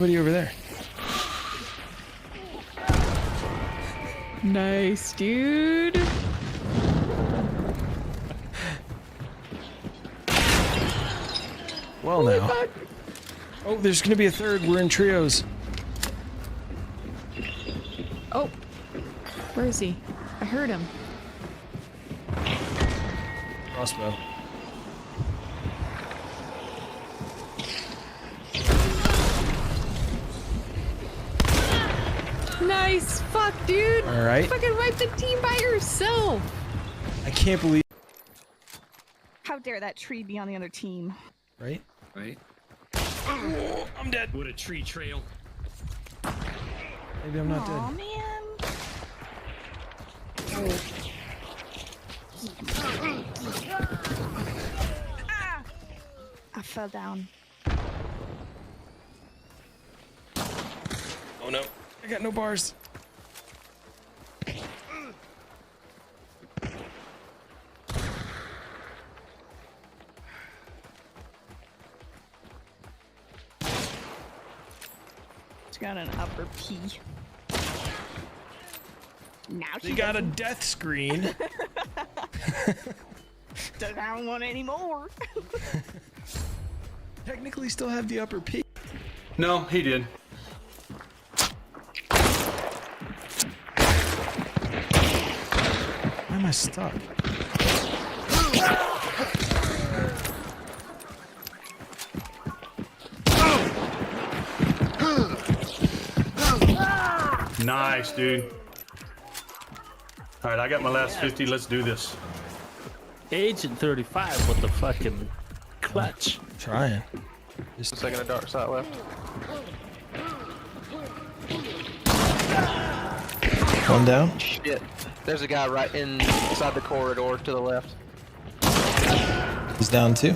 Somebody over there. Nice, dude. Well, now. Oh, there's gonna be a third. We're in trios. Oh, where is he? I heard him. Crossbow. Nice. Fuck, dude. All right. Fucking wipe the team by yourself. I can't believe. How dare that tree be on the other team? Right? Right? Oh, I'm dead. What a tree trail. Maybe I'm not Aw, dead. man. Ah! I fell down. Oh no. I got no bars. It's got an upper P. Now They got a death screen. doesn't have one anymore. Technically still have the upper P. No, he did. Why am I stuck? Nice, dude. All right, I got my last 50. Let's do this. Agent 35 with the fucking clutch. Trying. Just a second of dark side left. One down. Shit. There's a guy right inside the corridor to the left. He's down too.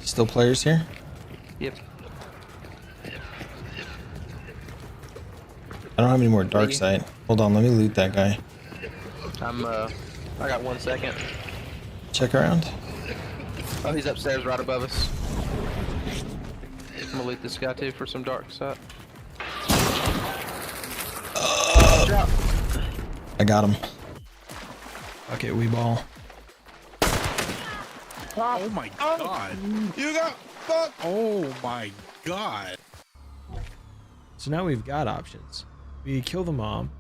Still players here? Yep. I don't have any more dark sight. Hold on, let me loot that guy. I got 1 second. Check around. Oh, he's upstairs right above us. I'm gonna loot this guy too for some dark side. Drop. I got him. Okay, we ball. Oh my god. You got fucked. Oh my god. So now we've got options. We can kill the mom.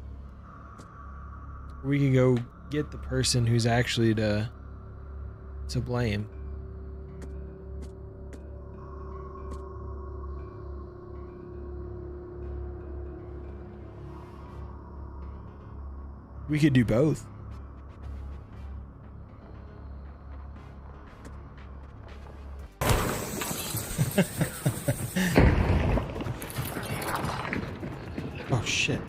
Or we can go get the person who's actually to blame. We could do both. Oh shit.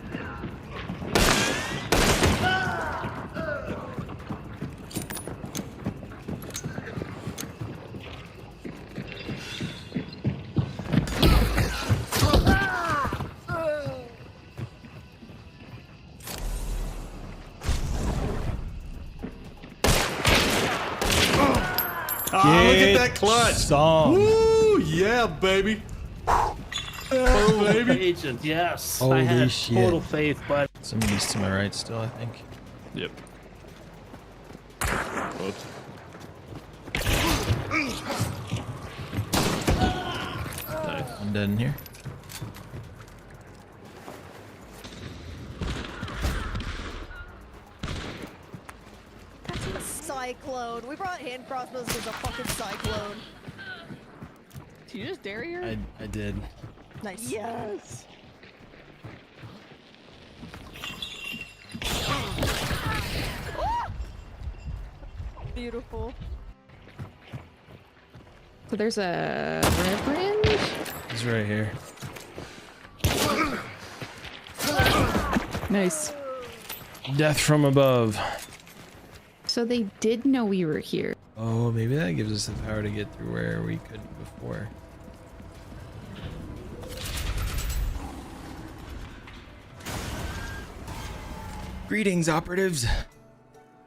Oh, look at that clutch. Some. Woo, yeah, baby. Yeah, baby. Agent, yes. Holy I had shit. total faith, but Somebody's to my right still, I think. Yep. Oops. Nice. I'm dead in here. That's a cyclone. We brought hand crossbows as a fucking cyclone. Did you just dare her? I did. Nice. Yes. Beautiful. So there's a reverend. He's right here. Nice. Death from above. So they did know we were here. Oh, maybe that gives us the power to get through where we couldn't before. Greetings, operatives.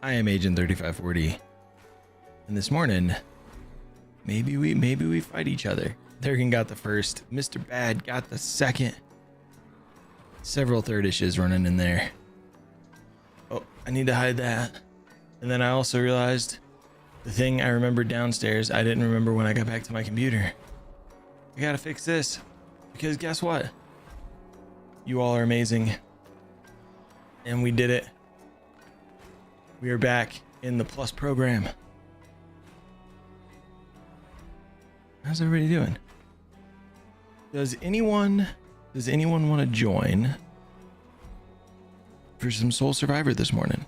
I am Agent 3540. And this morning, maybe we fight each other. Durgan got the first. Mr. Bad got the second. Several thirdishes running in there. Oh, I need to hide that. And then I also realized the thing I remembered downstairs, I didn't remember when I got back to my computer. I gotta fix this. Because guess what? You all are amazing. And we did it. We are back in the Plus program. How's everybody doing? Does anyone want to join for some Soul Survivor this morning?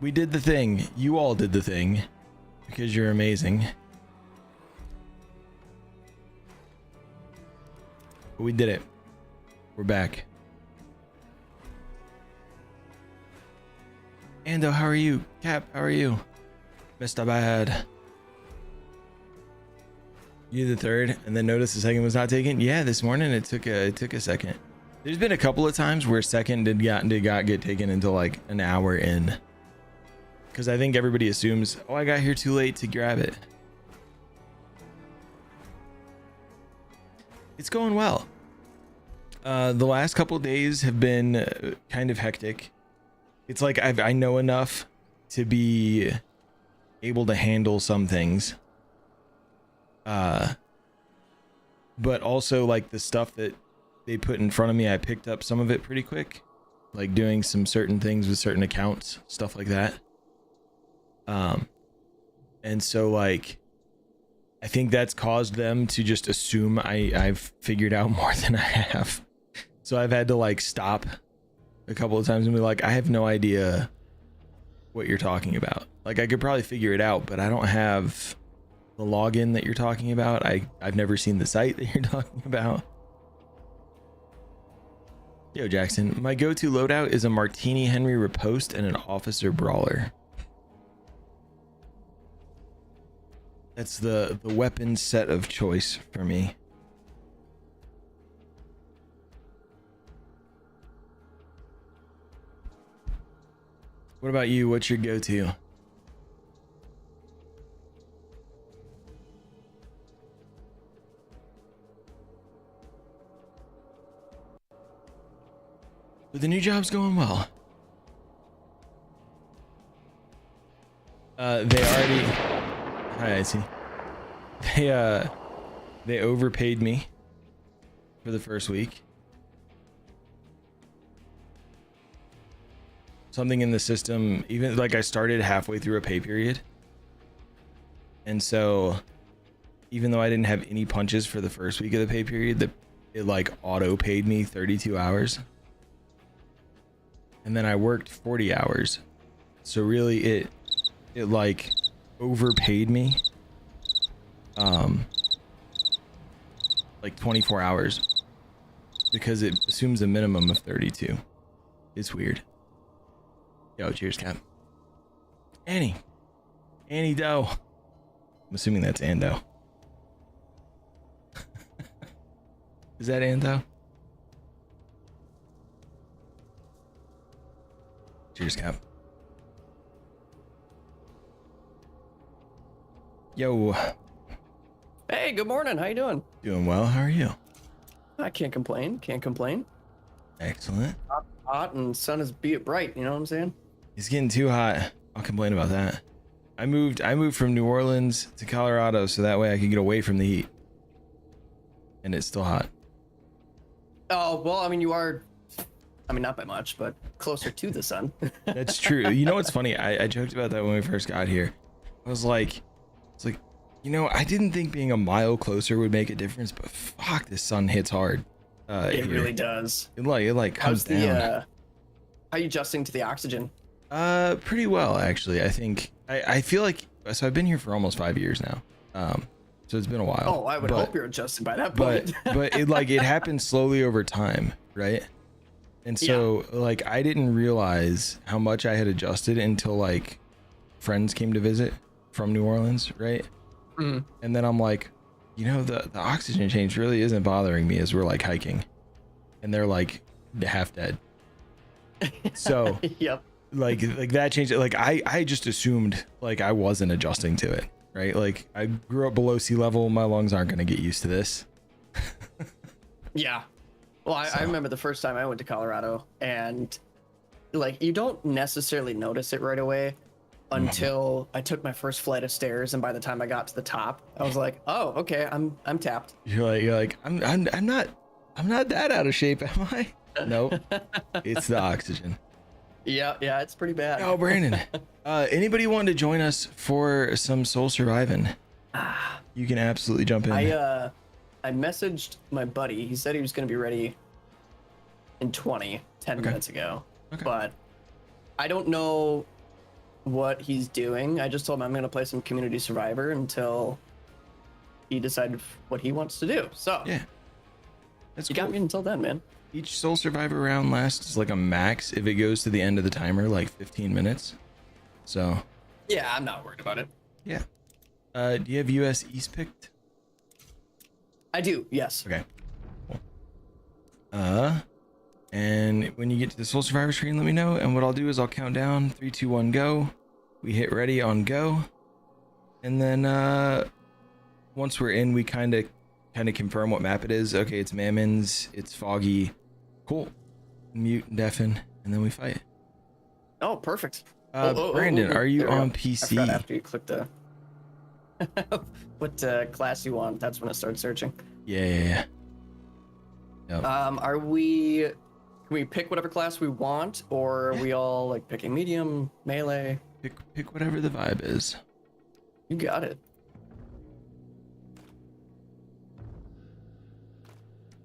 We did the thing. You all did the thing because you're amazing. But we did it. We're back. Ando, how are you? Cap, how are you? Mr. Bad. You the third, and then notice the second was not taken. Yeah, this morning it took a second. There's been a couple of times where second did not get taken until like an hour in, because I think everybody assumes, oh, I got here too late to grab it. It's going well. The last couple of days have been kind of hectic. It's like I know enough to be able to handle some things. But also like the stuff that they put in front of me, I picked up some of it pretty quick, like doing some certain things with certain accounts, stuff like that. And so like, I think that's caused them to just assume I've figured out more than I have. So I've had to like stop a couple of times and be like, I have no idea what you're talking about. Like I could probably figure it out, but I don't have the login that you're talking about. I've never seen the site that you're talking about. Yo, Jackson, my go-to loadout is a Martini Henry Riposte and an Officer Brawler. That's the weapon set of choice for me. What about you? What's your go-to? But the new job's going well. They already... Hi, I see. They overpaid me for the first week. Something in the system, even like I started halfway through a pay period. And so even though I didn't have any punches for the first week of the pay period, it like auto paid me 32 hours. And then I worked 40 hours. So really it like overpaid me like 24 hours because it assumes a minimum of 32. It's weird. Yo, cheers, Cap. Annie Doe. I'm assuming that's Ando. Is that Ando? Cheers, Cap. Yo. Hey, good morning. How you doing? Doing well. How are you? I can't complain. Can't complain. Excellent. Hot and sun is be it bright. You know what I'm saying? It's getting too hot. I'll complain about that. I moved from New Orleans to Colorado so that way I could get away from the heat. And it's still hot. Oh, well, I mean, you are, I mean, not by much, but closer to the sun. That's true. You know what's funny? I joked about that when we first got here. I was like, you know, I didn't think being a mile closer would make a difference, but fuck, the sun hits hard. It really does. It like comes down. How are you adjusting to the oxygen? Pretty well, actually. I think I feel like, so I've been here for almost 5 years now. So it's been a while. Oh, I would hope you're adjusted by that point. but it happened slowly over time, right? And so like I didn't realize how much I had adjusted until like friends came to visit from New Orleans, right? Mm. And then I'm like, you know, the oxygen change really isn't bothering me as we're like hiking, and they're like half dead. So yep. like that changed. Like I just assumed like I wasn't adjusting to it, right? Like I grew up below sea level. My lungs aren't going to get used to this. Yeah. Well, I remember the first time I went to Colorado, and like you don't necessarily notice it right away until I took my first flight of stairs, and by the time I got to the top, I was like, "Oh, okay, I'm tapped." You're like, I'm not that out of shape, am I? Nope. It's the oxygen. Yeah, it's pretty bad. Oh, Brandon. Anybody want to join us for some soul surviving? You can absolutely jump in. I messaged my buddy. He said he was going to be ready in 10 minutes ago. Okay. But I don't know what he's doing. I just told him I'm going to play some Community Survivor until he decided what he wants to do. So Yeah. That's you cool. got me until then, man. Each soul survivor round lasts like a max if it goes to the end of the timer, like 15 minutes. So Yeah, I'm not worried about it. yeah. Do you have US East picked? I do, yes. Okay. Cool. And when you get to the soul survivor screen, let me know. And what I'll do is I'll count down 3, 2, 1, go. We hit ready on go. And then once we're in, we kind of confirm what map it is. Okay, it's Mammons, it's Foggy. Cool. Mute and deafen, and then we fight. Oh, perfect. Brandon, are you There we on go. PC? I forgot after you click the what class you want. That's when it starts searching. Yeah. Yep. Are we? Can we pick whatever class we want, or are we all like picking medium, melee? Pick whatever the vibe is. You got it.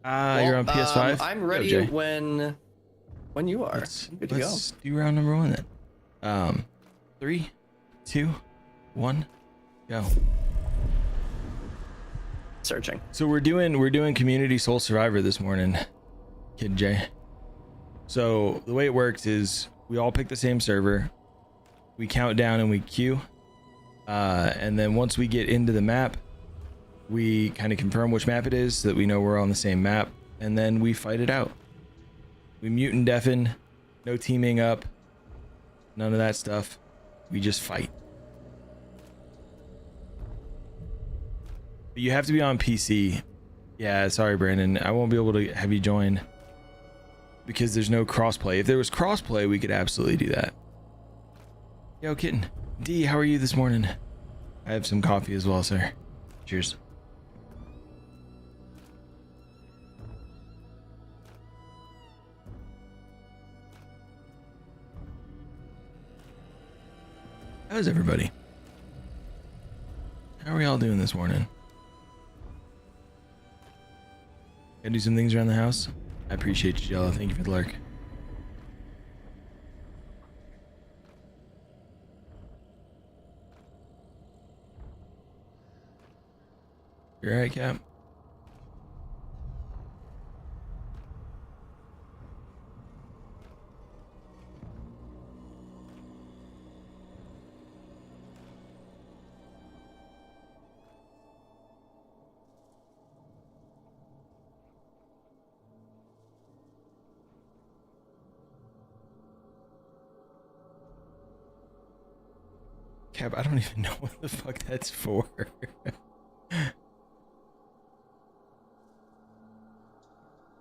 You're on PS5. I'm ready Jay. when you are. Good to go. Let's do round number 1 then. 3, 2, 1, go. Searching. So we're doing Community Soul Survivor this morning, Kid Jay. So the way it works is we all pick the same server, we count down and we queue, and then once we get into the map, we kind of confirm which map it is so that we know we're on the same map, and then we fight it out. We mute and deafen, no teaming up, none of that stuff. We just fight. But you have to be on PC. Yeah, sorry, Brandon. I won't be able to have you join because there's no crossplay. If there was crossplay, we could absolutely do that. Yo, kitten. D, how are you this morning? I have some coffee as well, sir. Cheers. How's everybody? How are we all doing this morning? Gotta do some things around the house? I appreciate you, Jello. Thank you for the lurk. You alright, Cap? Cap, I don't even know what the fuck that's for.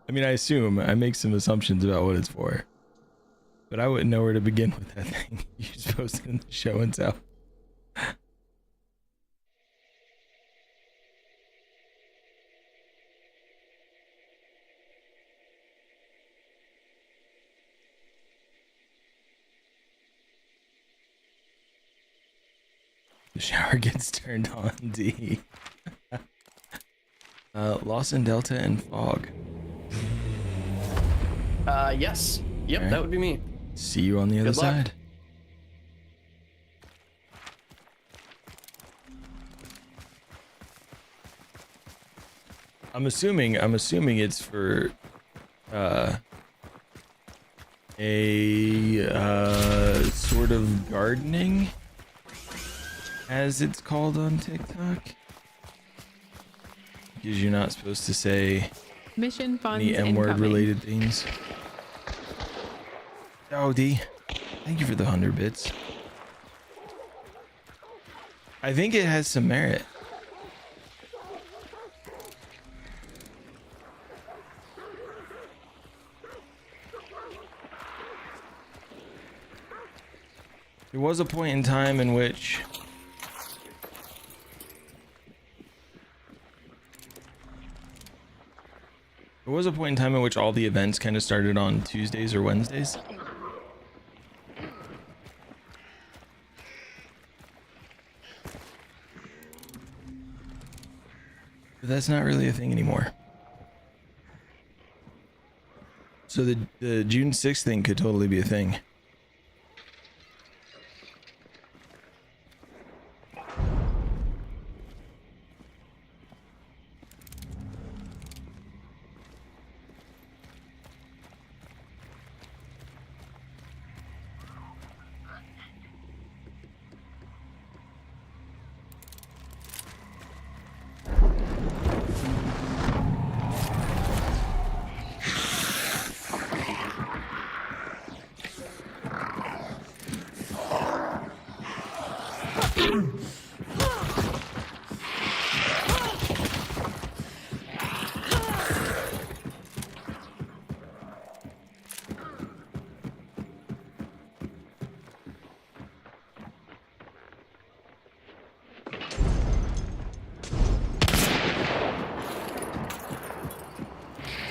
I mean, I assume, I make some assumptions about what it's for. But I wouldn't know where to begin with that thing. You just posted in the show and tell. The shower gets turned on, D. Lawson, Delta, and Fog. Yes. Yep, Alright. that would be me. See you on the other Good luck. side. I'm assuming it's for a sort of gardening, as it's called on TikTok. Because you're not supposed to say Mission funds any M-word incoming. related things. Oh, D, thank you for the 100 bits. I think it has some merit. There was a point in time in which all the events kind of started on Tuesdays or Wednesdays. But that's not really a thing anymore. So the June 6th thing could totally be a thing.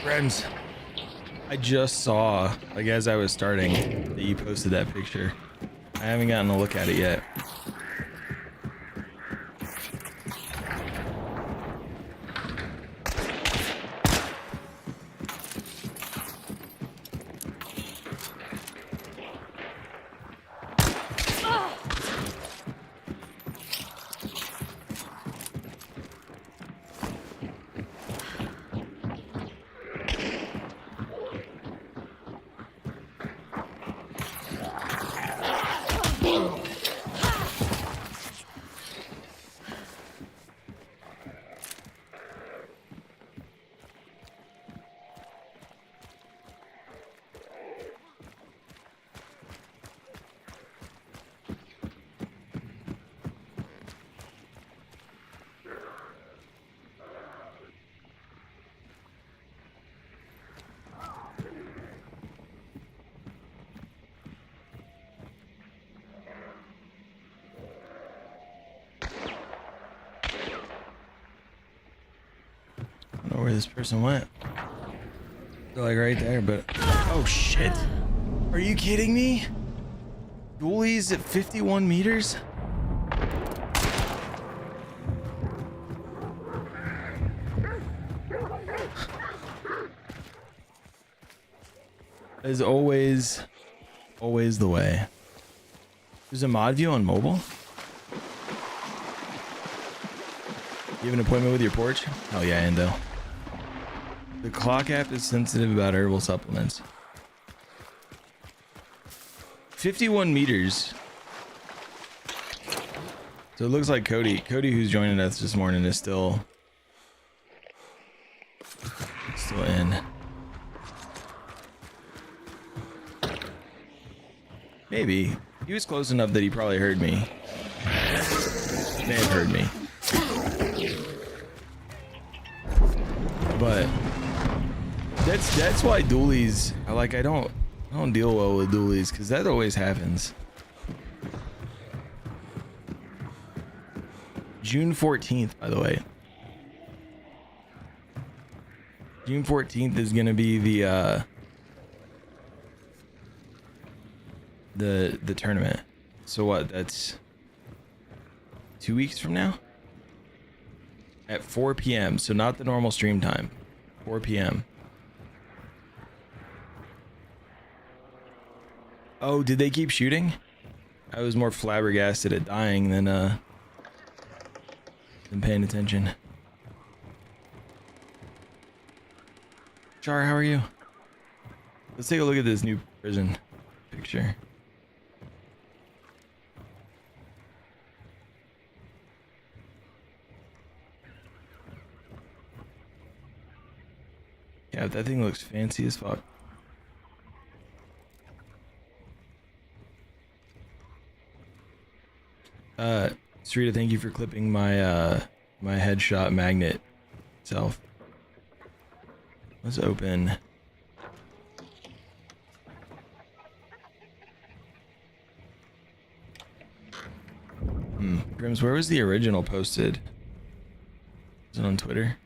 Friends, I just saw, like as I was starting, that you posted that picture. I haven't gotten a look at it yet. I don't know where this person went. They're like right there, but oh shit. Are you kidding me? Dualies at 51 meters? As always the way. There's a mod view on mobile? You have an appointment with your porch? Hell yeah, Endo. The clock app is sensitive about herbal supplements. 51 meters. So it looks like Cody, who's joining us this morning, is still in. Maybe. He was close enough that he probably heard me. May have heard me. But that's why dualies, I don't deal well with dualies, because that always happens. June 14th, by the way. June 14th is gonna be the tournament. So what, that's 2 weeks from now? At 4 p.m. So not the normal stream time. 4 p.m. Oh, did they keep shooting? I was more flabbergasted at dying than paying attention. Char, how are you? Let's take a look at this new prison picture. Yeah, that thing looks fancy as fuck. Rita, thank you for clipping my my headshot magnet itself. Let's open. Grims, where was the original posted? Is it on Twitter?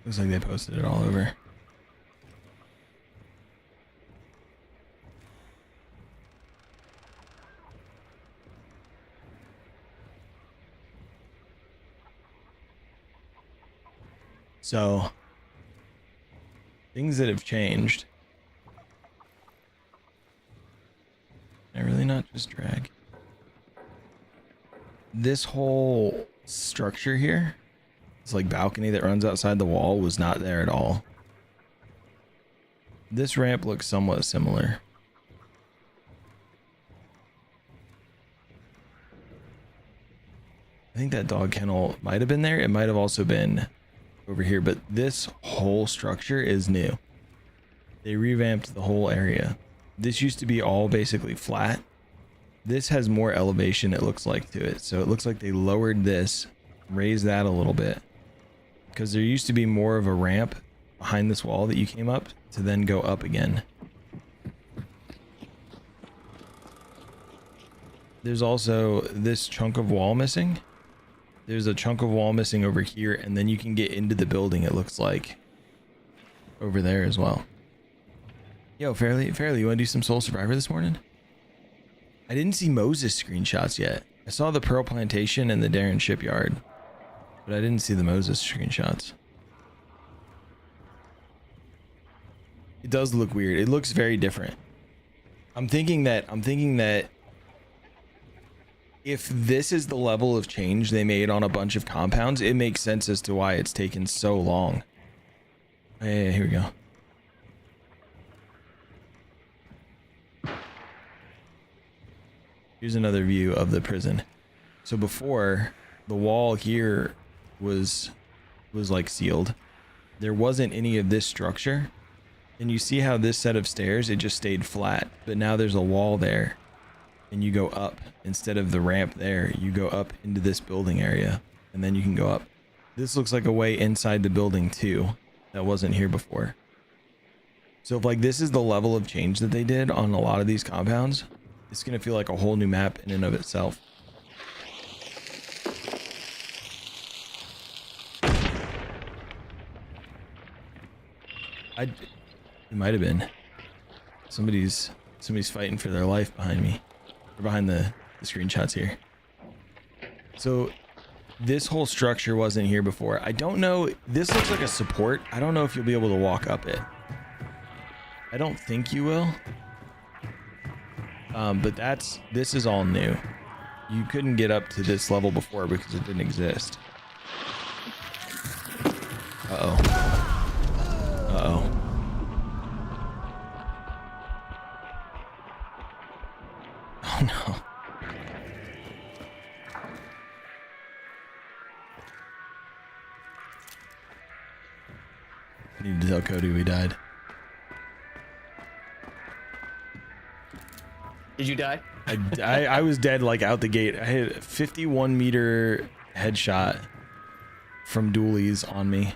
Looks like they posted it all over. So, things that have changed. Can I really not just drag? This whole structure here, this like balcony that runs outside the wall, was not there at all. This ramp looks somewhat similar. I think that dog kennel might have been there. It might have also been over here, but this whole structure is new. They revamped the whole area. This used to be all basically flat. This has more elevation, it looks like, to it. So it looks like they lowered this, raised that a little bit, because there used to be more of a ramp behind this wall that you came up to then go up again. There's also this chunk of wall missing. There's a chunk of wall missing over here, and then you can get into the building, it looks like, over there as well. Yo, Fairly, you want to do some Soul Survivor this morning? I didn't see Moses screenshots yet. I saw the Pearl Plantation and the Darren Shipyard, but I didn't see the Moses screenshots. It does look weird. It looks very different. I'm thinking that if this is the level of change they made on a bunch of compounds, it makes sense as to why it's taken so long. Hey, here we go. Here's another view of the prison. So before, the wall here was like sealed. There wasn't any of this structure. And you see how this set of stairs, it just stayed flat. But now there's a wall there. And you go up. Instead of the ramp there, you go up into this building area. And then you can go up. This looks like a way inside the building too. That wasn't here before. So if like this is the level of change that they did on a lot of these compounds, it's going to feel like a whole new map in and of itself. It might have been. Somebody's fighting for their life behind me. Or behind the screenshots here. So this whole structure wasn't here before. I don't know. This looks like a support. I don't know if you'll be able to walk up it. I don't think you will. But this is all new. You couldn't get up to this level before because it didn't exist. Uh-oh. Uh-oh. Oh no. I need to tell Cody we died. Did you die? I was dead like out the gate. I had a 51 meter headshot from dualies on me.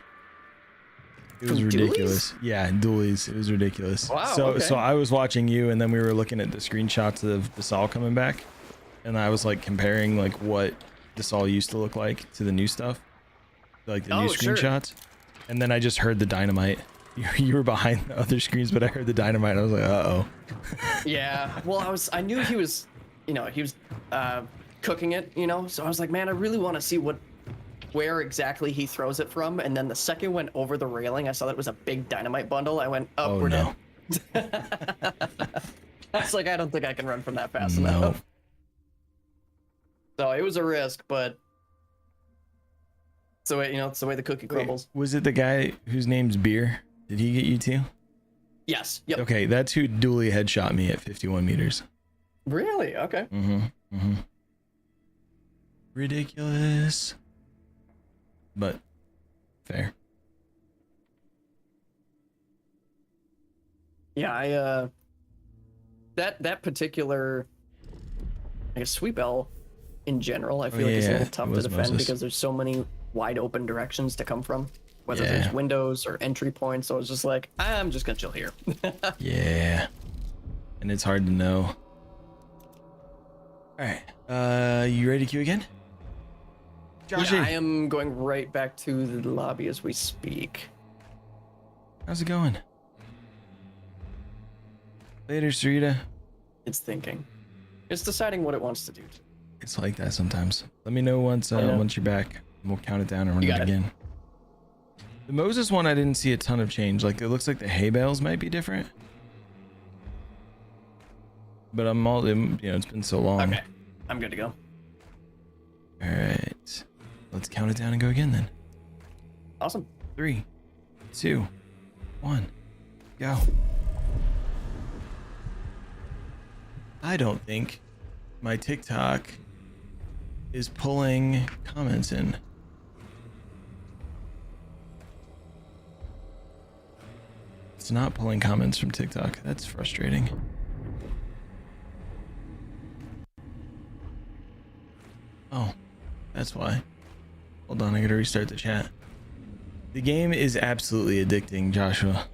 It was ridiculous. Yeah, dualies. It was ridiculous. Wow. So I was watching you, and then we were looking at the screenshots of the Saul coming back, and I was like comparing like what the Saul used to look like to the new stuff, like the new screenshots. And then I just heard the dynamite. You were behind the other screens, but I heard the dynamite. And I was like, uh-oh. Yeah. Well, I knew he was, cooking it, So I was like, man, I really want to see where exactly he throws it from. And then the second went over the railing, I saw that it was a big dynamite bundle. I went, oh we're no. dead. I was like, I don't think I can run from that fast No. enough. So it was a risk, but so it's the way the cookie crumbles. Was it the guy whose name's Beer? Did he get you too? Yes. Yep. Okay, that's who dually headshot me at 51 meters. Really? Okay. Ridiculous. But fair. Yeah, that particular, I guess, sweep L in general, I feel like it's a yeah, little tough it to was defend Moses. because there's so many wide open directions to come from, whether Yeah. there's windows or entry points. So it's just like, I'm just gonna chill here. Yeah. And it's hard to know. Alright. You ready to queue again? Joshy, Yeah, I am going right back to the lobby as we speak. how's it going? Later, Sarita. It's thinking. It's deciding what it wants to do. It's like that sometimes. Let me know once once you're back. And we'll count it down and run You it got it. again. The Moses one, I didn't see a ton of change. Like, it looks like the hay bales might be different. But I'm all, it's been so long. Okay, I'm good to go. All right. Let's count it down and go again then. Awesome. 3, 2, 1, go. I don't think my TikTok is pulling comments in. It's not pulling comments from TikTok. That's frustrating. Oh, that's why. Hold on, I gotta restart the chat. The game is absolutely addicting, Joshua.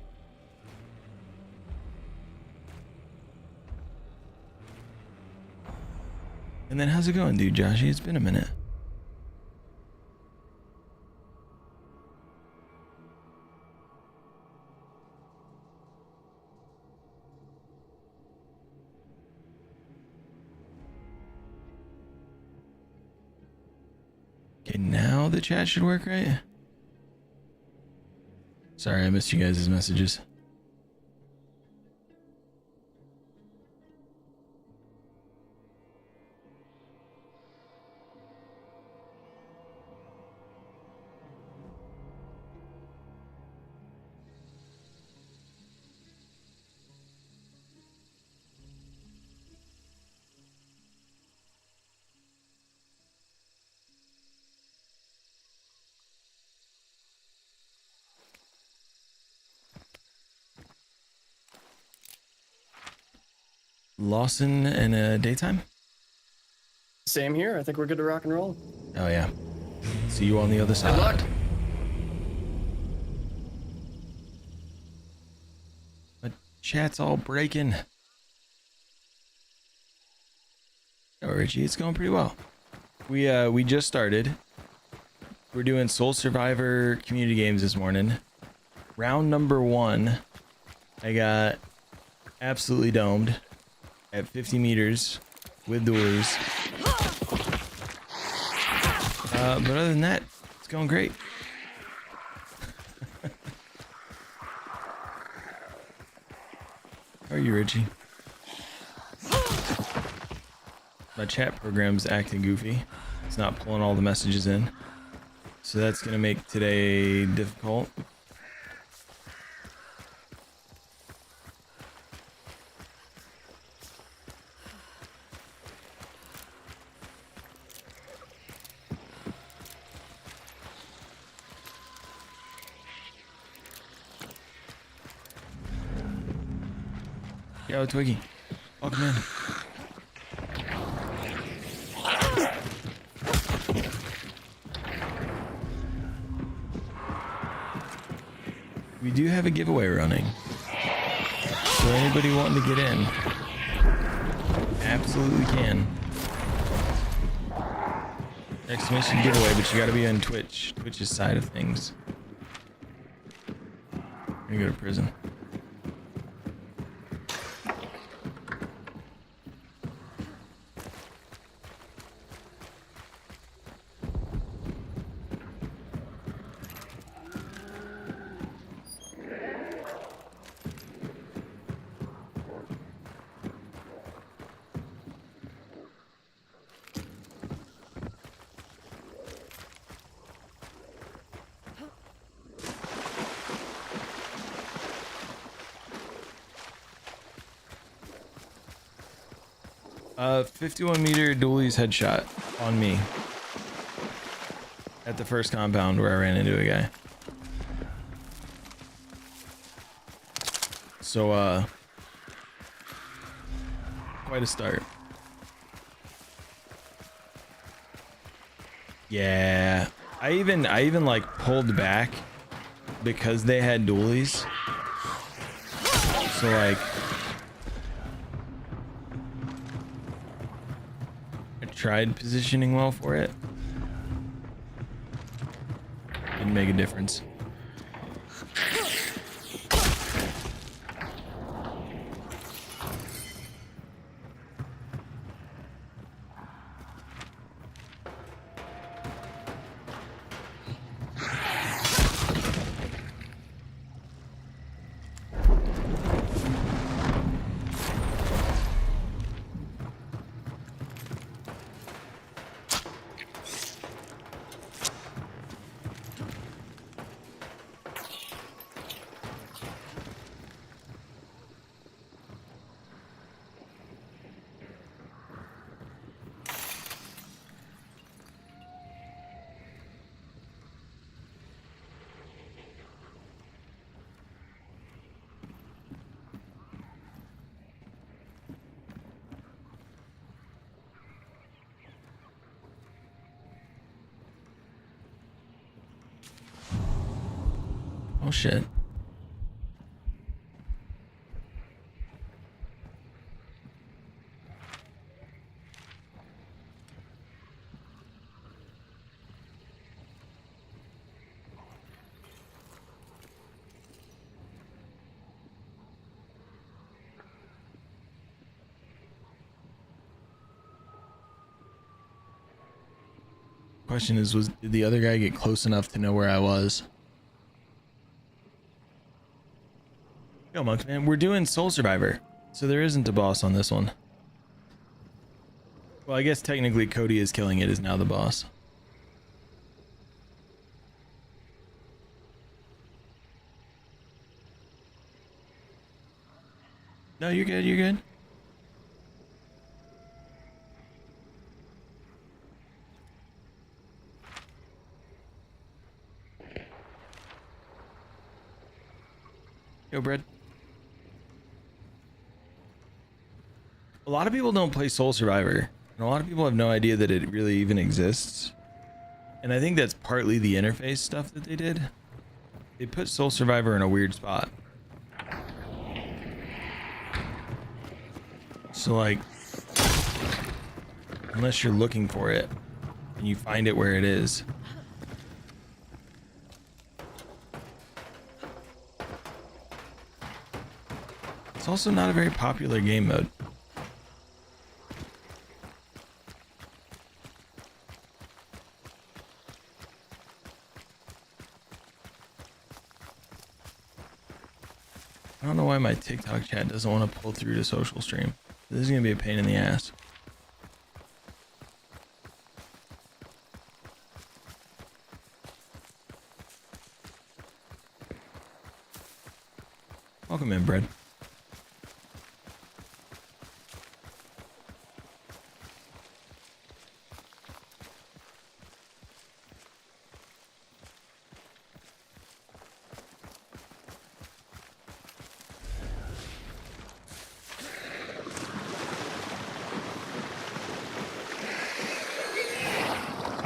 And then how's it going, dude, Joshy? It's been a minute. Okay, now the chat should work, right? Sorry, I missed you guys' messages. Lawson and daytime? Same here. I think we're good to rock and roll. Oh yeah. See you on the other side. Good luck. But chat's all breaking. Oh, Richie, it's going pretty well. We just started. We're doing Soul Survivor community games this morning. Round number 1, I got absolutely domed at 50 meters with doors. But other than that, it's going great. How are you, Richie? My chat program's acting goofy. It's not pulling all the messages in. So that's gonna make today difficult. Yo, Twiggy. Welcome in. We do have a giveaway running. So anybody wanting to get in, absolutely can. Exclamation giveaway, but you gotta be on Twitch's side of things. You're gonna go to prison. 51 meter dualies headshot on me at the first compound where I ran into a guy. So, quite a start. Yeah, I even like pulled back because they had dualies. So like, I tried positioning well for it. Didn't make a difference. Oh shit. Question is, did the other guy get close enough to know where I was? Yo, Monk, man, we're doing Soul Survivor, so there isn't a boss on this one. Well, I guess technically Cody is killing it is now the boss. No, you're good, you're good. Yo, Bread. A lot of people don't play Soul Survivor, and a lot of people have no idea that it really even exists. And I think that's partly the interface stuff that they did. They put Soul Survivor in a weird spot. So like, unless you're looking for it and you find it where it is. It's also not a very popular game mode. I don't know why my TikTok chat doesn't want to pull through to social stream. This is going to be a pain in the ass. Welcome in, Bread.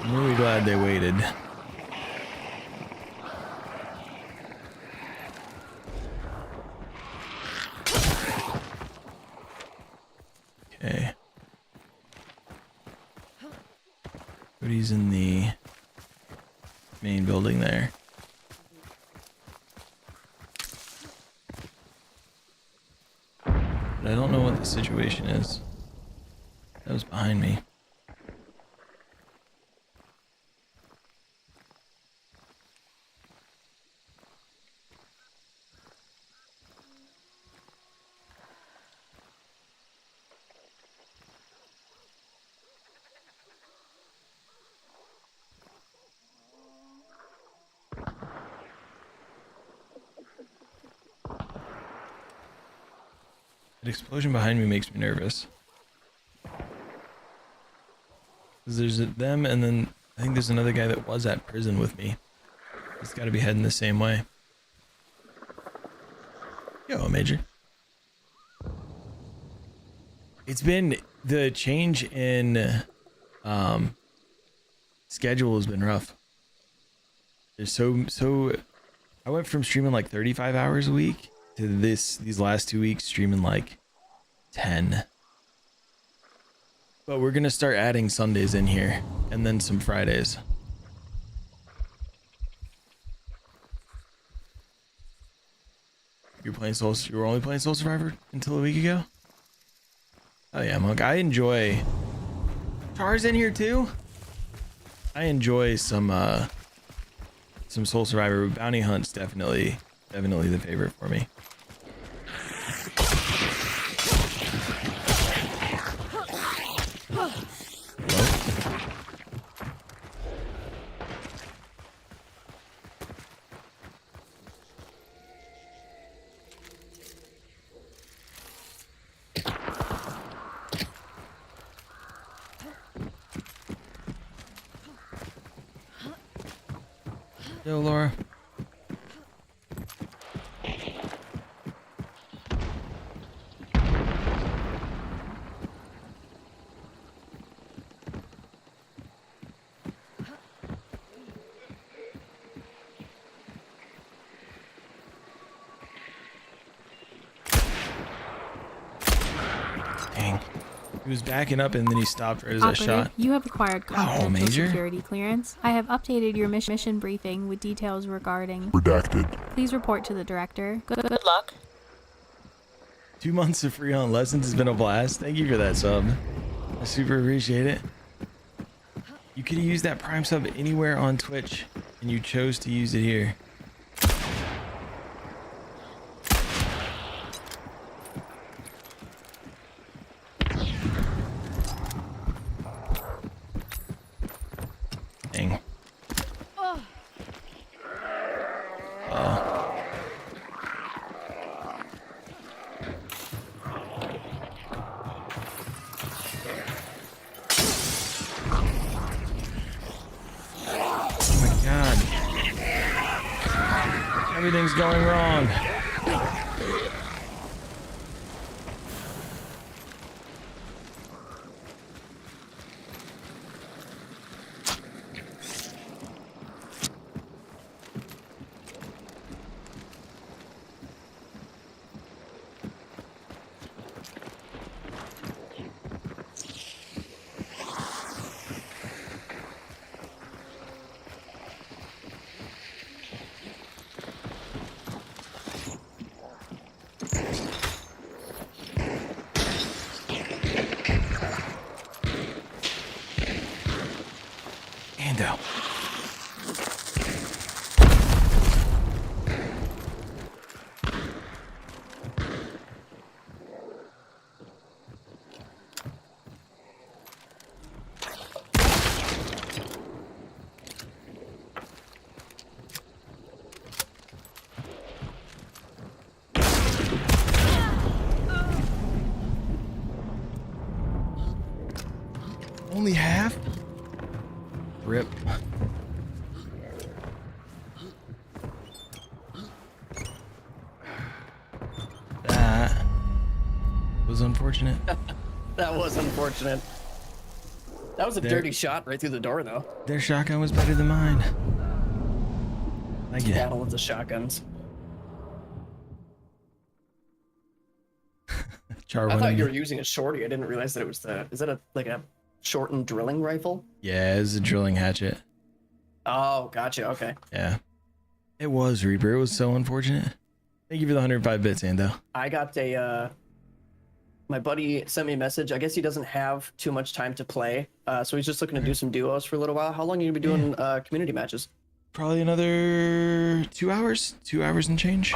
I'm really glad they waited. Okay. Cody's in the main building there. But I don't know what the situation is. That was behind me. That explosion behind me makes me nervous. 'Cause there's them, and then I think there's another guy that was at prison with me. He's got to be heading the same way. Yo, Major. It's been the change in schedule has been rough. There's so I went from streaming like 35 hours a week to these last 2 weeks streaming like 10. But we're gonna start adding Sundays in here and then some Fridays. You were only playing Soul Survivor until a week ago? Oh yeah, Monk. I enjoy Char's in here too. I enjoy some Soul Survivor. Bounty Hunt's definitely the favorite for me. Yo, Laura. Dang. He was backing up and then he stopped right as I shot. You have acquired confidential Major. security clearance. I have updated your mission briefing with details regarding... Redacted. Please report to the director. Good luck. 2 months of free hunt lessons has been a blast. Thank you for that sub. I super appreciate it. You could have used that Prime sub anywhere on Twitch, and you chose to use it here. Dang. Everything's going wrong. Ando. Only half? Rip. That was unfortunate. That was unfortunate. That was a dirty shot right through the door, though. Their shotgun was better than mine. Thank you. Battle of the shotguns. Char I thought you were using a shorty. I didn't realize that it was the. Is that like a shortened drilling rifle? Yeah, it's a drilling hatchet. Oh, gotcha. Okay. Yeah. It was, Reaper. It was so unfortunate. Thank you for the 105 bits, Ando. I got a. My buddy sent me a message. I guess he doesn't have too much time to play, so he's just looking to do some duos for a little while. How long are you gonna be doing community matches? Probably another 2 hours. 2 hours and change.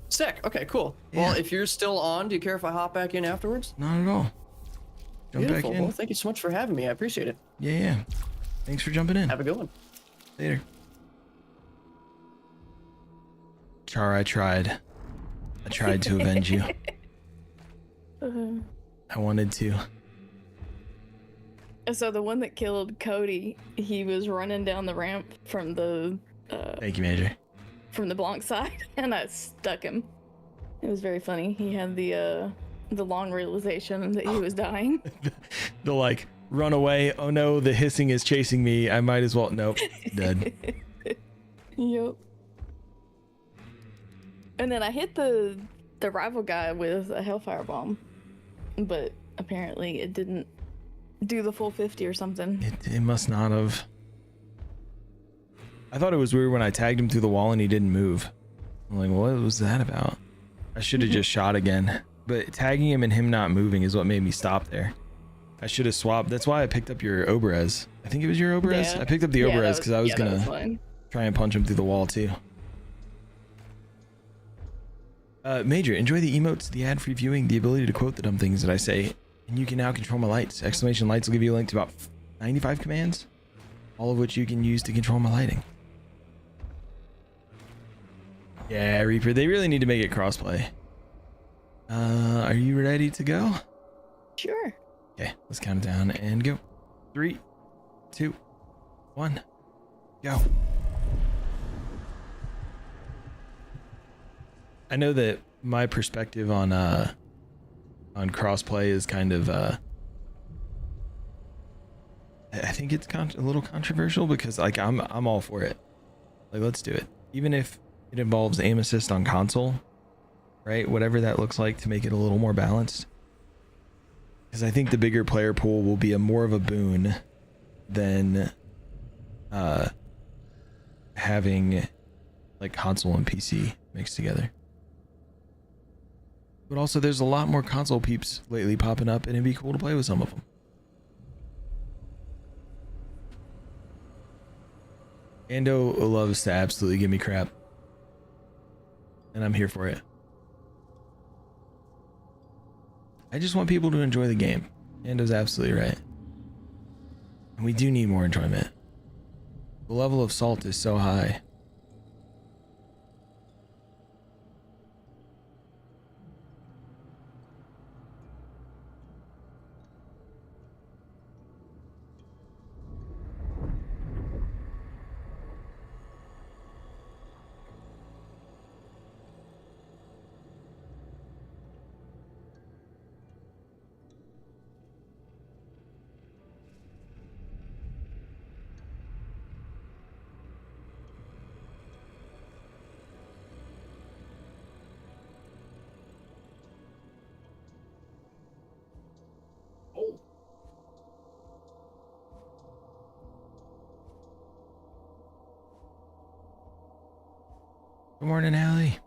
Sick. Okay, cool. Yeah. Well, if you're still on, do you care if I hop back in afterwards? Not at all. Jump Beautiful. back in. Well, thank you so much for having me. I appreciate it. Yeah. Thanks for jumping in. Have a good one. Later. Char, I tried. I tried to avenge you. I wanted to. So the one that killed Cody, he was running down the ramp from the Thank you, Major. from the Blanc side, and I stuck him. It was very funny. He had the long realization that he was dying. The like run away. Oh no, the hissing is chasing me. I might as well. Nope, dead. Yep. And then I hit the rival guy with a Hellfire Bomb, but apparently it didn't do the full 50 or something. It must not have. I thought it was weird when I tagged him through the wall and he didn't move. I'm like, what was that about? I should have just shot again. But tagging him and him not moving is what made me stop there. I should have swapped. That's why I picked up your Oberez. I think it was your Oberez. Yeah. I picked up the Oberez because I was gonna fine. try and punch him through the wall too. Major, enjoy the emotes, the ad-free viewing, the ability to quote the dumb things that I say, and you can now control my lights. Exclamation lights will give you a link to about 95 commands, all of which you can use to control my lighting. Yeah, Reaper, they really need to make it crossplay. Are you ready to go? Sure. Okay, let's count it down and go. 3, 2, 1, go. I know that my perspective on crossplay is kind of I think it's a little controversial because like I'm all for it. Like let's do it. Even if it involves aim assist on console, right? Whatever that looks like to make it a little more balanced. Because I think the bigger player pool will be more of a boon than having like console and PC mixed together. But also there's a lot more console peeps lately popping up and it'd be cool to play with some of them. Ando loves to absolutely give me crap. And I'm here for it. I just want people to enjoy the game. Ando's absolutely right. And we do need more enjoyment. The level of salt is so high. Good morning, Allie.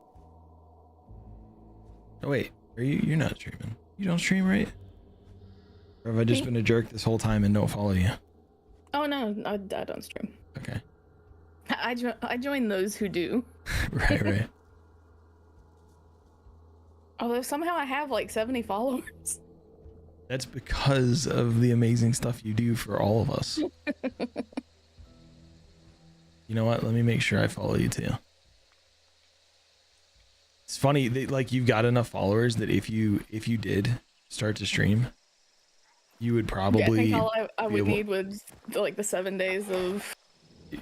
Oh wait, you're not streaming. You don't stream, right? Or have I just been a jerk this whole time and don't follow you? Oh no, I don't stream. Okay. I join those who do. Right. Although somehow I have like 70 followers. That's because of the amazing stuff you do for all of us. You know what? Let me make sure I follow you too. It's funny that like you've got enough followers that if you did start to stream, you would probably. Yeah, I think all I would need was like the 7 days of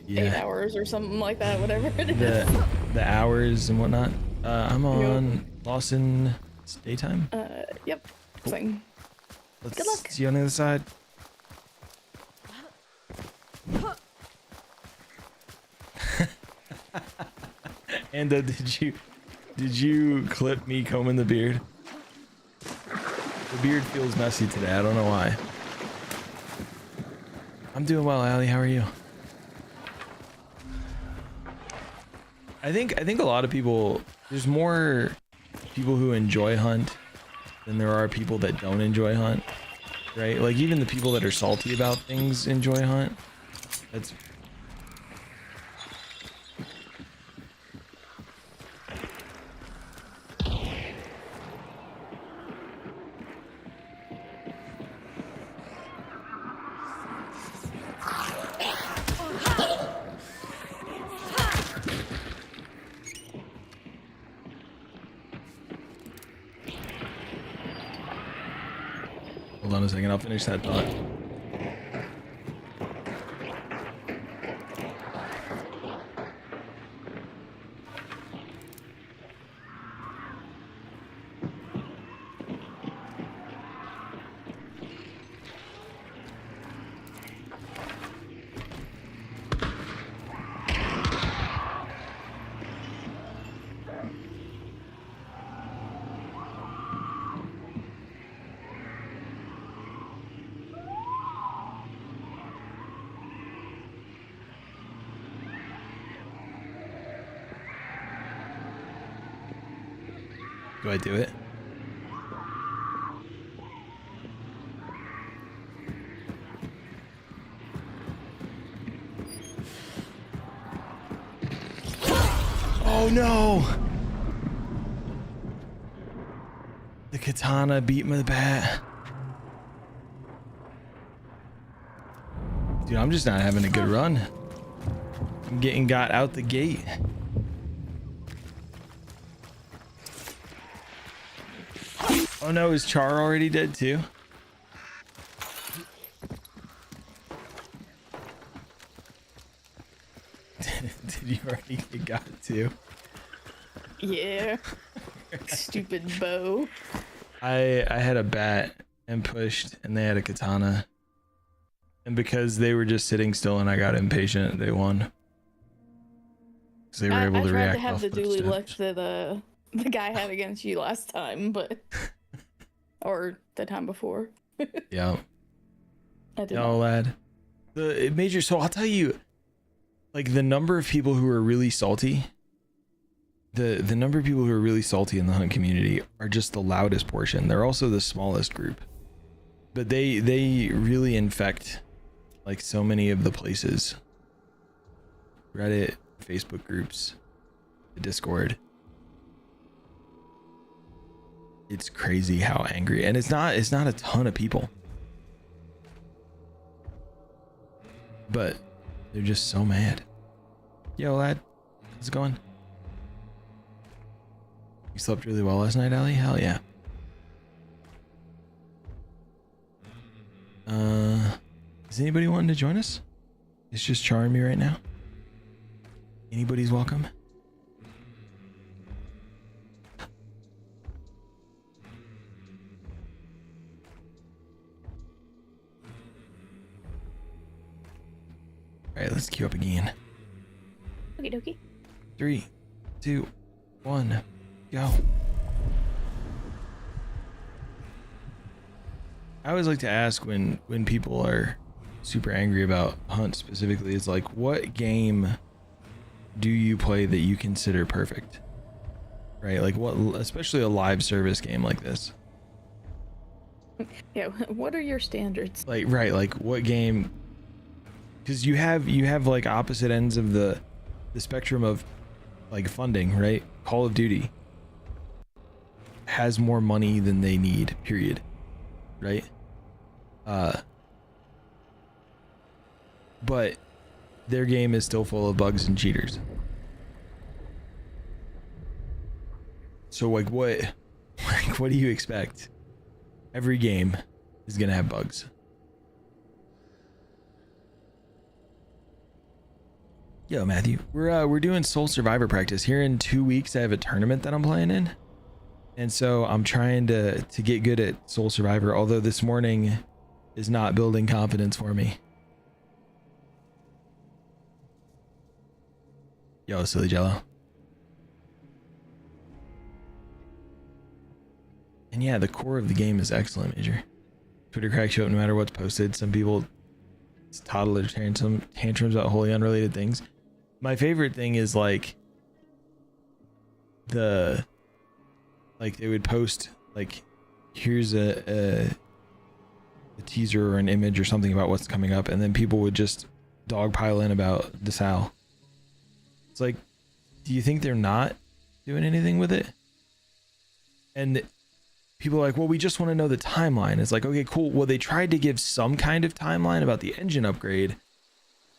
8 hours or something like that, whatever it is. The hours and whatnot. I'm on Lawson daytime. Yep. Cool. Same. Let's Good luck. see you on the other side. And did you clip me combing the beard? The beard feels messy today. I don't know why. I'm doing well, Allie. How are you? I think a lot of people. There's more people who enjoy Hunt than there are people that don't enjoy Hunt, right? Like even the people that are salty about things enjoy Hunt. That's Hold on a second, I'll finish that thought. Do I do it? Oh no! The katana beat my bat. Dude, I'm just not having a good run. I'm getting got out the gate. Oh no, is Char already dead too? Did you already get got too? Yeah. Stupid bow. I had a bat and pushed, and they had a katana. And because they were just sitting still and I got impatient, they won. Because they were able to react. I tried to have off the dually luck footsteps. that the guy had against you last time, but or the time before. Yeah. I did No, not. lad. The major. So I'll tell you, like the number of people who are really salty. The number of people who are really salty in the hunt community are just the loudest portion. They're also the smallest group, but they really infect like so many of the places. Reddit, Facebook groups, the Discord. It's crazy how angry, and it's not a ton of people, but they're just so mad. Yo, lad, how's it going? You slept really well last night, Allie? Hell yeah. Is anybody wanting to join us? It's just charring me right now. Anybody's welcome. All right, let's queue up again. Okie dokie. 3, 2, 1, go. I always like to ask when people are super angry about Hunt specifically, it's like, what game do you play that you consider perfect? Right? Like what, especially a live service game like this. Yeah, what are your standards? Like, right, like what game, because you have like opposite ends of the spectrum of like funding, right? Call of Duty has more money than they need, period. Right? But their game is still full of bugs and cheaters. So like what do you expect? Every game is gonna have bugs. Yo, Matthew, we're doing Soul Survivor practice here in 2 weeks. I have a tournament that I'm playing in, and so I'm trying to get good at Soul Survivor. Although this morning is not building confidence for me. Yo, Silly Jello. And yeah, the core of the game is excellent, Major. Twitter cracks you up no matter what's posted. Some people toddler tantrums about wholly unrelated things. My favorite thing is like they would post like, here's a teaser or an image or something about what's coming up, and then people would just dogpile in about DeSalle. It's like, do you think they're not doing anything with it? And people are like, well, we just want to know the timeline. It's like, okay, cool. Well, they tried to give some kind of timeline about the engine upgrade,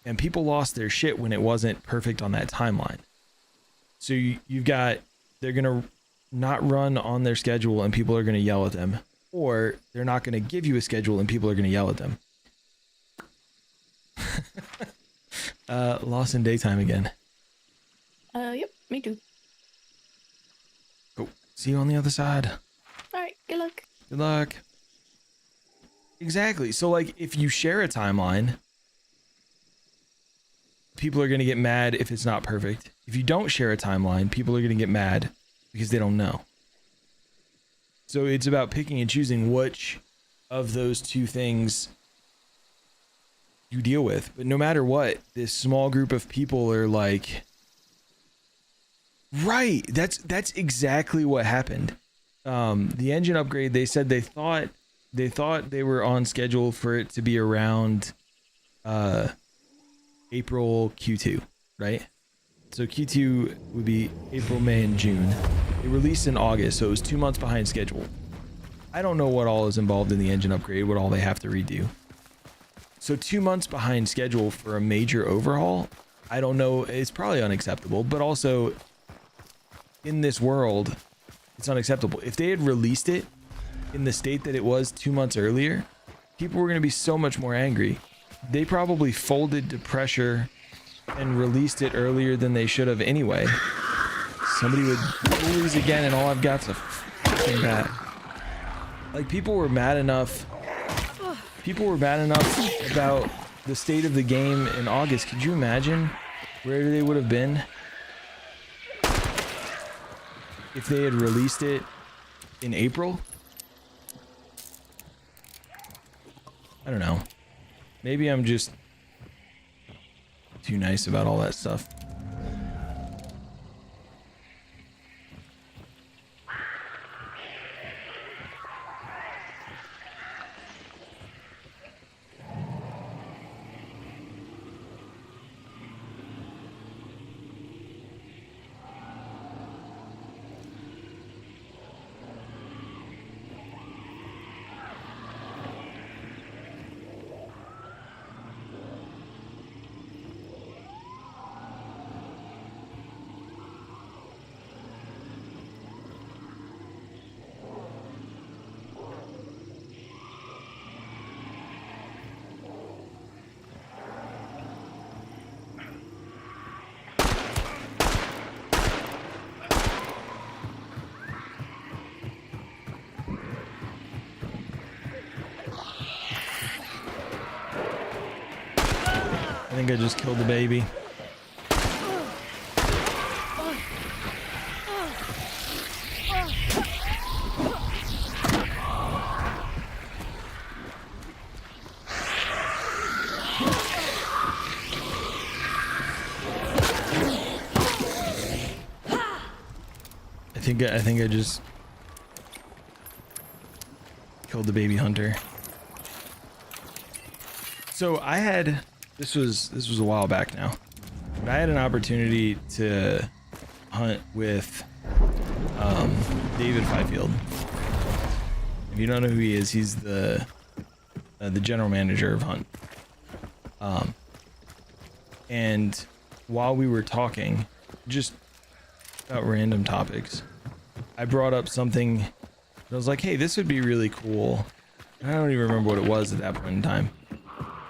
and people lost their shit when it wasn't perfect on that timeline. So you've got, they're going to not run on their schedule and people are going to yell at them, or they're not going to give you a schedule and people are going to yell at them. Lost in daytime again. Yep, me too. Cool. See you on the other side. All right, good luck. Good luck. Exactly. So like, if you share a timeline, people are going to get mad if it's not perfect. If you don't share a timeline, people are going to get mad because they don't know. So it's about picking and choosing which of those two things you deal with. But no matter what, this small group of people are like, right, that's exactly what happened. the engine upgrade, they said they thought they were on schedule for it to be around April Q2, right? So Q2 would be April, May, and June. It released in August, so it was 2 months behind schedule. I don't know what all is involved in the engine upgrade, what all they have to redo. So 2 months behind schedule for a major overhaul, I don't know, it's probably unacceptable, but also in this world, it's unacceptable. If they had released it in the state that it was 2 months earlier, people were going to be so much more angry. They probably folded to pressure and released it earlier than they should have anyway. Somebody would lose again and all I've got's a fucking bat. Like, people were mad enough about the state of the game in August. Could you imagine where they would have been if they had released it in April? I don't know. Maybe I'm just too nice about all that stuff. I think I just killed the baby. I think I just killed the baby hunter. So I had this was a while back now, but I had an opportunity to hunt with David Fifield. If you don't know who he is, he's the general manager of Hunt. And while we were talking, just about random topics, I brought up something. I was like, hey, this would be really cool. I don't even remember what it was at that point in time.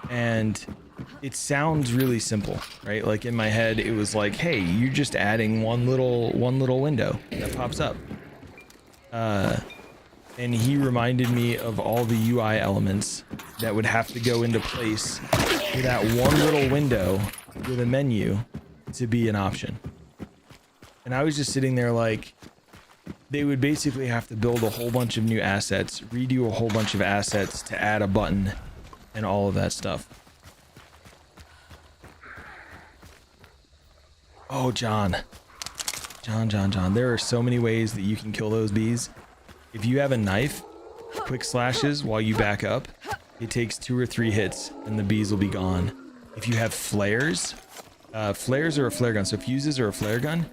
And it sounds really simple, right? Like in my head, it was like, hey, you're just adding one little window that pops up. And he reminded me of all the UI elements that would have to go into place for that one little window with a menu to be an option. And I was just sitting there like, they would basically have to build a whole bunch of new assets, redo a whole bunch of assets to add a button and all of that stuff. Oh, John. There are so many ways that you can kill those bees. If you have a knife, quick slashes while you back up, it takes 2 or 3 hits and the bees will be gone. If you have flares, flares are a flare gun. So fuses are a flare gun.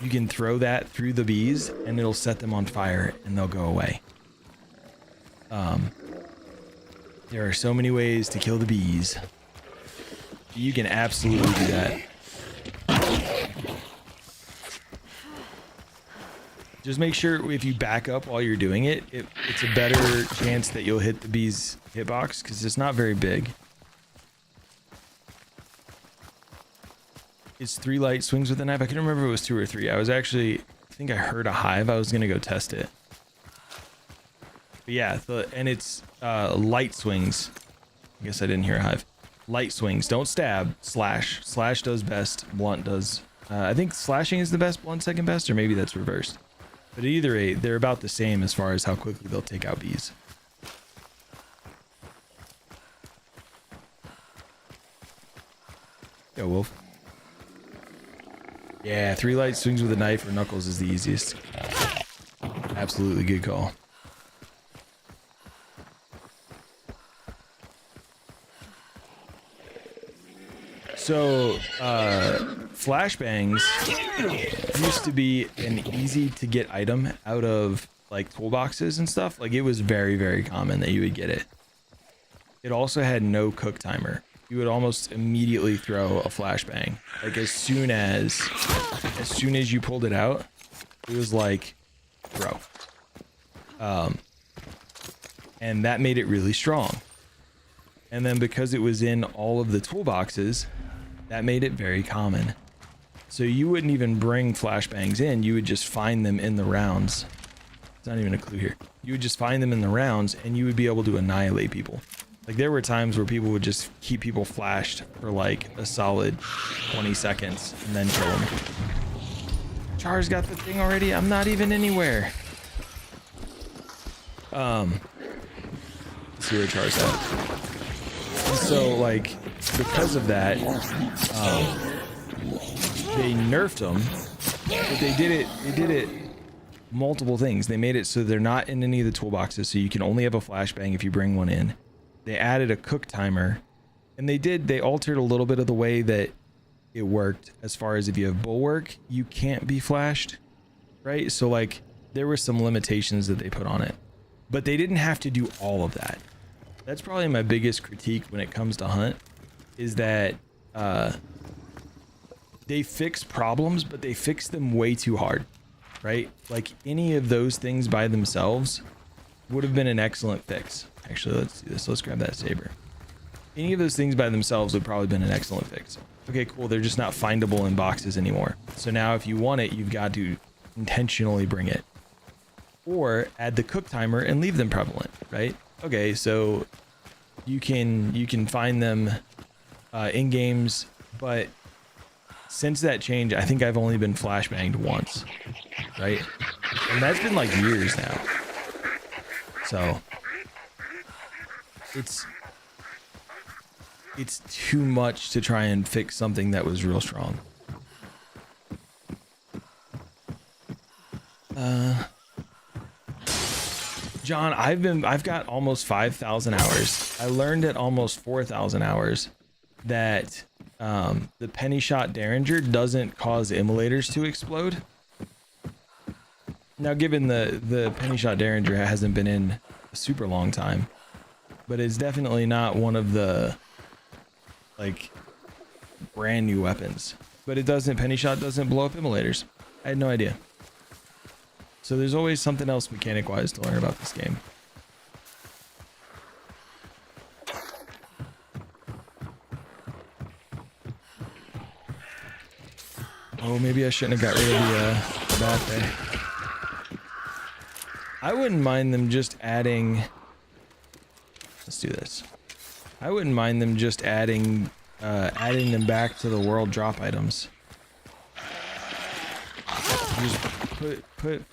You can throw that through the bees and it'll set them on fire and they'll go away. There are so many ways to kill the bees. You can absolutely do that. Just make sure if you back up while you're doing it, it's a better chance that you'll hit the bee's hitbox because it's not very big. It's 3 light swings with a knife. I can't remember if it was 2 or 3. I think I heard a hive. I was gonna go test it. But yeah, and it's light swings. I guess I didn't hear a hive. Light swings. Don't stab. Slash. Slash does best. Blunt does. I think slashing is the best. Blunt second best, or maybe that's reversed. But at either rate, they're about the same as far as how quickly they'll take out bees. Yo, Wolf. Yeah, 3 light swings with a knife or knuckles is the easiest. Absolutely good call. So, flashbangs used to be an easy to get item out of like toolboxes and stuff. Like it was very, very common that you would get it. It also had no cook timer. You would almost immediately throw a flashbang. Like as soon as you pulled it out, it was like throw. And that made it really strong. And then because it was in all of the toolboxes, that made it very common. So you wouldn't even bring flashbangs in, you would just find them in the rounds. It's not even a clue here. You would just find them in the rounds and you would be able to annihilate people. Like there were times where people would just keep people flashed for like a solid 20 seconds and then kill them. Char's got the thing already? I'm not even anywhere. Let's see where Char's at. And so like, because of that, they nerfed them, but they did it multiple things. They made it so they're not in any of the toolboxes, so you can only have a flashbang if you bring one in. They added a cook timer, and they altered a little bit of the way that it worked as far as if you have bulwark, you can't be flashed, right? So like there were some limitations that they put on it, but they didn't have to do all of that. That's probably my biggest critique when it comes to Hunt, is that they fix problems, but they fix them way too hard, right? Like any of those things by themselves would have been an excellent fix. Actually, let's do this. Let's grab that saber. Any of those things by themselves would probably been an excellent fix. Okay, cool. They're just not findable in boxes anymore. So now if you want it, you've got to intentionally bring it. Or add the cook timer and leave them prevalent, right? Okay, so you can find them in games, but since that change, I think I've only been flashbanged once, right? And that's been like years now. So it's too much to try and fix something that was real strong. John, I've got almost 5,000 hours. I learned at almost 4,000 hours that the penny shot derringer doesn't cause immolators to explode. Now, given the penny shot derringer hasn't been in a super long time, but it's definitely not one of the like brand new weapons. But penny shot doesn't blow up immolators. I had no idea. So there's always something else mechanic wise to learn about this game. Oh, maybe I shouldn't have got rid of the bad thing. I wouldn't mind them just adding... Let's do this. I wouldn't mind them just adding them back to the world drop items. Just put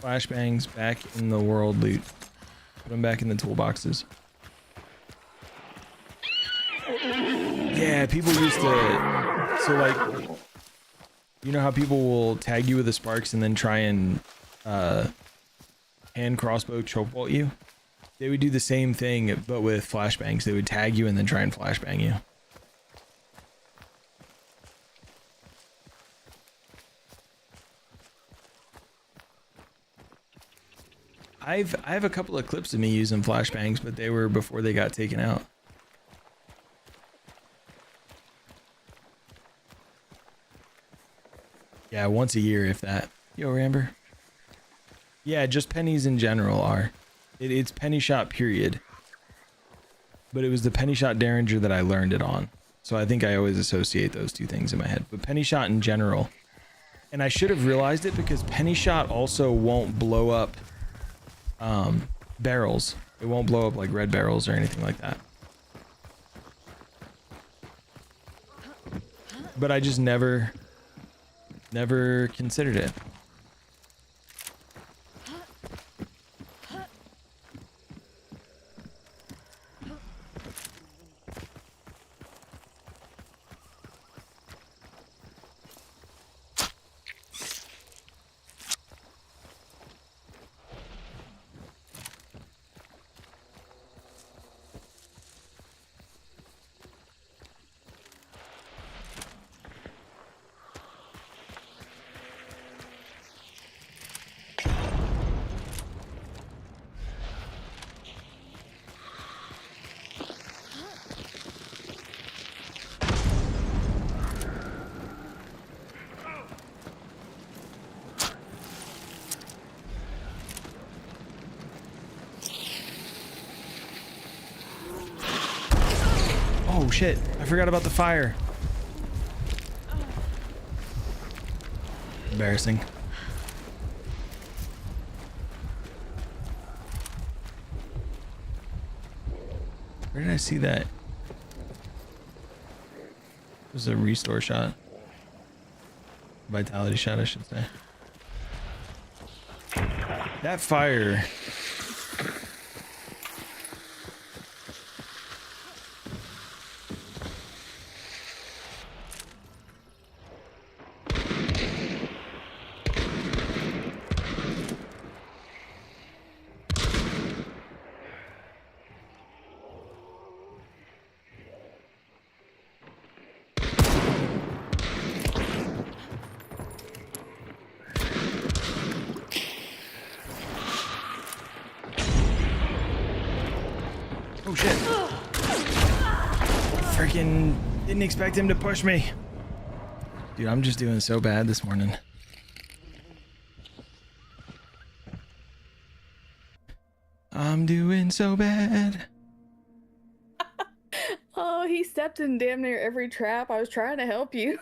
flashbangs back in the world loot. Put them back in the toolboxes. Yeah, people used to... So like... You know how people will tag you with the sparks and then try and hand crossbow choke vault you? They would do the same thing, but with flashbangs. They would tag you and then try and flashbang you. I have a couple of clips of me using flashbangs, but they were before they got taken out. Yeah, once a year, if that. Yo, Ramber. Yeah, just pennies in general are. It's penny shot, period. But it was the penny shot derringer that I learned it on. So I think I always associate those two things in my head. But penny shot in general. And I should have realized it because penny shot also won't blow up barrels. It won't blow up like red barrels or anything like that. But I just never considered it. shit. I forgot about the fire. Embarrassing. Where did I see that? It was a restore shot. Vitality shot, I should say. That fire. Oh shit. Freaking didn't expect him to push me. Dude, I'm just doing so bad this morning. I'm doing so bad. Oh, he stepped in damn near every trap. I was trying to help you.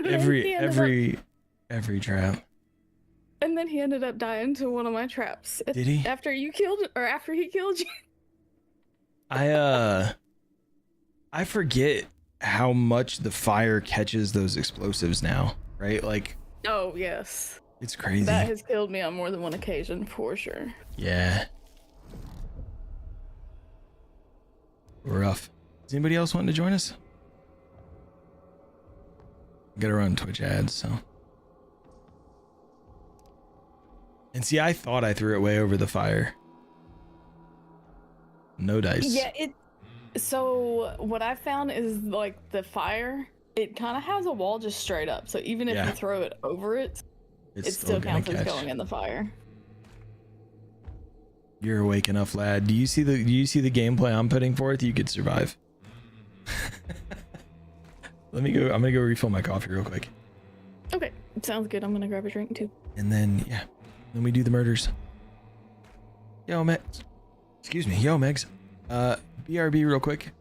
Every trap. And then he ended up dying to one of my traps. Did he? After you killed, or after he killed you. I forget how much the fire catches those explosives now, right? Like, Oh, yes. it's crazy. That has killed me on more than one occasion, for sure. Yeah. Rough. Is anybody else wanting to join us? Gotta run Twitch ads, so. And see, I thought I threw it way over the fire. No dice. Yeah, so what I found is like the fire, it kind of has a wall just straight up. So even if Yeah. you throw it over it, It's it still gonna counts as catch. going in the fire. You're awake enough, lad. Do you see the gameplay I'm putting forth? You could survive. Let me go. I'm gonna go refill my coffee real quick. Okay, sounds good. I'm gonna grab a drink too. And then, yeah. Then we do the murders. Yo, Megs. Excuse me. Yo, Megs. BRB real quick.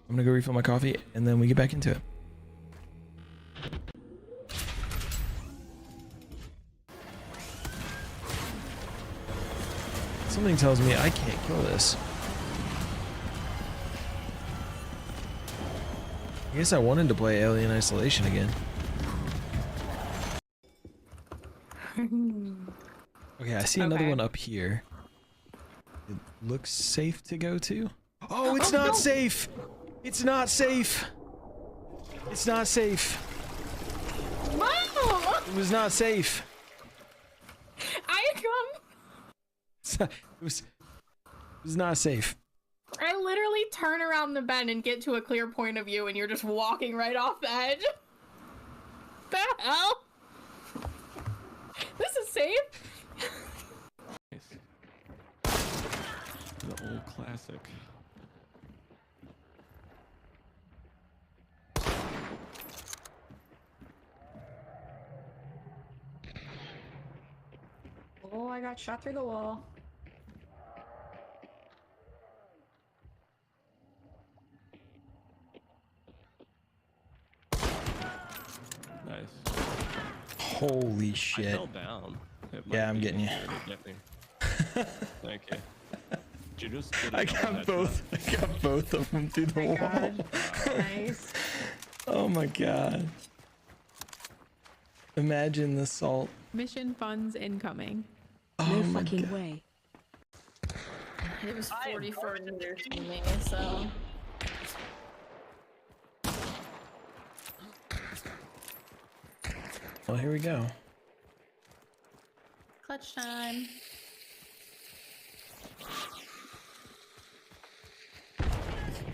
I'm gonna go refill my coffee, and then we get back into it. Something tells me I can't kill this. I guess I wanted to play Alien Isolation again. Okay, I see another one up here. It looks safe to go to. Oh, it's not safe! It's not safe! It's not safe. It was not safe. I come. It was not safe. I literally turn around the bend and get to a clear point of view, and you're just walking right off the edge. The hell? This is safe. The old classic. Oh, I got shot through the wall. Nice. Holy I shit. fell down. Yeah, I'm getting you. Thank you. Did you just get I a double got both. I got both of them through the wall. Nice. Oh my god. Imagine the salt. Mission funds incoming. Oh no my fucking God. way. It was 44 meters from me, so. Well, here we go. Clutch time.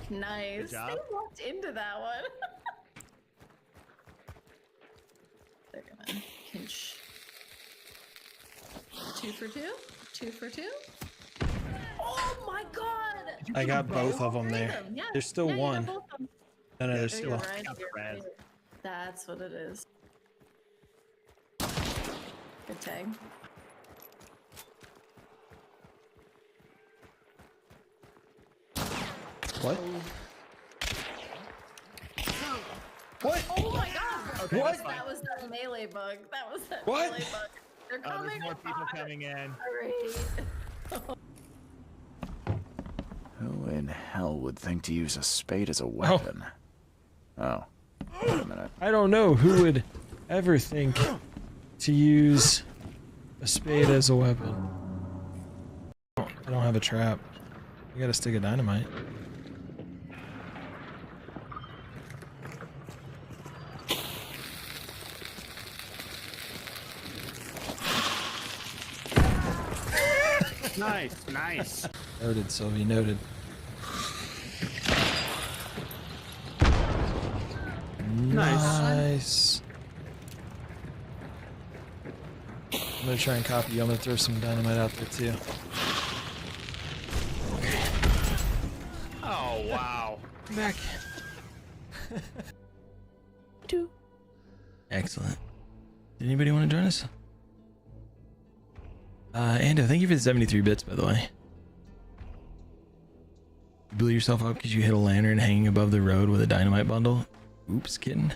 Nice. Good job. They walked into that one. They're gonna pinch. 2 for 2? 2 for 2? Oh my god! I got both of them there. Yeah. There's still Yeah, you got one. both of them. No, there's Oh, still you're one. right, Got the you're red. right. That's what it is. Good tag. What? What? Oh my god! Okay, what? That was that melee bug. That was that What? melee bug. They're coming. There's more people coming in. Great. Who in hell would think to use a spade as a weapon? Oh. Wait a minute. I don't know who would ever think to use a spade as a weapon. I don't have a trap. I got a stick of dynamite. Nice, nice. Noted, Sylvie, noted. Nice. I'm gonna try and copy you. I'm gonna throw some dynamite out there too. Oh, wow. Come back. Two. Excellent. Did anybody want to join us? Ando, thank you for the 73 bits, by the way. You blew yourself up because you hit a lantern hanging above the road with a dynamite bundle. Oops, kitten.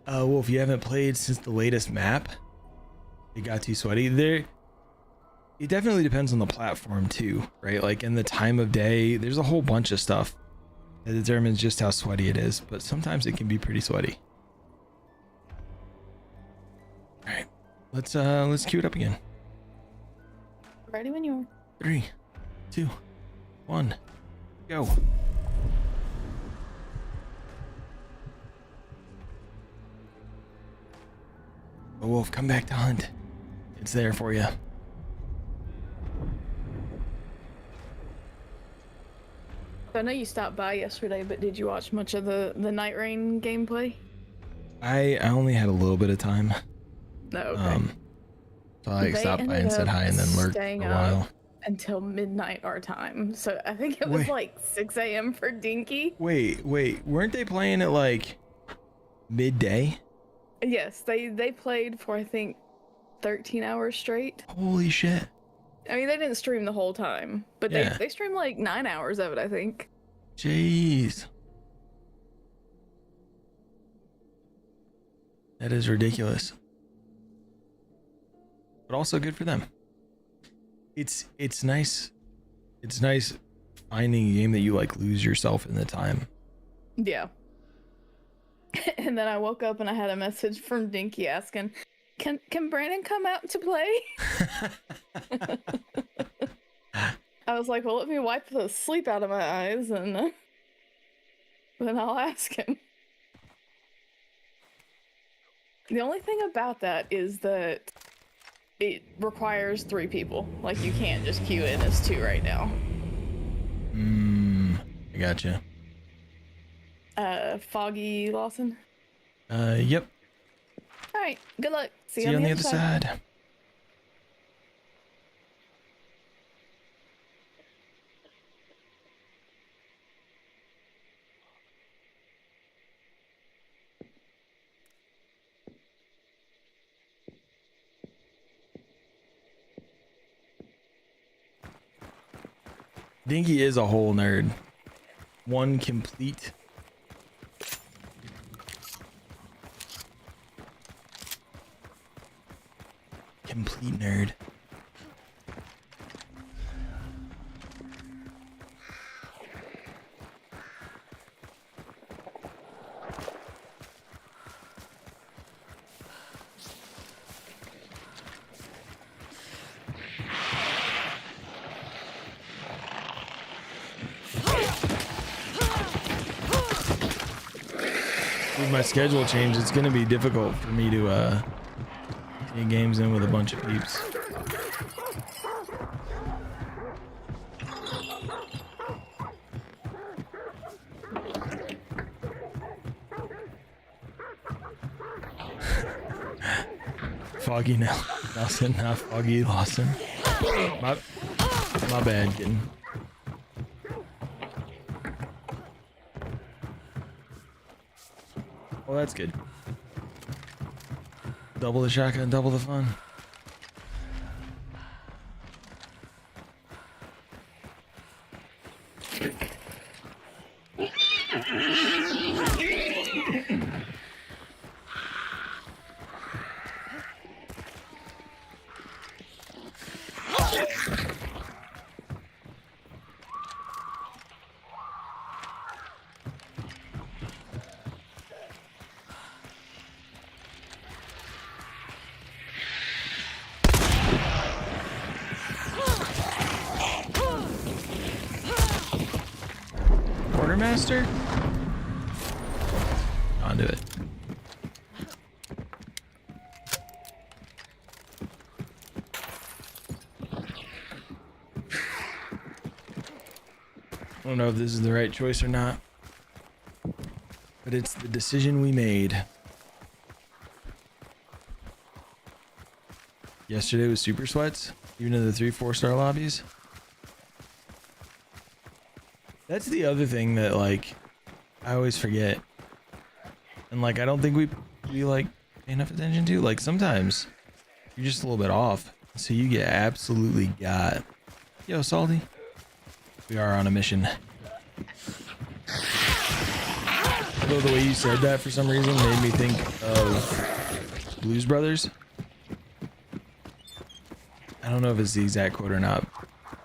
Wolf, you haven't played since the latest map? It got too sweaty. It definitely depends on the platform too, right? Like in the time of day, there's a whole bunch of stuff that determines just how sweaty it is, but sometimes it can be pretty sweaty. All right, let's queue it up again. Ready when you are. 3, 2, 1, go. Oh, Wolf, come back to Hunt. It's there for you. I know you stopped by yesterday, but did you watch much of the Night Rain gameplay? I only had a little bit of time. No, okay. So I They stopped by ended and said up hi and then lurked for staying a while. up until midnight our time. So I think it was Wait. like 6 a.m. for Dinky. Wait, weren't they playing at like midday? Yes, they played for I think 13 hours straight. Holy shit. I mean, they didn't stream the whole time, but Yeah. they streamed like 9 hours of it, I think. Jeez. That is ridiculous. But also good for them. It's nice. It's nice finding a game that you like lose yourself in the time. Yeah. And then I woke up and I had a message from Dinky asking, Can Brandon come out to play? I was like, well, let me wipe the sleep out of my eyes and then I'll ask him. The only thing about that is that it requires 3 people. Like, you can't just queue in as 2 right now. I gotcha. Foggy Lawson? Yep. Alright, good luck. See See you on the other side. Dinky is a whole nerd. One complete nerd. With my schedule change, it's gonna be difficult for me to get games in with a bunch of peeps. Foggy now. Nelson, not Foggy Lawson. My bad, kitten. Well, that's good. Double the shotgun, double the fun. Quartermaster? Onto it. I don't know if this is the right choice or not, but it's the decision we made. Yesterday was super sweats, even in the 3-4-star lobbies. That's the other thing that like I always forget, and like I don't think we like pay enough attention to. Like sometimes you're just a little bit off, so you get absolutely got. Yo, Salty. We are on a mission. Although the way you said that for some reason made me think of Blues Brothers. I don't know if it's the exact quote or not,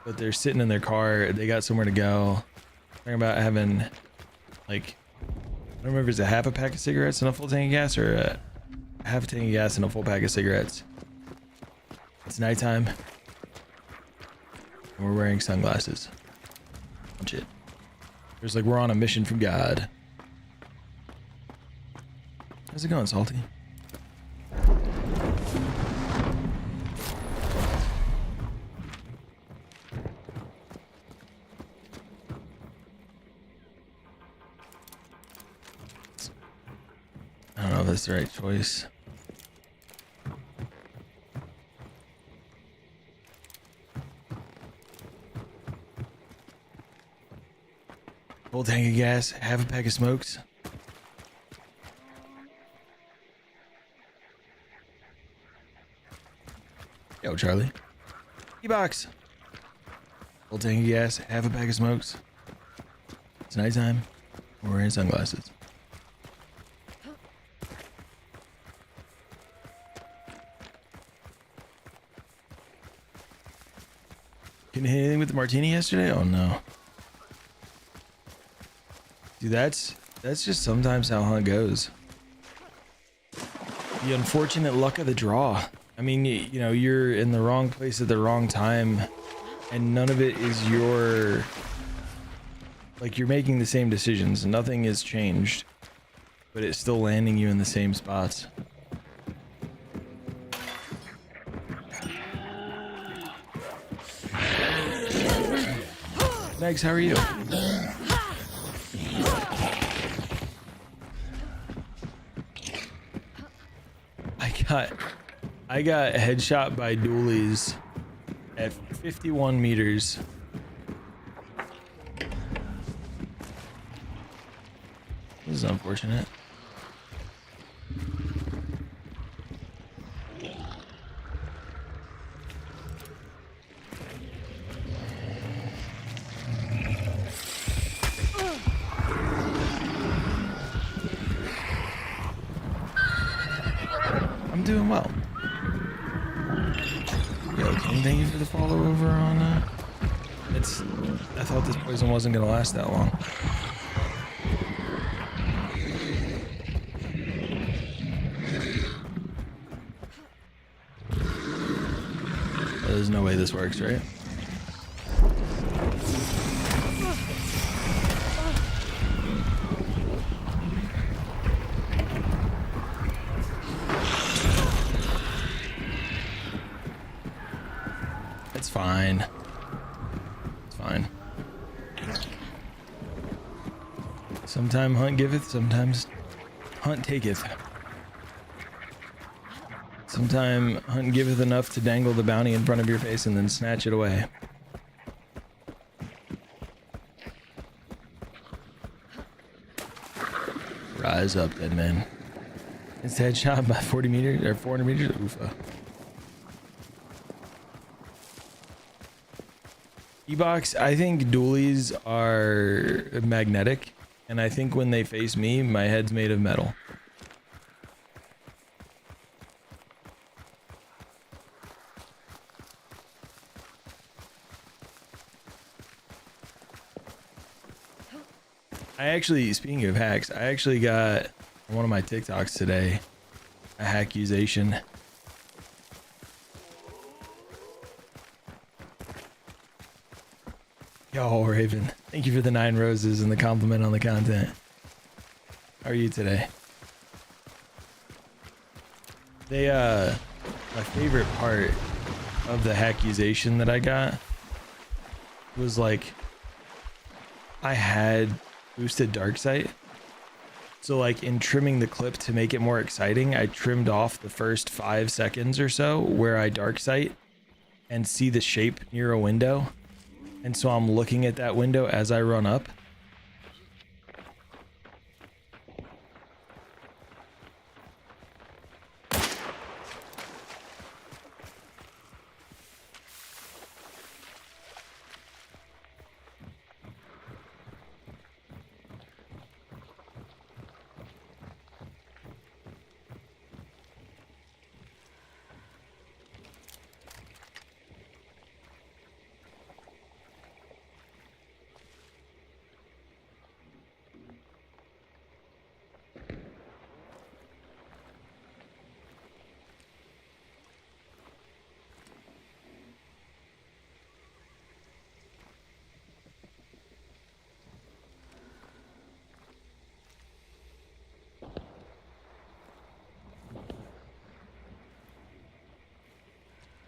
but they're sitting in their car. They got somewhere to go. Talking about having, like, I don't remember if it's a half a pack of cigarettes and a full tank of gas, or a half a tank of gas and a full pack of cigarettes. It's nighttime. And we're wearing sunglasses. Shit. There's like we're on a mission from God. How's it going, Salty? I don't know if that's the right choice. Full tank of gas, half a pack of smokes. Yo, Charlie. E-box. Full tank of gas, half a pack of smokes. It's nighttime. We're wearing sunglasses. Couldn't hit anything with the martini yesterday? Oh no. Dude, that's just sometimes how Hunt goes. The unfortunate luck of the draw. I mean, you know, you're in the wrong place at the wrong time, and none of it is your... Like, you're making the same decisions. Nothing has changed, but it's still landing you in the same spots. Thanks, how are you? I got headshot by dualies at 51 meters. This is unfortunate. I'm doing well. Yo, King, thank you for the follow over on I thought this poison wasn't gonna last that long. There's no way this works, right? It's fine. It's fine. Sometime Hunt giveth, sometimes Hunt taketh. Sometime Hunt giveth enough to dangle the bounty in front of your face and then snatch it away. Rise up, dead man. It's headshot by 40 meters or 400 meters. Oofa. E-box, I think dualies are magnetic, and I think when they face me, my head's made of metal. I actually, speaking of hacks, I actually got on one of my TikToks today a hackuzation. Yo, Raven, thank you for the 9 roses and the compliment on the content. How are you today? They, my favorite part of the accusation that I got was like, I had boosted dark sight. So like in trimming the clip to make it more exciting, I trimmed off the first 5 seconds or so where I dark sight and see the shape near a window. And so I'm looking at that window as I run up.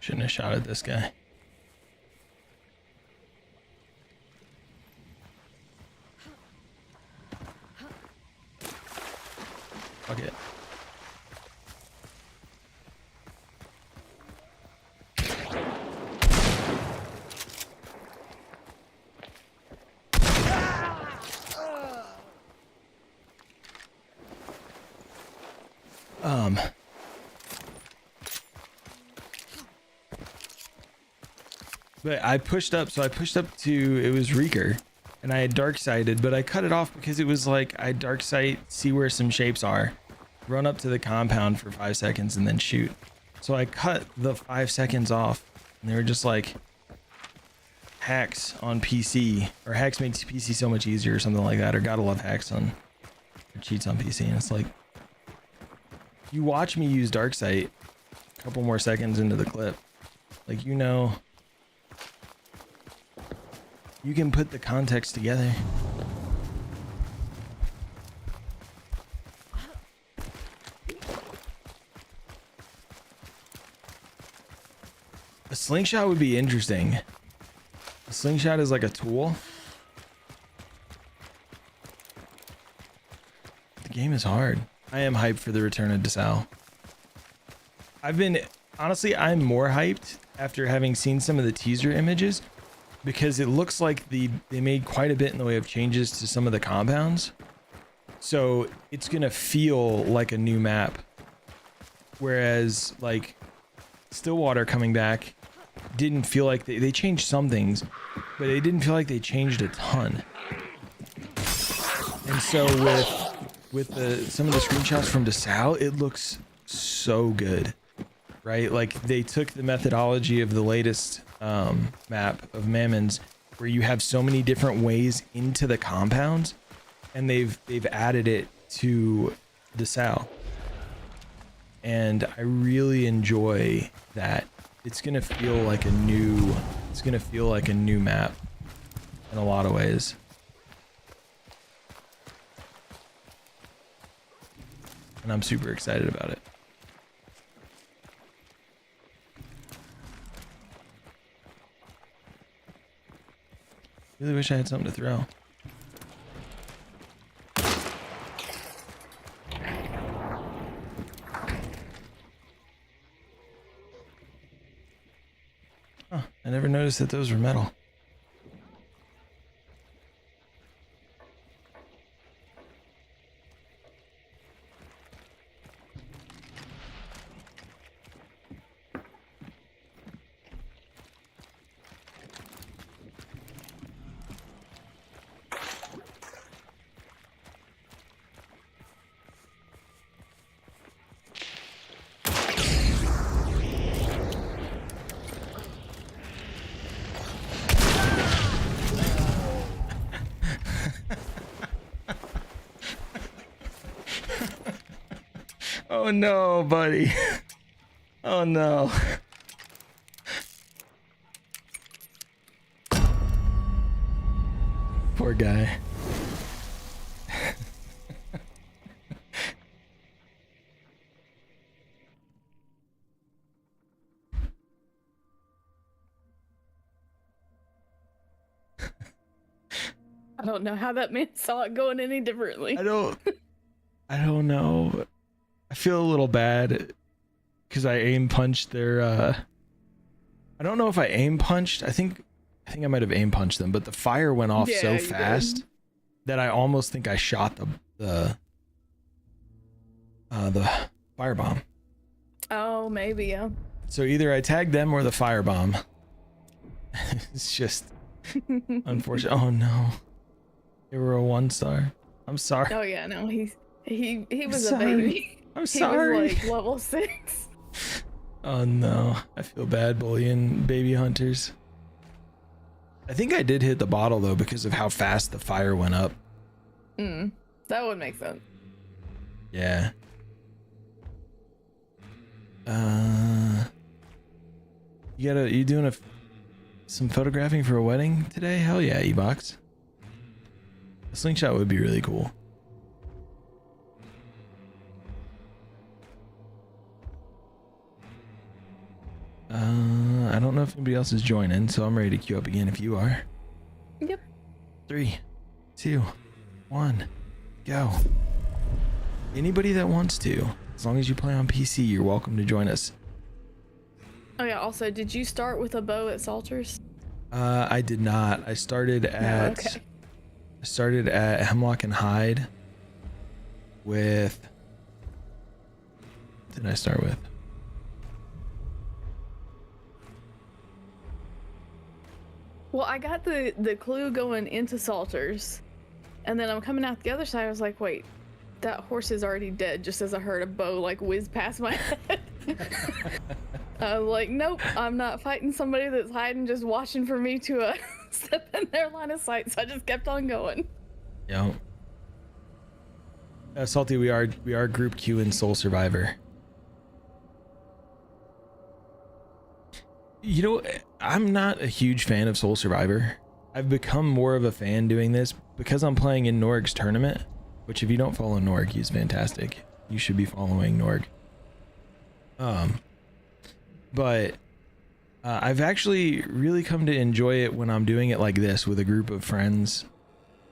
Shouldn't have shot at this guy. Fuck it. But I pushed up, so I pushed up to, it was Reeker, and I had dark sighted, but I cut it off because it was like, I dark sight, see where some shapes are, run up to the compound for 5 seconds and then shoot. So I cut the 5 seconds off, and they were just like, hacks on PC, or hacks makes PC so much easier or something like that, or gotta love hacks on, or cheats on PC, and it's like, you watch me use dark sight a couple more seconds into the clip, like, you know, you can put the context together. A slingshot would be interesting. A slingshot is like a tool. The game is hard. I am hyped for the return of Desal. Honestly, I'm more hyped after having seen some of the teaser images, because it looks like they made quite a bit in the way of changes to some of the compounds. So it's gonna feel like a new map. Whereas like Stillwater coming back didn't feel like they changed some things, but they didn't feel like they changed a ton. And so with some of the screenshots from Desal, it looks so good, right? Like they took the methodology of the latest map of Mammons, where you have so many different ways into the compounds, and they've added it to Desal, and I really enjoy that. It's gonna feel like a new map in a lot of ways. And I'm super excited about it. Really wish I had something to throw. Huh, I never noticed that those were metal. Oh no, buddy. Oh no. Poor guy. I don't know how that man saw it going any differently. I don't know. I feel a little bad because I aim punched their I don't know if I aim punched. I think I might have aim punched them, but the fire went off so fast that I almost think I shot the firebomb. Oh, maybe, yeah. So either I tagged them or the firebomb. It's just unfortunate. Oh no. They were a 1-star. I'm sorry. Oh yeah, no, he was a sorry. baby. I'm sorry. He was like level 6. Oh no, I feel bad bullying baby hunters. I think I did hit the bottle though because of how fast the fire went up. That would make sense. Yeah. You doing some photographing for a wedding today? Hell yeah, E-Box. A slingshot would be really cool. I don't know if anybody else is joining, so I'm ready to queue up again if you are. Yep. 3, 2, 1, go. Anybody that wants to, as long as you play on PC, you're welcome to join us. Oh yeah, also, did you start with a bow at Salters? I did not. I started at okay. I started at Hemlock and Hyde with what did I start with? Well, I got the clue going into Salters, and then I'm coming out the other side. I was like, wait, that horse is already dead, just as I heard a bow like whiz past my head. I was like, nope, I'm not fighting somebody that's hiding, just watching for me to step in their line of sight. So I just kept on going. Yeah. Salty, we are group Q in Soul Survivor. You know, I'm not a huge fan of Soul Survivor. I've become more of a fan doing this because I'm playing in Norg's tournament, which if you don't follow Norg, he's fantastic. You should be following Norg. But I've actually really come to enjoy it when I'm doing it like this with a group of friends.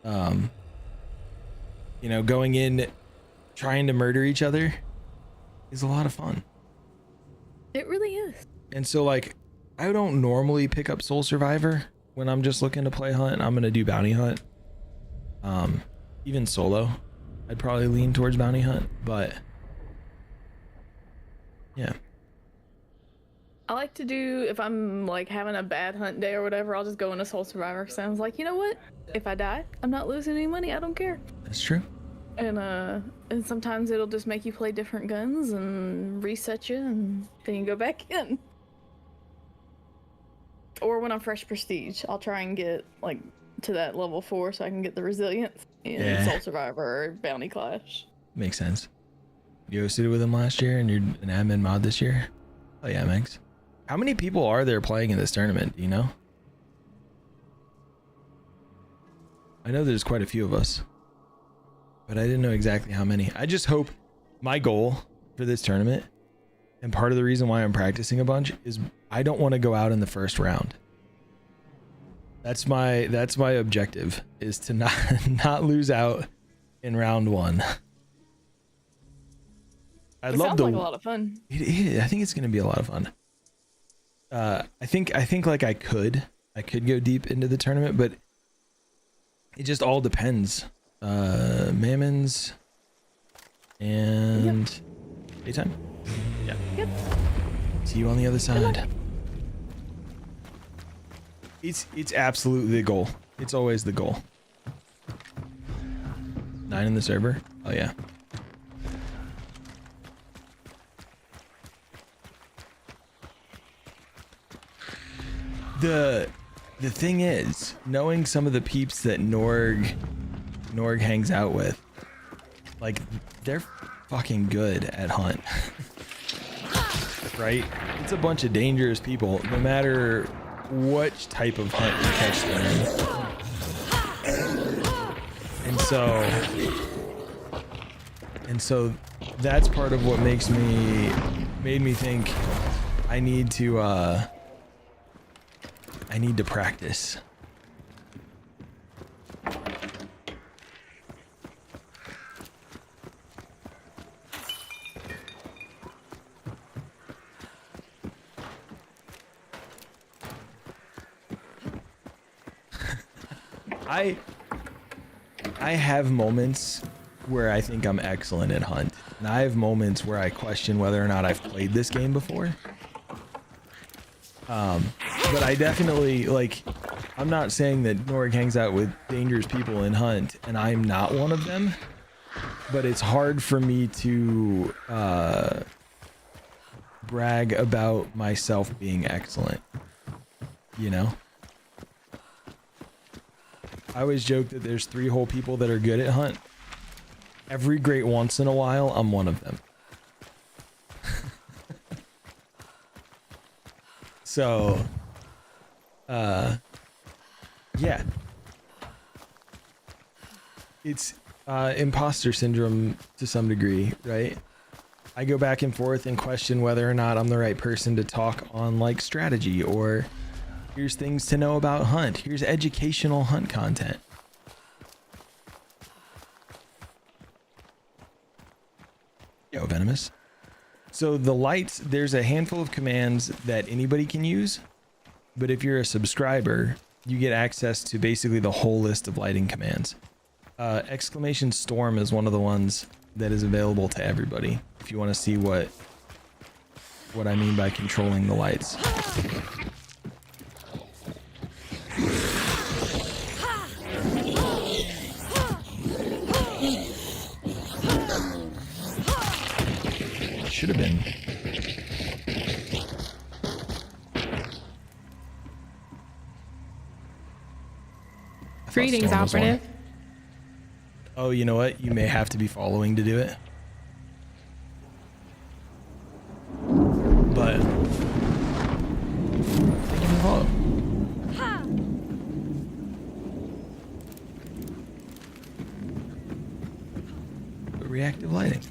You know, going in, trying to murder each other is a lot of fun. It really is. And so like, I don't normally pick up Soul Survivor when I'm just looking to play Hunt. I'm going to do Bounty Hunt. Even solo, I'd probably lean towards Bounty Hunt, but yeah. I like to do, if I'm like having a bad hunt day or whatever, I'll just go into Soul Survivor because I was like, you know what? If I die, I'm not losing any money. I don't care. That's true. And sometimes it'll just make you play different guns and reset you, and then you go back in. Or when I'm fresh prestige, I'll try and get like to that level 4 so I can get the resilience in Soul Survivor or Bounty Clash. Makes sense. You hosted it with him last year and you're an admin mod this year? Oh yeah, Megs. How many people are there playing in this tournament? Do you know? I know there's quite a few of us, but I didn't know exactly how many. I just hope my goal for this tournament, and part of the reason why I'm practicing a bunch, is I don't want to go out in the first round. That's my objective, is to not lose out in round 1. I'd love to. Sounds like a lot of fun. It is. I think it's going to be a lot of fun. I think like I could go deep into the tournament, but it just all depends. Mammons and daytime. Yeah. Yep. See you on the other side. It's absolutely the goal. It's always the goal. 9 in the server. Oh yeah. The thing is, knowing some of the peeps that Norg hangs out with, like, they're fucking good at Hunt. Right? It's a bunch of dangerous people, no matter what type of hunt you catch them in. so that's part of what made me think I need to practice. I have moments where I think I'm excellent at Hunt, and I have moments where I question whether or not I've played this game before. But I definitely, like, I'm not saying that Norg hangs out with dangerous people in Hunt, and I'm not one of them, but it's hard for me to brag about myself being excellent, you know? I always joke that there's 3 whole people that are good at Hunt. Every great once in a while, I'm one of them. So, yeah. It's imposter syndrome to some degree, right? I go back and forth and question whether or not I'm the right person to talk on, like, strategy, or here's things to know about Hunt. Here's educational Hunt content. Yo, Venomous. So the lights, there's a handful of commands that anybody can use, but if you're a subscriber, you get access to basically the whole list of lighting commands. Exclamation storm is one of the ones that is available to everybody, if you want to see what I mean by controlling the lights. Should have been. Greetings, operative. Oh, you know what? You may have to be following to do it. But thank you for the follow. But reactive lighting.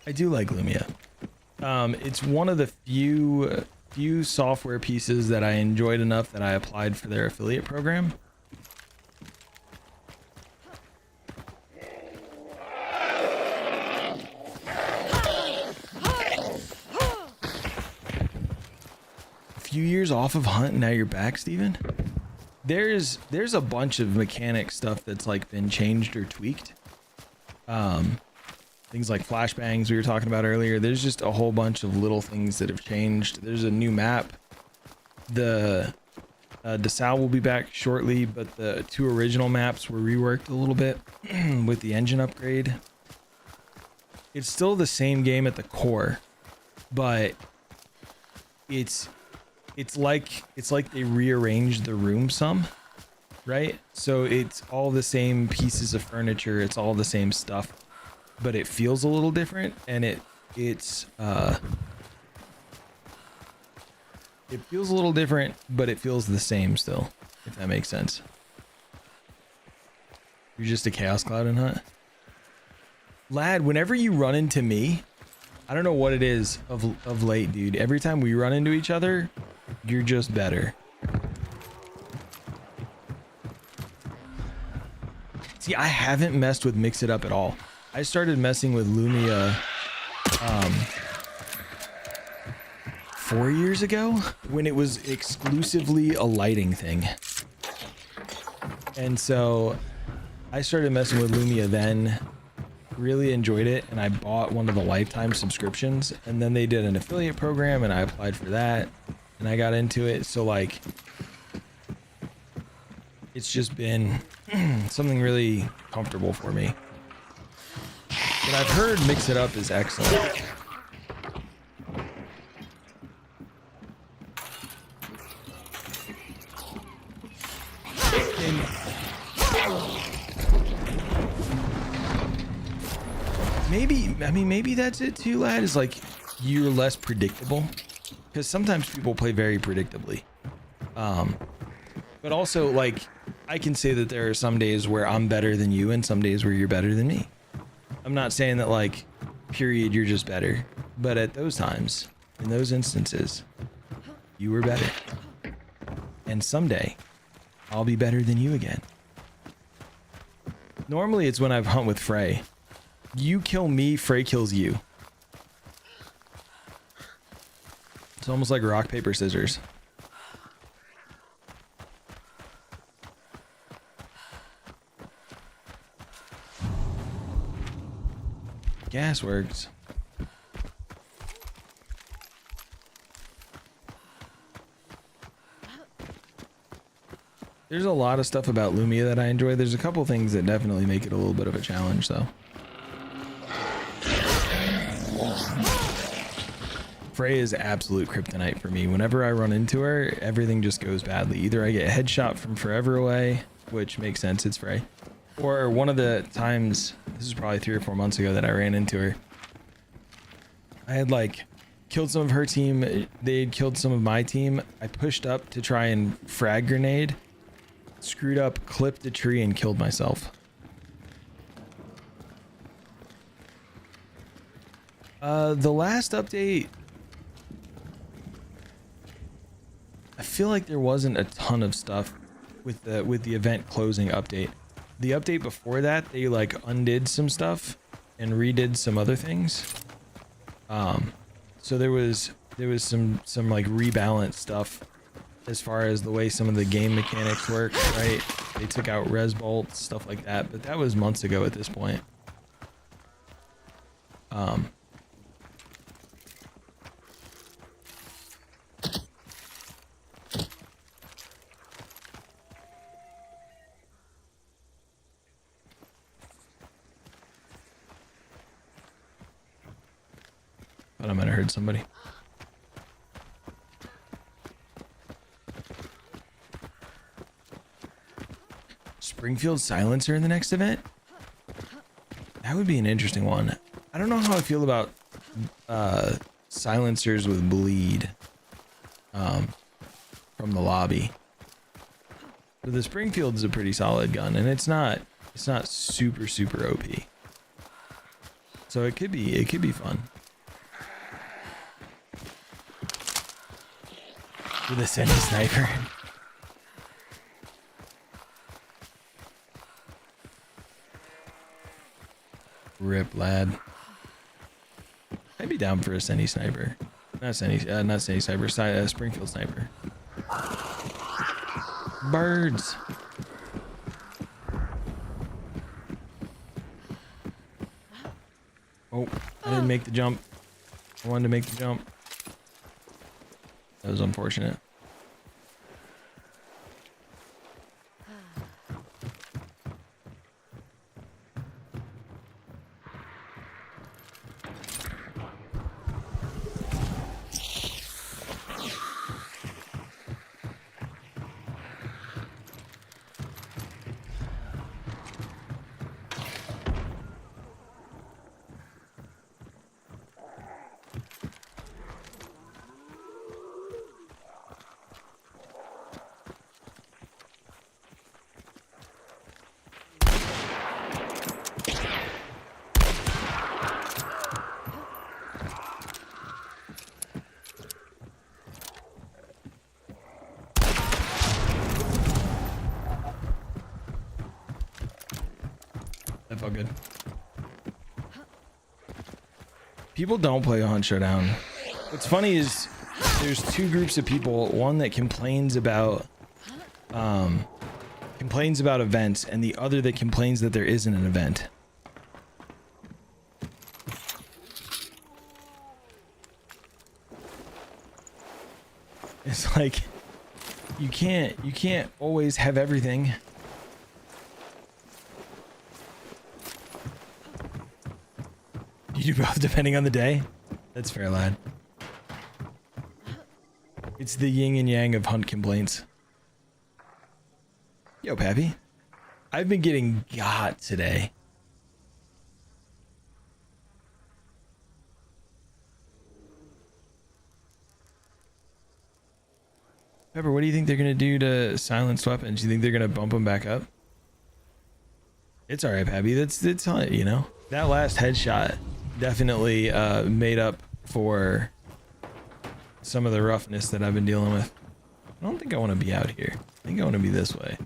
I do like Lumia. It's one of the few software pieces that I enjoyed enough that I applied for their affiliate program. A few years off of Hunt, now you're back, Steven? There's a bunch of mechanic stuff that's like been changed or tweaked. Things like flashbangs we were talking about earlier. There's just a whole bunch of little things that have changed. There's a new map. The DeSalle will be back shortly, but the 2 original maps were reworked a little bit with the engine upgrade. It's still the same game at the core, but it's like they rearranged the room some, right? So it's all the same pieces of furniture. It's all the same stuff, but it feels a little different, and it feels a little different, but it feels the same still, if that makes sense. You're just a chaos cloud in Hunt. Lad, whenever you run into me, I don't know what it is of late, dude. Every time we run into each other, you're just better. See, I haven't messed with Mix It Up at all. I started messing with Lumia 4 years ago when it was exclusively a lighting thing. And so I started messing with Lumia then, really enjoyed it, and I bought one of the lifetime subscriptions, and then they did an affiliate program and I applied for that and I got into it. So like, it's just been something really comfortable for me. But I've heard Mix It Up is excellent. maybe, I mean, maybe that's it too, lad, is like you're less predictable, because sometimes people play very predictably. But also, like, I can say that there are some days where I'm better than you and some days where you're better than me. I'm not saying that, like, period, you're just better, but at those times, in those instances, you were better. And someday I'll be better than you again. Normally it's when I've hunt with Frey. You kill me, Frey kills you. It's almost like rock, paper, scissors. Gas works. There's a lot of stuff about Lumia that I enjoy. There's a couple things that definitely make it a little bit of a challenge, though. Frey is absolute kryptonite for me. Whenever I run into her, everything just goes badly. Either I get headshot from forever away, which makes sense, it's Frey. Or one of the times, this is probably 3 or 4 months ago that I ran into her. I had like killed some of her team. They had killed some of my team. I pushed up to try and frag grenade. Screwed up, clipped a tree, and killed myself. The last update, I feel like there wasn't a ton of stuff with the event closing update. The update before that, they like undid some stuff and redid some other things. So there was some like rebalance stuff as far as the way some of the game mechanics work, right? They took out res bolts, stuff like that, but that was months ago at this point. But I might have heard somebody. Springfield silencer in the next event? That would be an interesting one. I don't know how I feel about silencers with bleed from the lobby. But the Springfield is a pretty solid gun, and it's not super OP. So it could be fun. With a semi-sniper. Rip, lad. I'd be down for a semi-sniper. Not semi-sniper, Springfield sniper. Birds. Oh, I didn't make the jump. I wanted to make the jump. That was unfortunate. That felt good. People don't play Hunt Showdown. What's funny is there's two groups of people. One that complains about events, and the other that complains that there isn't an event. It's like you can't always have everything. You do both depending on the day? That's fair, lad. It's the yin and yang of hunt complaints. Yo, Pappy. I've been getting got today. Pepper, what do you think they're gonna do to silenced weapons? Do you think they're gonna bump them back up? It's all right, Pappy. It's you know, that last headshot definitely made up for some of the roughness that I've been dealing with. I don't think I want to be out here. I think I want to be this way.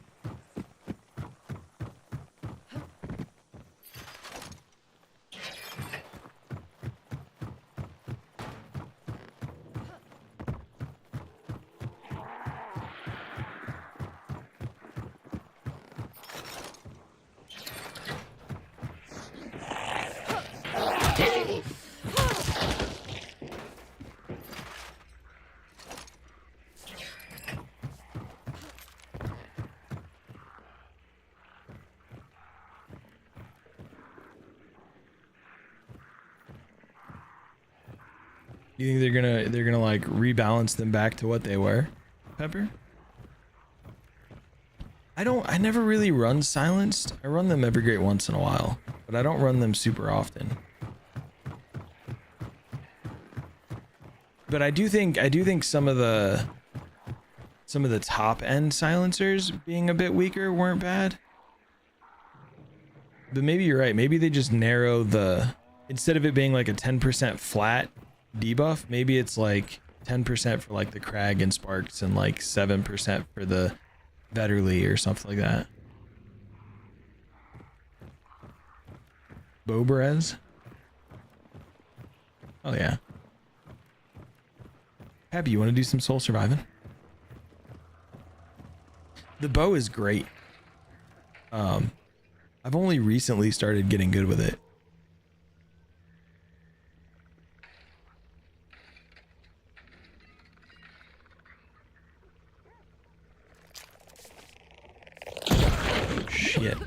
You think they're gonna like rebalance them back to what they were, Pepper? I never really run silenced. I run them every great once in a while, but I don't run them super often. But I do think some of the top end silencers being a bit weaker weren't bad. But maybe you're right. Maybe they just narrow the, instead of it being like a 10% flat debuff, maybe it's like 10% for like the Crag and Sparks and like 7% for the Vetterly or something like that. Boberez? Oh yeah. Happy, you want to do some soul surviving? The bow is great. I've only recently started getting good with it. Shit.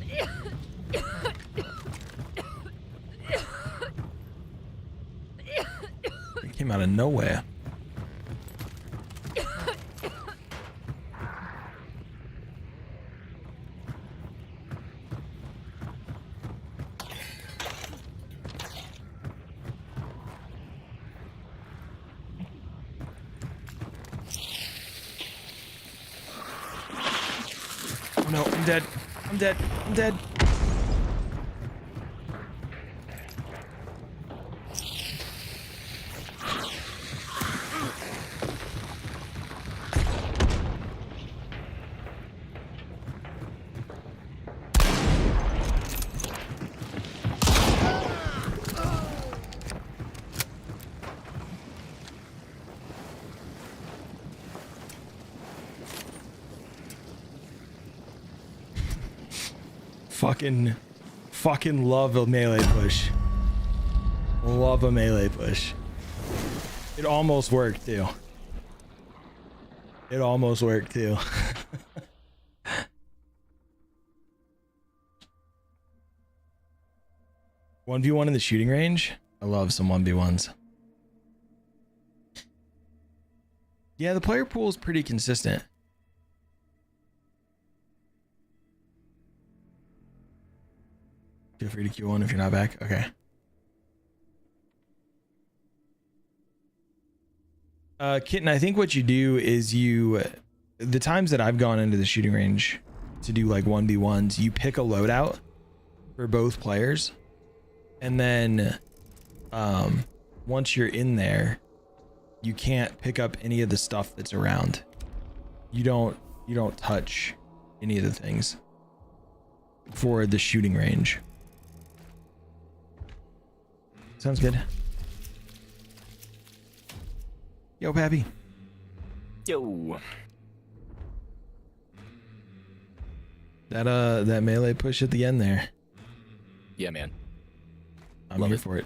It came out of nowhere. Oh no, I'm dead. I'm dead. I'm dead. Fucking love a melee push. Love a melee push. It almost worked too. It almost worked too. 1v1 in the shooting range? I love some 1v1s. Yeah, the player pool is pretty consistent. Feel free to Q1 if you're not back. Okay. Kitten, I think what you do is the times that I've gone into the shooting range to do like 1v1s, you pick a loadout for both players. And then once you're in there, you can't pick up any of the stuff that's around. You don't touch any of the things for the shooting range. Sounds good. Yo, Pappy. Yo. That melee push at the end there. Yeah, man. I'm here for it.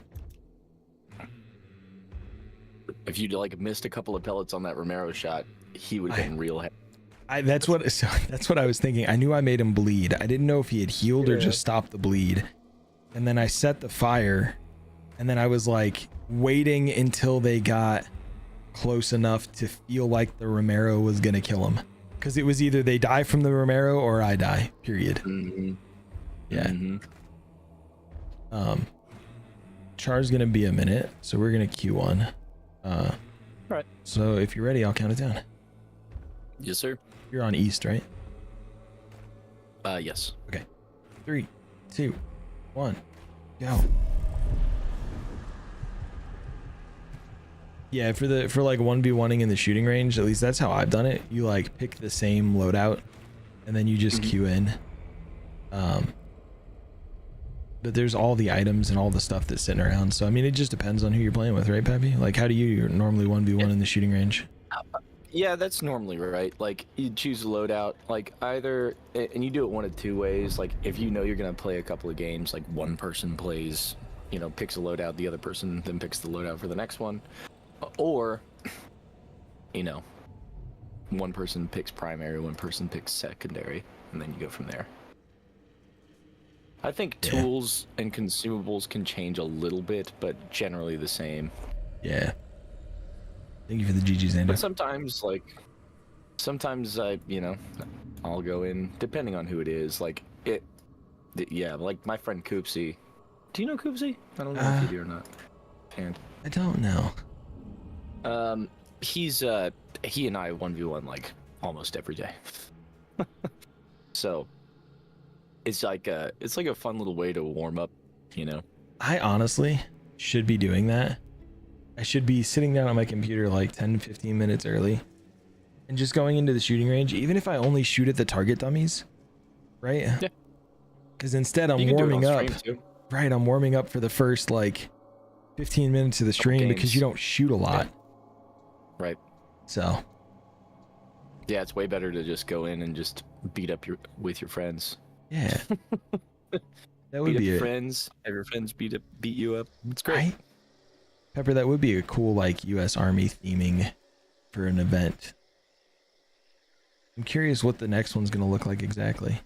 If you'd like missed a couple of pellets on that Romero shot, he would have been real happy. That's what I was thinking. I knew I made him bleed. I didn't know if he had healed or just stopped the bleed. And then I set the fire, and then I was like waiting until they got close enough to feel like the Romero was gonna kill him, because it was either they die from the Romero or I die. Period. Mm-hmm. Yeah. Mm-hmm. Char's gonna be a minute, so we're gonna Q1. Right. So if you're ready, I'll count it down. Yes, sir. You're on east, right? Yes. Okay. 3, 2, 1, go. Yeah, for like 1v1ing in the shooting range, at least that's how I've done it. You like pick the same loadout and then you just queue in. But there's all the items and all the stuff that's sitting around. So I mean, it just depends on who you're playing with, right, Peppy? Like, how do you normally 1v1 in the shooting range? Yeah, that's normally right. Like, you choose a loadout, like either, and you do it one of two ways. Like, if you know you're gonna play a couple of games, like one person plays, you know, picks a loadout, the other person then picks the loadout for the next one, or, you know, one person picks primary, one person picks secondary, and then you go from there. I think tools and consumables can change a little bit, but generally the same. Yeah. Thank you for the GG's, Andrew. But sometimes I, you know, I'll go in, depending on who it is. Like, yeah, like my friend Koopsy. Do you know Koopsy? I don't know if you do or not. And I don't know. He and I 1v1 like almost every day. So it's like a fun little way to warm up, you know. I honestly should be doing that. I should be sitting down on my computer like 10 to 15 minutes early and just going into the shooting range, even if I only shoot at the target dummies, right? Yeah. Because instead I'm warming up. Right, I'm warming up for the first like 15 minutes of the stream because you don't shoot a lot. Yeah. Right. So. Yeah, it's way better to just go in and just beat up with your friends. Yeah. That would be your it. Friends, have your friends beat you up. It's great. Right? Pepper, that would be a cool like US Army theming for an event. I'm curious what the next one's gonna look like exactly.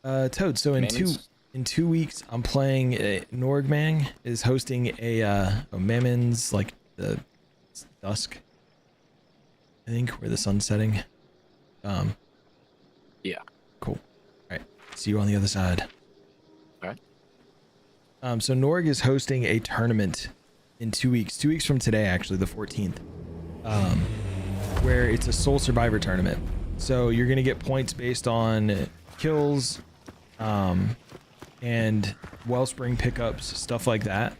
Toad, so in two weeks I'm playing Norgmang is hosting a Mammon's like the dusk. I think where the sun's setting. Yeah. Cool. Alright. See you on the other side. Alright. So Norg is hosting a tournament in 2 weeks. 2 weeks from today, actually, the 14th. Where it's a Soul Survivor tournament. So you're gonna get points based on kills, and Wellspring pickups, stuff like that.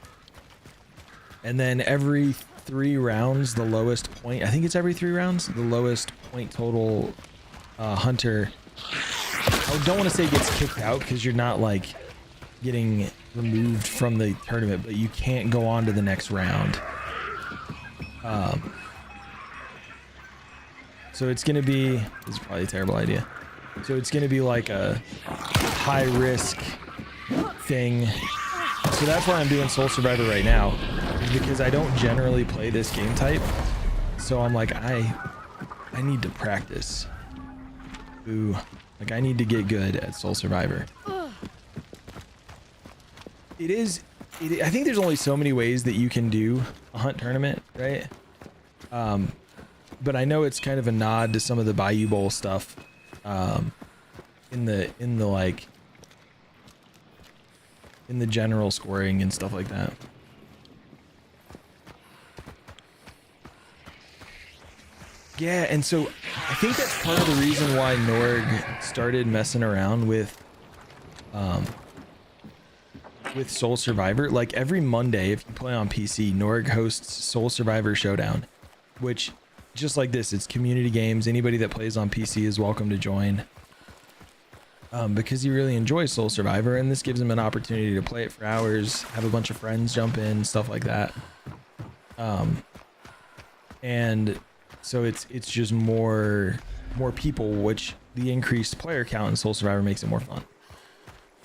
And then every 3 rounds, the lowest point, I think it's every 3 rounds, the lowest point total hunter, I don't want to say gets kicked out because you're not like getting removed from the tournament, but you can't go on to the next round. So it's gonna be, this is probably a terrible idea. So it's gonna be like a high risk thing. So that's why I'm doing Soul Survivor right now, is because I don't generally play this game type. So I'm like, I need to practice. Ooh, like I need to get good at Soul Survivor. I think there's only so many ways that you can do a hunt tournament, right? But I know it's kind of a nod to some of the Bayou Bowl stuff, in the general scoring and stuff like that. Yeah, and so I think that's part of the reason why Norg started messing around with Soul Survivor. Like every Monday, if you play on PC, Norg hosts Soul Survivor Showdown, which just like this, it's community games. Anybody that plays on PC is welcome to join. Because he really enjoys Soul Survivor, and this gives him an opportunity to play it for hours, have a bunch of friends jump in, stuff like that. And so it's just more people, which the increased player count in Soul Survivor makes it more fun.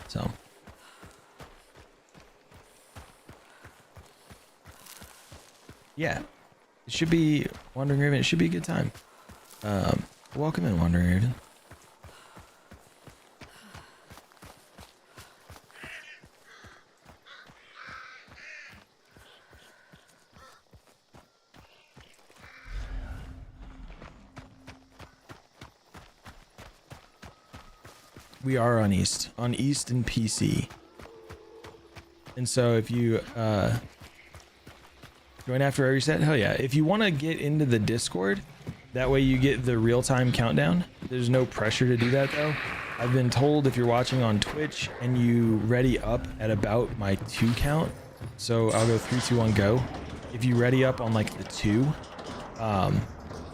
So yeah, it should be Wandering Raven. It should be a good time. Welcome in, Wandering Raven. We are on East and PC. And so if you join after every set, hell yeah. If you want to get into the Discord, That way you get the real-time countdown. There's no pressure to do that though. I've been told if you're watching on Twitch and you ready up at about my 2 count, so I'll go 3, 2, 1, go. If you ready up on like the 2,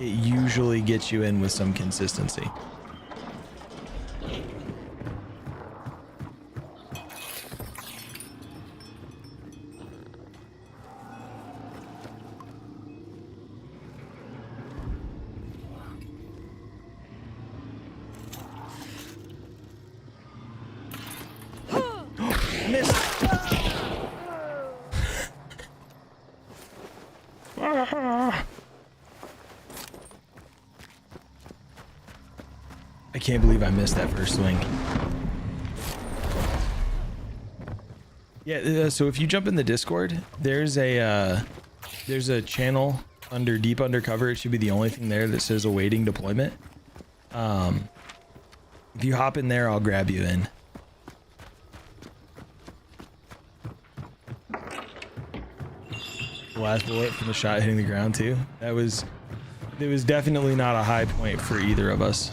it usually gets you in with some consistency. I can't believe I missed that first swing. Yeah, so if you jump in the Discord, there's a channel under Deep Undercover. It should be the only thing there that says awaiting deployment. If you hop in there, I'll grab you in. The last bullet from the shot hitting the ground too. It was definitely not a high point for either of us.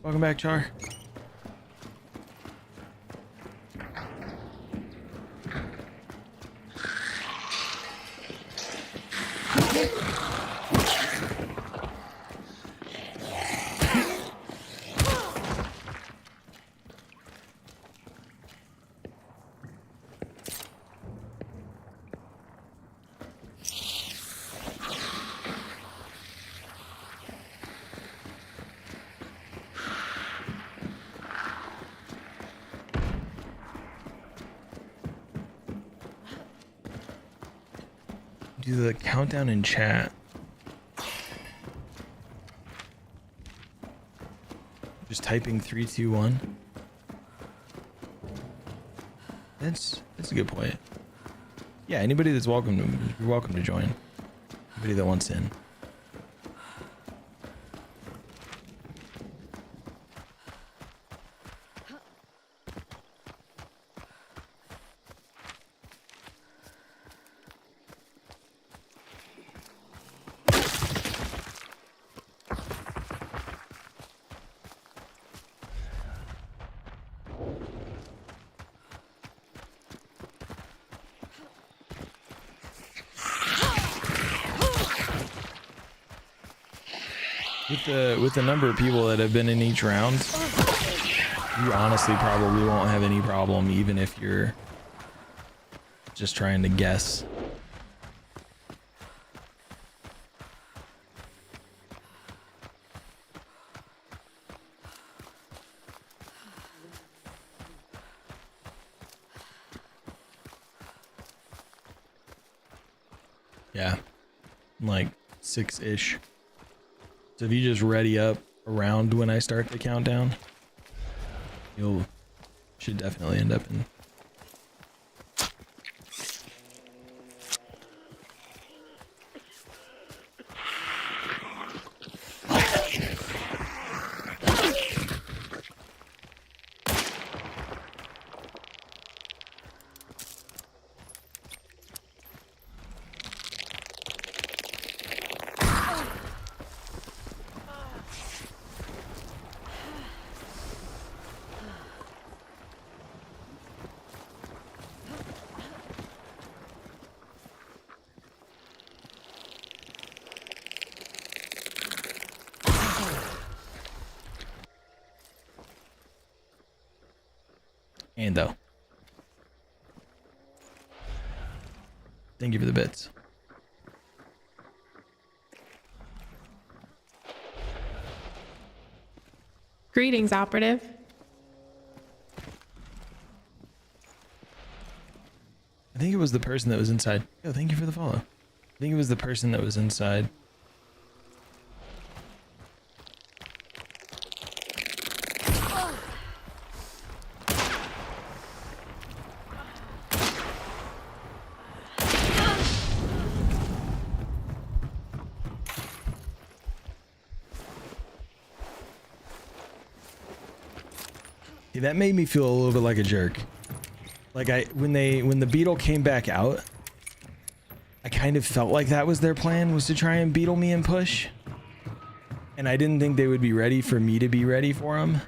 Welcome back, Char. Do the countdown in chat. Just typing 3, 2, 1. That's a good point. Yeah, anybody that's you're welcome to join. Anybody that wants in. With the number of people that have been in each round, you honestly probably won't have any problem even if you're just trying to guess. Yeah, like 6-ish. So if you just ready up around when I start the countdown, you should definitely end up in. And though. Thank you for the bits. Greetings, operative. I think it was the person that was inside. Yo, thank you for the follow. I think it was the person that was inside. That made me feel a little bit like a jerk. Like when the beetle came back out, I kind of felt like that was their plan, was to try and beetle me and push. And I didn't think they would be ready for me to be ready for them.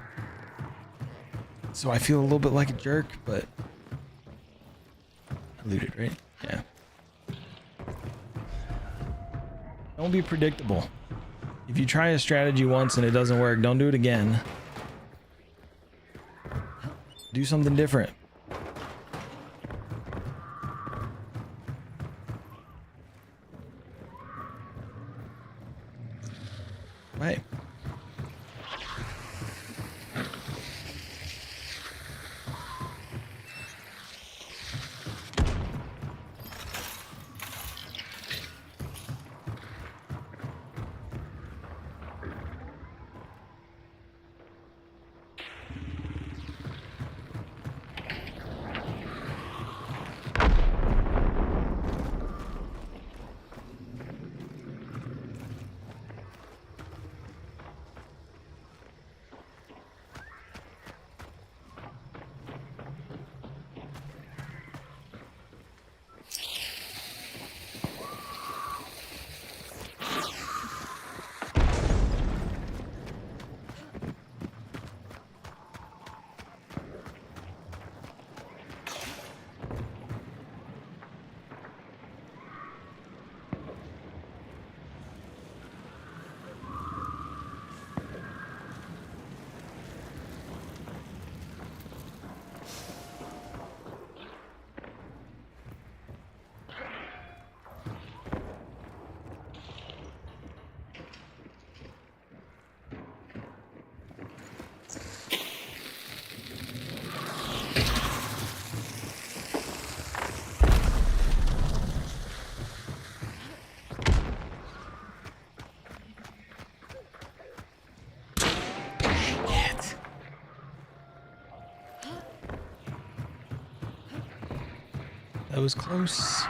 So I feel a little bit like a jerk, but I looted, right? Yeah. Don't be predictable. If you try a strategy once and it doesn't work, don't do it again. Do something different. Hey. That was close.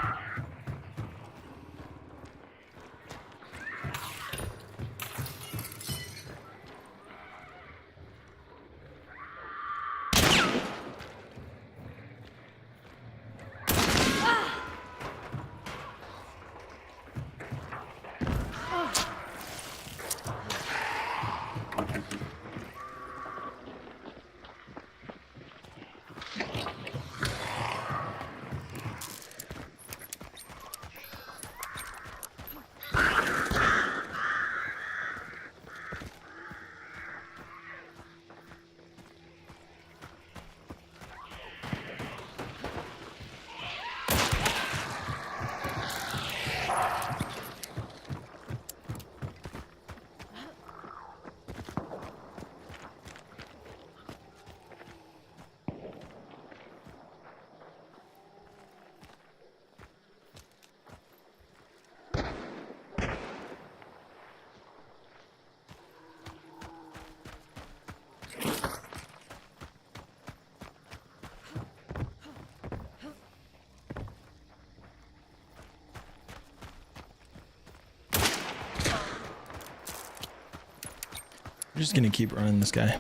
I'm just gonna keep running this guy.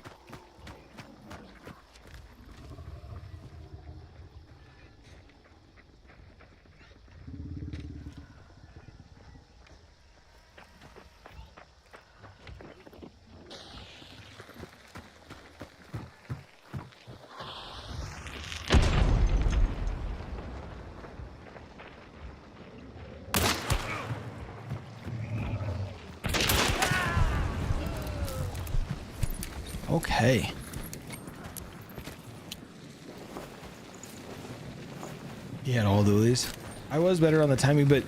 Okay. He had all of these. I was better on the timing, but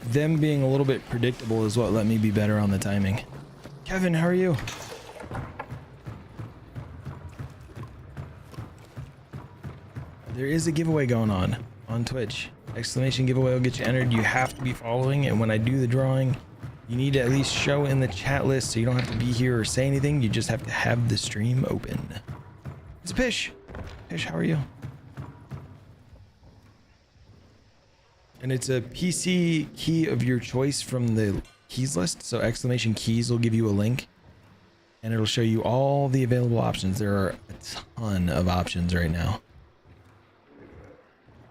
them being a little bit predictable is what let me be better on the timing. Kevin, how are you? There is a giveaway going on Twitch. Exclamation giveaway will get you entered. You have to be following, and when I do the drawing, you need to at least show in the chat list, so you don't have to be here or say anything. You just have to have the stream open. It's Pish. Pish, how are you? And it's a PC key of your choice from the keys list. So exclamation keys will give you a link, and it'll show you all the available options. There are a ton of options right now.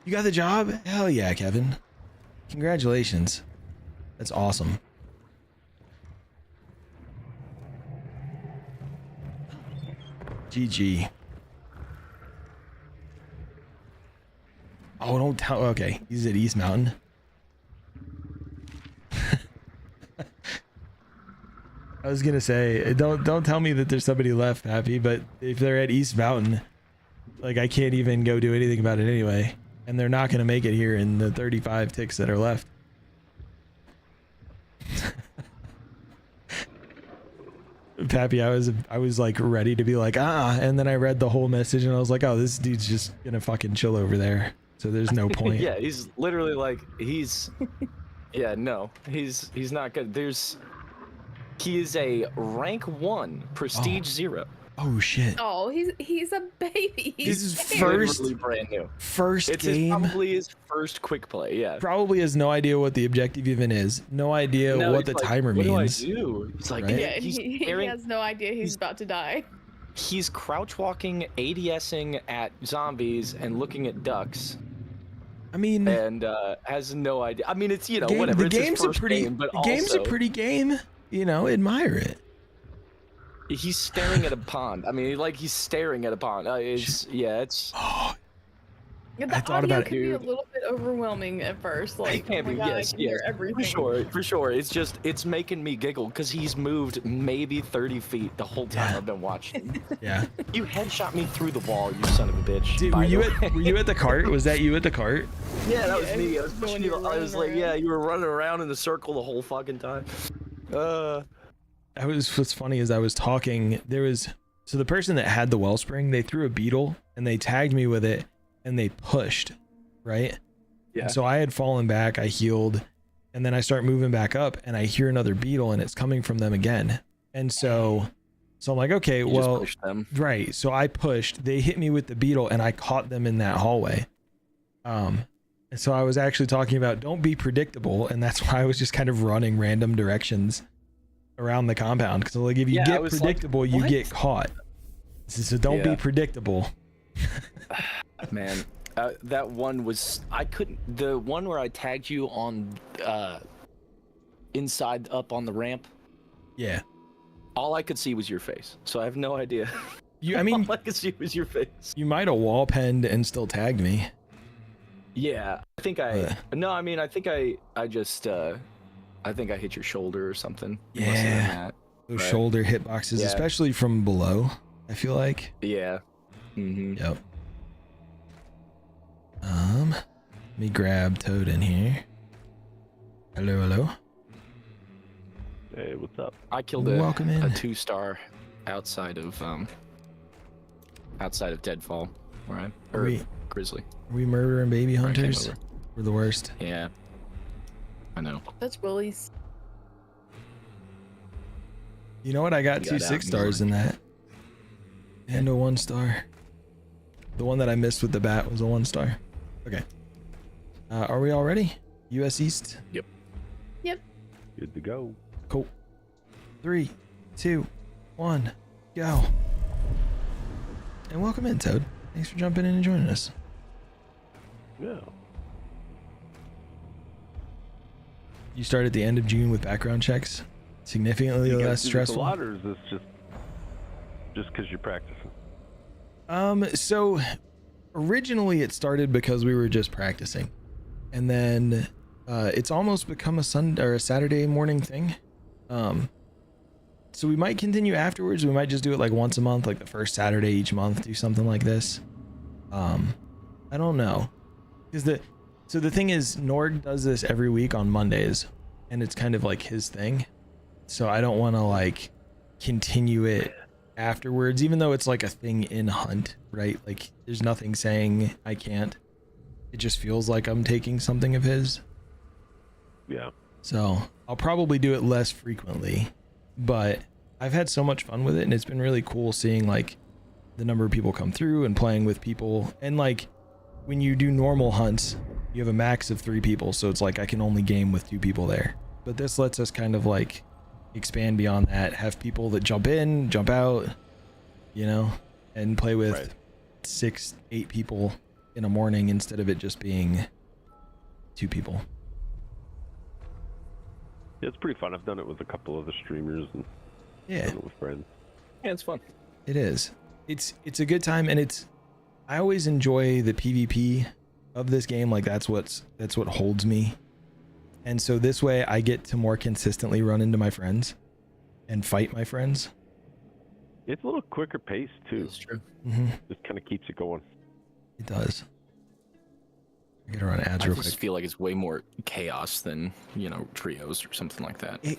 You got the job? Hell yeah, Kevin. Congratulations. That's awesome. GG. Oh, don't tell. Okay, he's at East Mountain. I was gonna say, don't tell me that there's somebody left, Happy, but if they're at East Mountain, like I can't even go do anything about it anyway, and they're not gonna make it here in the 35 ticks that are left. Pappy, I was like ready to be like, and then I read the whole message and I was like, oh, this dude's just gonna fucking chill over there, so there's no point. Yeah, he's literally like, yeah, no, he's not good. He is a rank 1 prestige 0. Oh shit. Oh, he's a baby. This is Literally brand new. First game. Probably his first quick play. Yeah. Probably has no idea what the objective even is. No idea what the timer means. What do I do? It's like, right? Yeah, he has no idea he's about to die. He's crouch walking, ADSing at zombies and looking at ducks. I mean, and has no idea. I mean, it's whatever. The game's a pretty game. You know, admire it. He's staring at a pond. I mean, like he's staring at a pond. It's. Yeah, the audio can be a little bit overwhelming at first. Like, it can be, yes, everything. for sure. It's making me giggle because he's moved maybe 30 feet the whole time I've been watching. Yeah. You headshot me through the wall, you son of a bitch. Dude, were you at the cart? Was that you at the cart? Yeah, that was me. I was pushing you. I was like, yeah, you were running around in the circle the whole fucking time. What's funny is I was talking. So the person that had the wellspring, they threw a beetle and they tagged me with it. And they pushed, right? Yeah. And so I had fallen back, I healed, and then I start moving back up and I hear another beetle and it's coming from them again. And so I'm like, okay, you well, just pushed them. Right. So I pushed, they hit me with the beetle and I caught them in that hallway. And so I was actually talking about don't be predictable. And that's why I was just kind of running random directions around the compound. Cause like, if you get predictable, like, you get caught. So don't be predictable. Man, that one was the one where I tagged you on inside up on the ramp. Yeah. All I could see was your face, so I have no idea. I mean, all I could see was your face. You might have wall penned and still tagged me. Yeah, I think no, I mean, I think I just I think I hit your shoulder or something. Yeah. Those shoulder hitboxes, especially from below, I feel like. Yeah. Mm-hmm. Yep. Let me grab Toad in here. Hello. Hey, what's up? I killed a 2-star outside of Deadfall, right? Or Grizzly. Are we murdering baby hunters? We're the worst. Yeah. I know. That's Willie's. You know what? I got 2 6-stars in that. And a 1-star. The one that I missed with the bat was a 1-star. Okay. Are we all ready? US East? Yep. Good to go. Cool. 3, 2, 1, go. And welcome in, Toad. Thanks for jumping in and joining us. Yeah. You start at the end of June with background checks? Significantly less stressful? Or is this just because you're practicing? So originally it started because we were just practicing, and then it's almost become a Sunday or a Saturday morning thing. So we might continue afterwards. We might just do it like once a month, like the first Saturday each month, do something like this. I don't know, because the thing is, Norg does this every week on Mondays, and it's kind of like his thing. So I don't want to like continue it afterwards, even though it's like a thing in Hunt, right? Like there's nothing saying I can't. It just feels like I'm taking something of his. Yeah. So I'll probably do it less frequently, but I've had so much fun with it, and it's been really cool seeing like the number of people come through and playing with people. And like when you do normal hunts, you have a max of 3 people, so it's like I can only game with 2 people there. But this lets us kind of like expand beyond that, have people that jump in, jump out, you know, and play with 6, 8 people in a morning instead of it just being 2 people. Yeah, it's pretty fun. I've done it with a couple other streamers and Yeah, done it with friends. Yeah, it's fun. it is. It's a good time, and I always enjoy the PvP of this game. Like that's what holds me. And so this way I get to more consistently run into my friends and fight my friends. It's a little quicker pace too. It's true. Just kind of keeps it going. It does. I gotta run ads I real just quick. feel like it's way more chaos than, you know, trios or something like that. It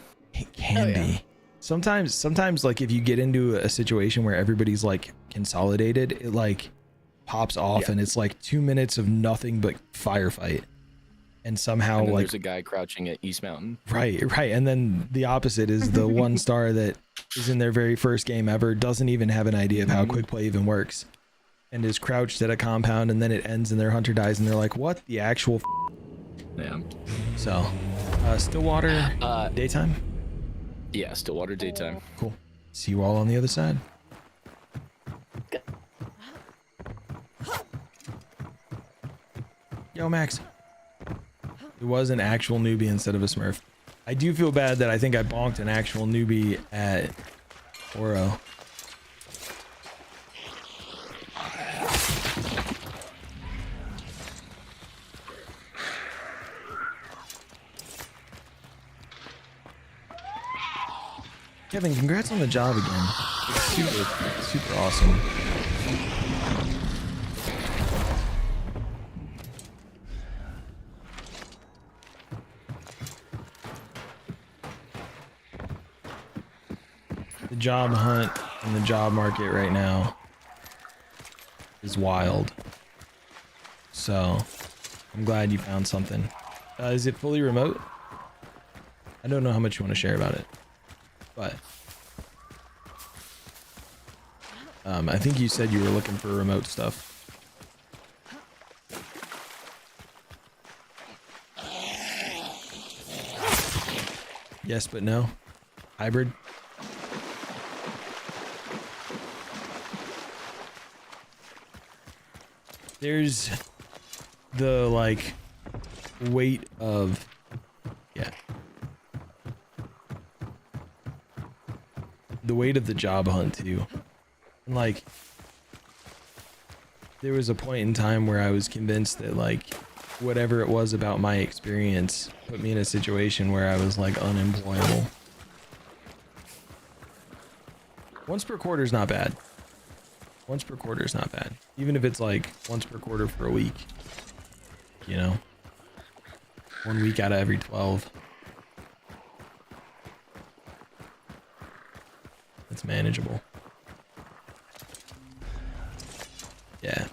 can be. Sometimes like if you get into a situation where everybody's like consolidated, it like pops off and it's like 2 minutes of nothing but firefight. And somehow And then like there's a guy crouching at East Mountain. right. And then the opposite is the one star that is in their very first game ever, doesn't even have an idea of how quick play even works, and is crouched at a compound, and then it ends and their hunter dies and they're like, what the actual Yeah. So Stillwater daytime? Yeah, Stillwater daytime. Cool. See you all on the other side. Yo, Max. It was an actual newbie instead of a smurf. I do feel bad that I think I bonked an actual newbie at Oro. Kevin, congrats on the job again. It's super awesome. The job hunt and the job market right now is wild. So I'm glad you found something. Is it fully remote? I don't know how much you want to share about it, but I think you said you were looking for remote stuff. Yes, but no. Hybrid. There's the like weight of the weight of the job hunt too. And like there was a point in time where I was convinced that like whatever it was about my experience put me in a situation where I was like unemployable. Once per quarter is not bad. Once per quarter is not bad. Even if it's like once per quarter for a week. You know? 1 week out of every 12. It's manageable. Yeah.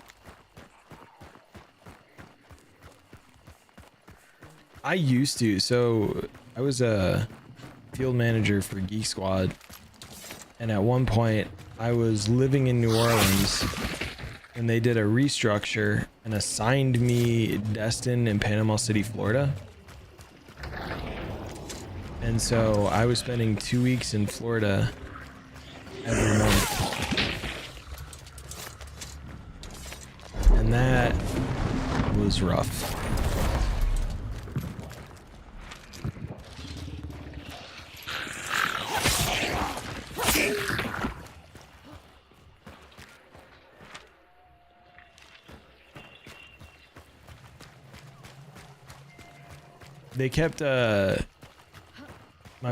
I used to. So I was a field manager for Geek Squad. And at one point I was living in New Orleans and they did a restructure and assigned me Destin in Panama City, Florida. And so I was spending 2 weeks in Florida every month. And that was rough. They kept, my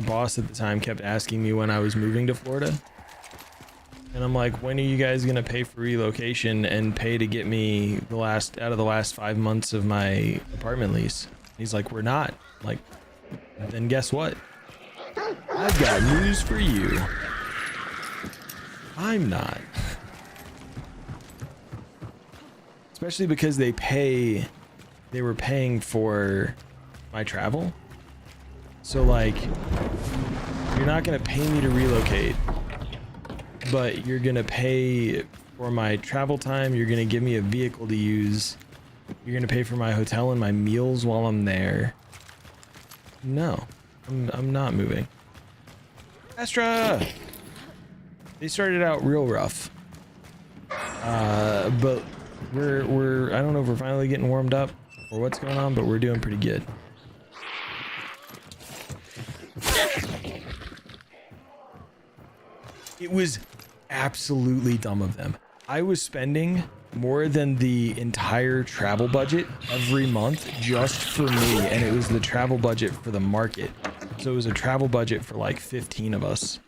boss at the time kept asking me when I was moving to Florida. And I'm like, when are you guys going to pay for relocation and pay to get me out of the last 5 months of my apartment lease? And he's like, we're not. I'm like, then guess what? I've got news for you. I'm not. Especially because they were paying for my travel. So like, you're not gonna pay me to relocate, but you're gonna pay for my travel time. You're gonna give me a vehicle to use. You're gonna pay for my hotel and my meals while I'm there. No, I'm not moving. Astra! They started out real rough. But we're I don't know if we're finally getting warmed up or what's going on, but we're doing pretty good. It was absolutely dumb of them. I was spending more than the entire travel budget every month just for me, and it was the travel budget for the market. So it was a travel budget for like 15 of us,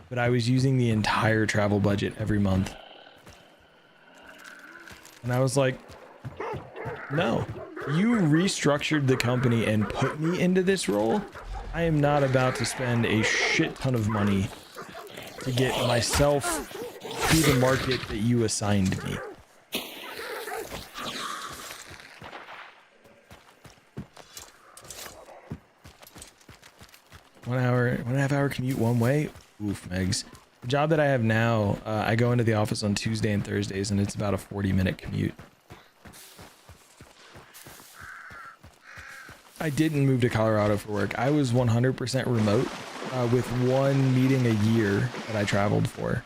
but I was using the entire travel budget every month. And I was like, no, you restructured the company and put me into this role. I am not about to spend a shit ton of money to get myself to the market that you assigned me. One and a half hour commute one way. Oof, Megs. The job that I have now, I go into the office on Tuesday and Thursdays, and it's about a 40-minute commute. I didn't move to Colorado for work. I was 100% remote, with one meeting a year that I traveled for.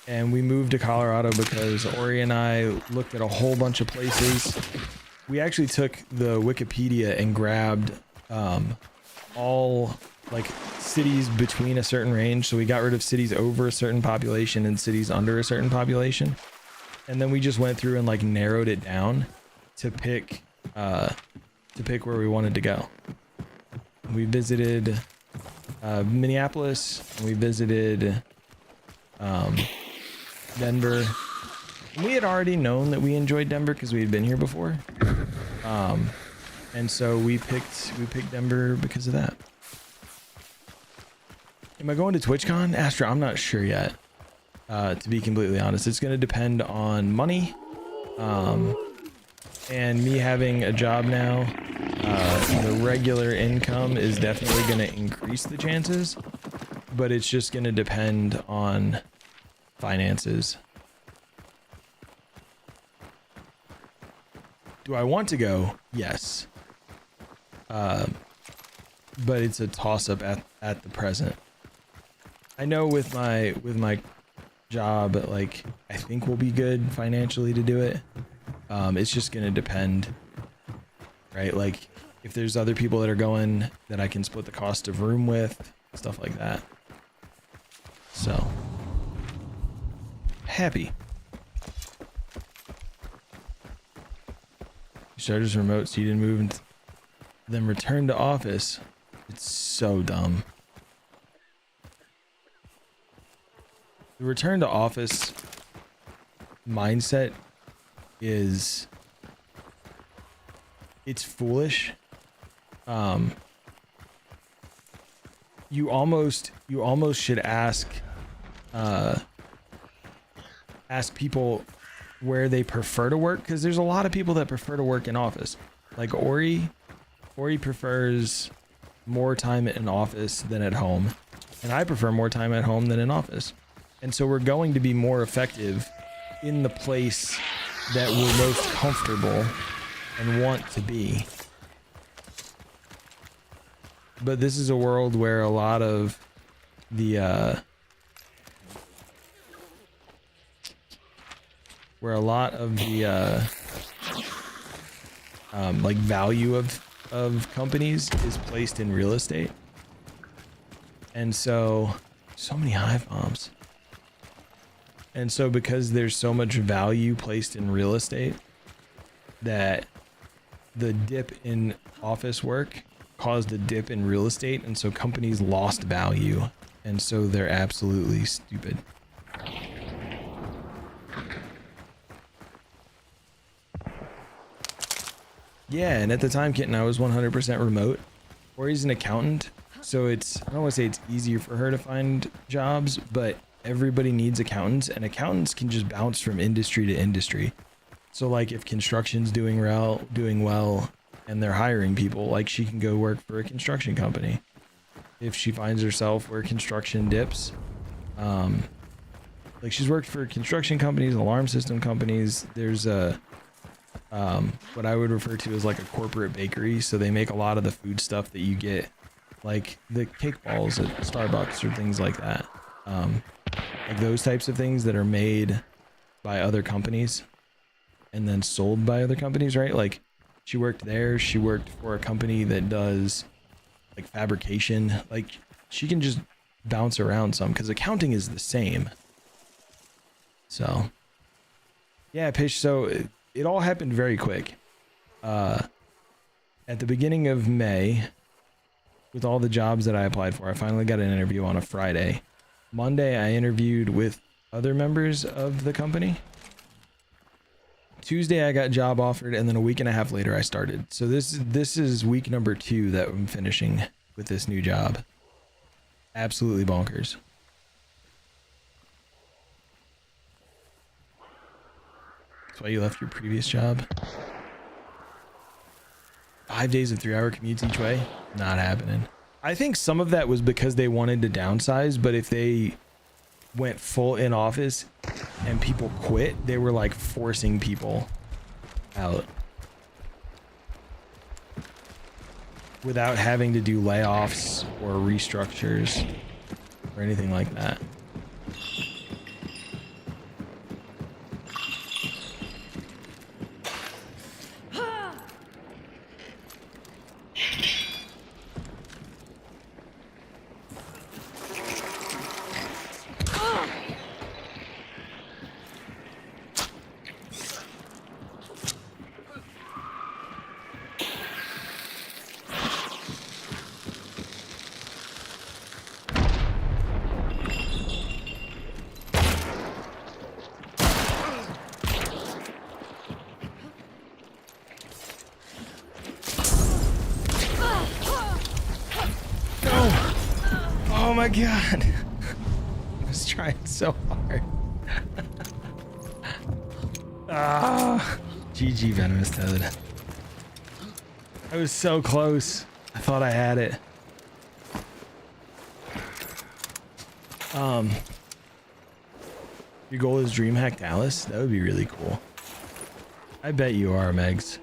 And we moved to Colorado because Ori and I looked at a whole bunch of places. We actually took the Wikipedia and grabbed all like cities between a certain range. So we got rid of cities over a certain population and cities under a certain population. And then we just went through and like narrowed it down to pick where we wanted to go. We visited Minneapolis, and we visited Denver. And we had already known that we enjoyed Denver because we had been here before. And so we picked Denver because of that. Am I going to TwitchCon? Astra, I'm not sure yet. To be completely honest, it's going to depend on money. And me having a job now, the regular income is definitely going to increase the chances, but it's just going to depend on finances. Do I want to go? Yes. But it's a toss-up at the present. I know with my job, like, I think we'll be good financially to do it. It's just gonna depend, right? Like, if there's other people that are going that I can split the cost of room with, stuff like that. So, happy. You started as remote, so you didn't move and then return to office. It's so dumb. The return to office mindset is, it's foolish. You almost should ask people where they prefer to work, because there's a lot of people that prefer to work in office. Like Ori prefers more time in office than at home, and I prefer more time at home than in office. And so we're going to be more effective in the place that we're most comfortable and want to be. But this is a world where a lot of the like value of companies is placed in real estate. And so many hive bombs. And so because there's so much value placed in real estate, that the dip in office work caused a dip in real estate, and so companies lost value, and so they're absolutely stupid. Yeah, and at the time, Kitten, I was 100% remote. Ori's an accountant, so it's, I don't want to say it's easier for her to find jobs, but everybody needs accountants, and accountants can just bounce from industry to industry. So like if construction's doing well and they're hiring people, like she can go work for a construction company. If she finds herself where construction dips, like she's worked for construction companies, alarm system companies. There's a what I would refer to as like a corporate bakery. So they make a lot of the food stuff that you get, like the cake balls at Starbucks or things like that. Like those types of things that are made by other companies and then sold by other companies, right? Like she worked there. She worked for a company that does like fabrication. Like she can just bounce around some because accounting is the same. So yeah, Pish. So it all happened very quick. At the beginning of May, with all the jobs that I applied for, I finally got an interview on a Friday. Monday, I interviewed with other members of the company. Tuesday, I got job offered, and then a week and a half later, I started. So this is week number 2 that I'm finishing with this new job. Absolutely bonkers. That's why you left your previous job. 5 days of 3-hour commutes each way? Not happening. I think some of that was because they wanted to downsize, but if they went full in office and people quit, they were like forcing people out without having to do layoffs or restructures or anything like that. Oh my god. I was trying so hard. GG Venomous Toad. I was so close. I thought I had it. Your goal is DreamHack Dallas? That would be really cool. I bet you are, Megs.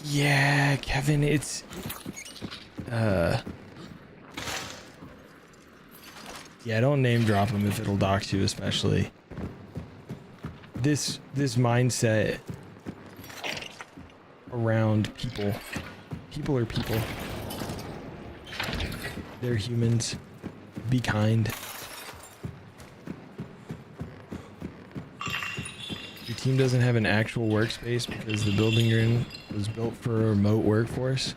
Yeah, Kevin, it's yeah, don't name drop him if it'll dox you, especially. This mindset around people. People are people. They're humans. Be kind. Your team doesn't have an actual workspace because the building you're in was built for a remote workforce.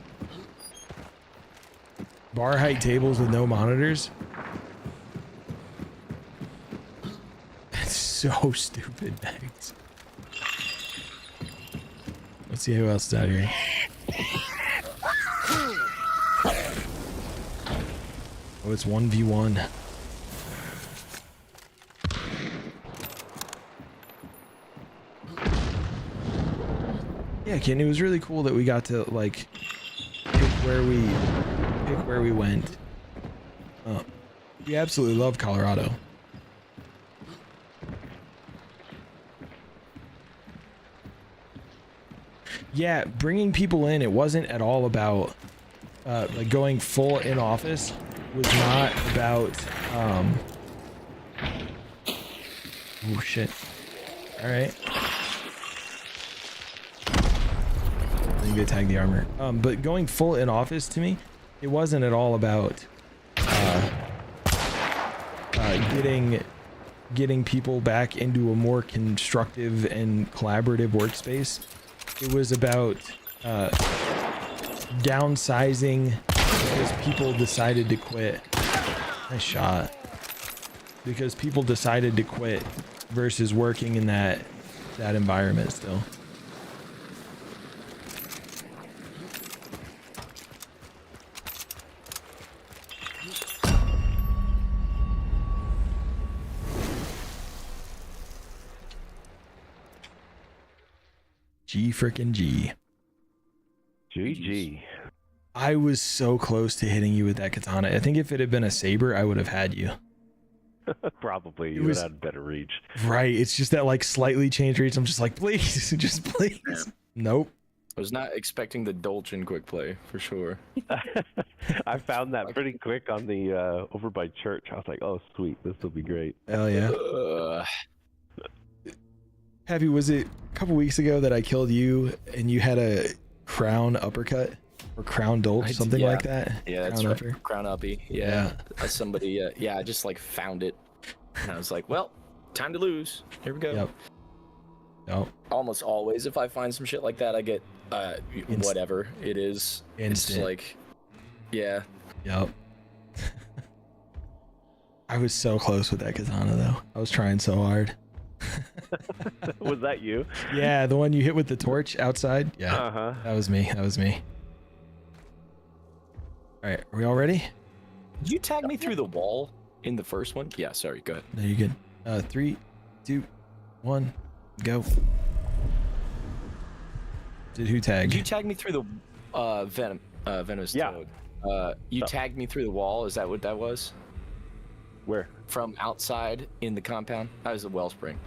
Bar height tables with no monitors. That's so stupid, Max. Let's see who else is out here. Oh, it's 1v1. Yeah, Ken, it was really cool that we got to like pick where we went. We absolutely love Colorado. Yeah, bringing people in, it wasn't at all about like going full in office. Was not about oh shit. All right. I think they tagged the armor. But going full in office to me, it wasn't at all about getting people back into a more constructive and collaborative workspace. It was about downsizing because people decided to quit. Nice shot. Because people decided to quit versus working in that environment still. G frickin' G. GG. I was so close to hitting you with that katana. I think if it had been a saber, I would have had you. Probably. You would have had better reach. Right. It's just that like slightly changed reach. I'm just like, please, just please. Nope. I was not expecting the Dolchin quick play for sure. I found that pretty quick on the over by church. I was like, oh sweet, this will be great. Hell yeah. Happy, was it a couple weeks ago that I killed you and you had a crown uppercut or crown dolch, something yeah. like that. Yeah, that's crown right. upper. Crown uppy. Yeah. Somebody. I just like found it, and I was like, well, time to lose. Here we go. Yep. Yep. Almost always, if I find some shit like that, I get whatever it is. Instant. It's like, yeah. Yep. I was so close with that katana though. I was trying so hard. Was that you? Yeah, the one you hit with the torch outside. Yeah, that was me. That was me. All right, are we all ready? Did you tag me through the wall in the first one? Yeah, sorry, go ahead. No, you're good. 3, 2, 1, go. Did who tag? Did you tag me through the venomous toad? You tagged me through the wall. Is that what that was? Where? From outside in the compound. I was at Wellspring.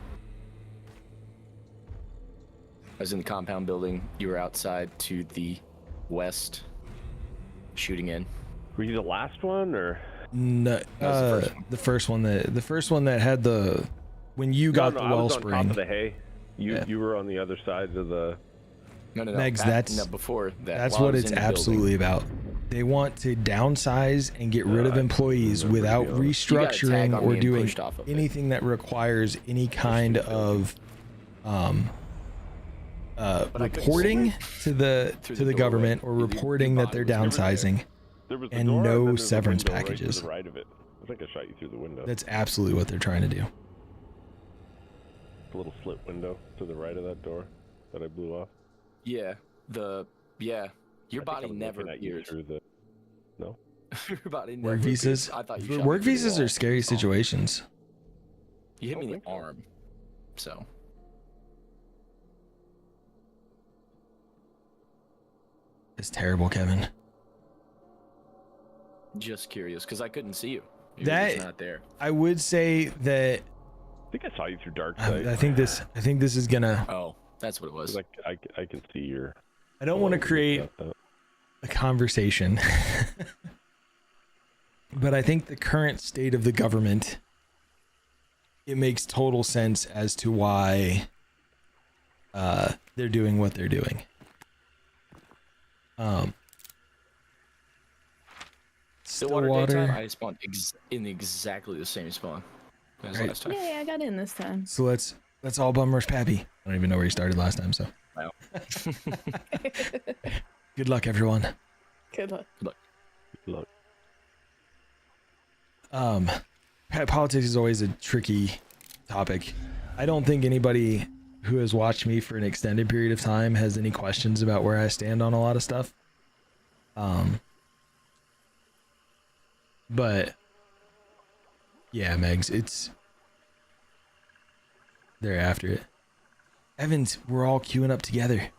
I was in the compound building. You were outside to the west, shooting in. Were you the last one, or? No, the first one that had the when you got the I was Wellspring. on top of the hay. You were on the other side of the. No. Megs, before that. That's what it's absolutely about. They want to downsize and get rid of employees without restructuring or doing anything that requires any kind of reporting to the government or reporting that they're downsizing, and no severance packages. Right of it. I think I shot you through the window. That's absolutely what they're trying to do. A little slit window to the right of that door that I blew off. Yeah. Your body never appears. No. Your body never Work visas. I thought you shot me Work through the visas wall. are scary situations. You hit me in the arm, so. It's terrible, Kevin. Just curious, because I couldn't see you. You were That just not there. I would say that. I think I saw you through dark side. I think this is gonna. Oh, that's what it was. I can see your. I don't want to create a conversation, but I think the current state of the government, it makes total sense as to why they're doing what they're doing. Stillwater daytime, I spawned in exactly the same spawn as last time. Yay, I got in this time. So let's all bum rush Pappy. I don't even know where he started last time, so. Wow. Good luck, everyone. Good luck. Good luck. Politics is always a tricky topic. I don't think anybody who has watched me for an extended period of time has any questions about where I stand on a lot of stuff. But yeah, Megs, they're after it. Evans, we're all queuing up together.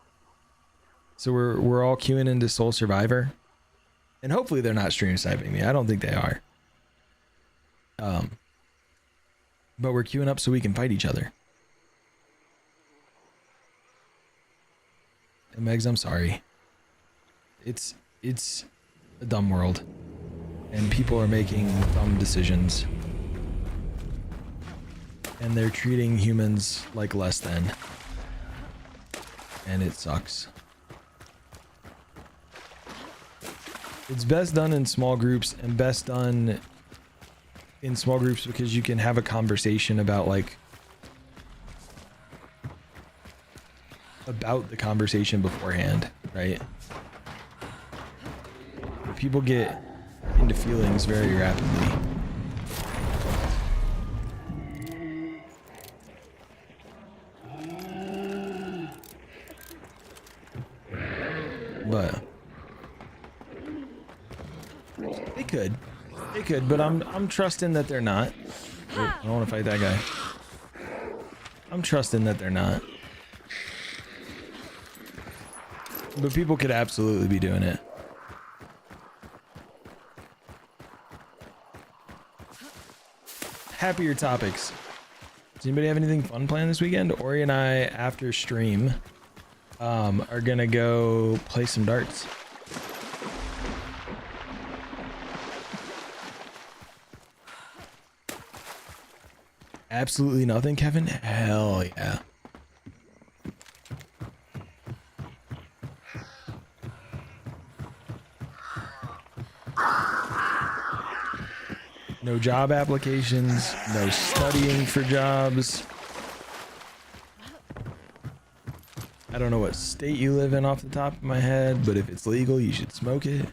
So we're all queuing into Soul Survivor. And hopefully they're not stream sniping me. I don't think they are. But we're queuing up so we can fight each other. And Megs, I'm sorry. It's a dumb world. And people are making dumb decisions. And they're treating humans like less than. And it sucks. It's best done in small groups, and best done in small groups because you can have a conversation about about the conversation beforehand, right? But people get into feelings very rapidly. But they could, but I'm trusting that they're not. Wait, I don't want to fight that guy. I'm trusting that they're not. But people could absolutely be doing it. Happier topics. Does anybody have anything fun planned this weekend? Ori and I, after stream, are gonna go play some darts. Absolutely nothing, Kevin? Hell yeah. No job applications, no studying for jobs. I don't know what state you live in off the top of my head, but if it's legal, you should smoke it.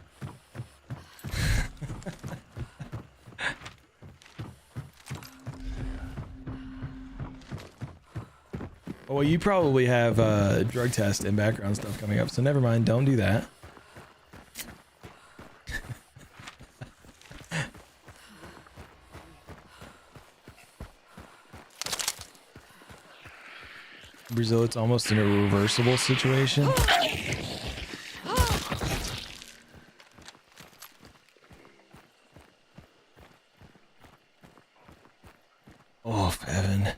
Well, you probably have drug test and background stuff coming up, so never mind. Don't do that. Brazil, it's almost an irreversible situation. Oh, Evan.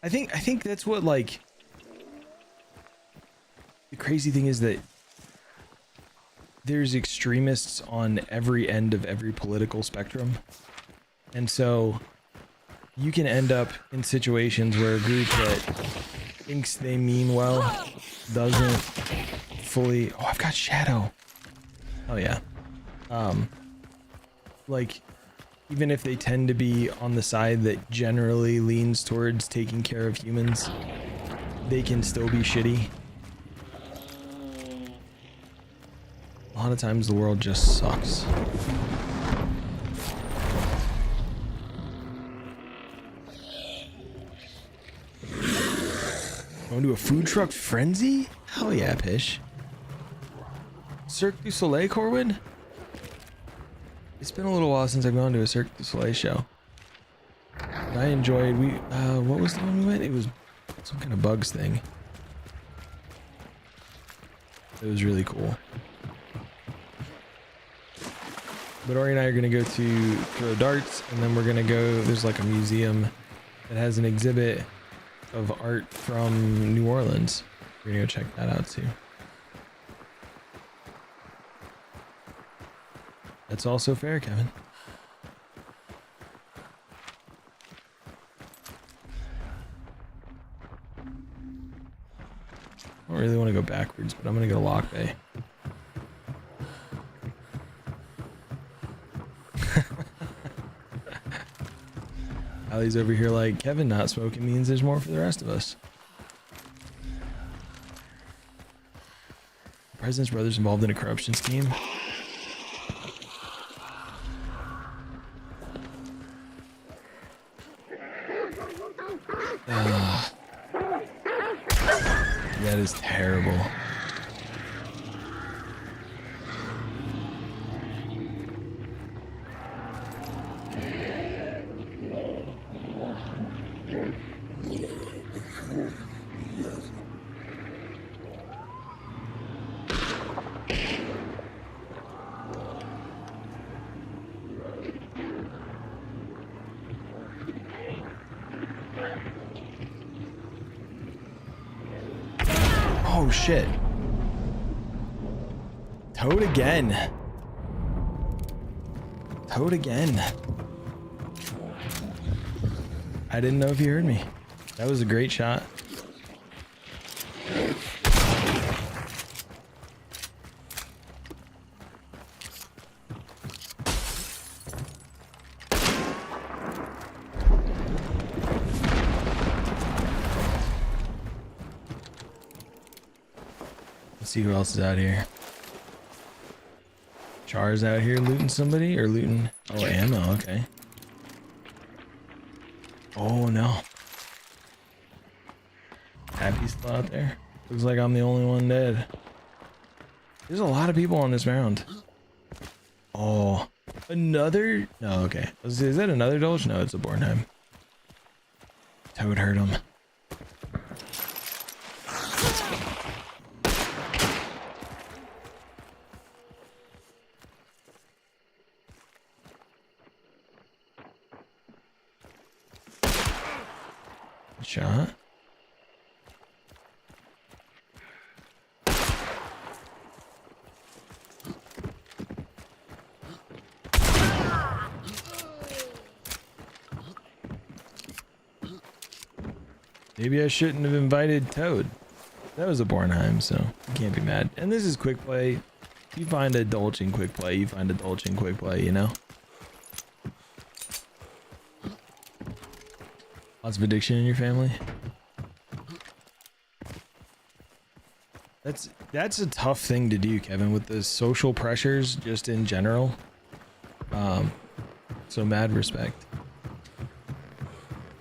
I think that's what, like, the crazy thing is that there's extremists on every end of every political spectrum. And so you can end up in situations where a group that thinks they mean well doesn't fully... Oh, I've got Shadow. Oh, yeah. Like, even if they tend to be on the side that generally leans towards taking care of humans, they can still be shitty. A lot of times the world just sucks. Going to a food truck frenzy? Hell yeah, Pish. Cirque du Soleil, Corwin? It's been a little while since I've gone to a Cirque du Soleil show. But I enjoyed, what was the one we went? It was some kind of bugs thing. It was really cool. But Ori and I are going to go to throw darts, and then we're going to go, there's like a museum that has an exhibit of art from New Orleans. We're going to go check that out too. That's also fair, Kevin. I don't really want to go backwards, but I'm going to go Lock Bay. Allie's over here like, Kevin not smoking means there's more for the rest of us. The president's brother's involved in a corruption scheme. That is terrible. Oh shit. Toad again. Toad again. I didn't know if you heard me. That was a great shot. Let's see who else is out here. Char's out here looting somebody or looting... Oh, ammo, okay. Oh no. Happy's still out there. Looks like I'm the only one dead. There's a lot of people on this round. Oh, another... No, okay. Is that another Dolge? No, it's a Bornheim. Toad hurt him. Shot. Maybe I shouldn't have invited Toad. That was a Bornheim, so you can't be mad. And this is quick play. You find a Dolge in quick play, you find a Dolge in quick play, you know? Lots of addiction in your family? That's a tough thing to do, Kevin, with the social pressures just in general. So mad respect.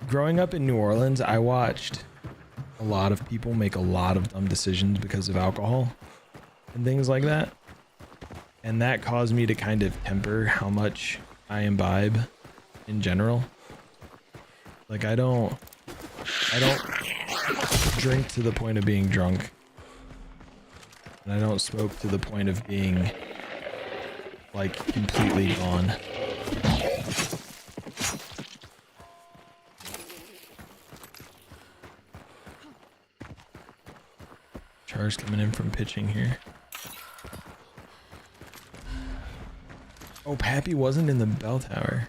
Growing up in New Orleans, I watched a lot of people make a lot of dumb decisions because of alcohol and things like that. And that caused me to kind of temper how much I imbibe in general. Like I don't drink to the point of being drunk. And I don't smoke to the point of being like completely gone. Char's coming in from pitching here. Oh, Pappy wasn't in the bell tower.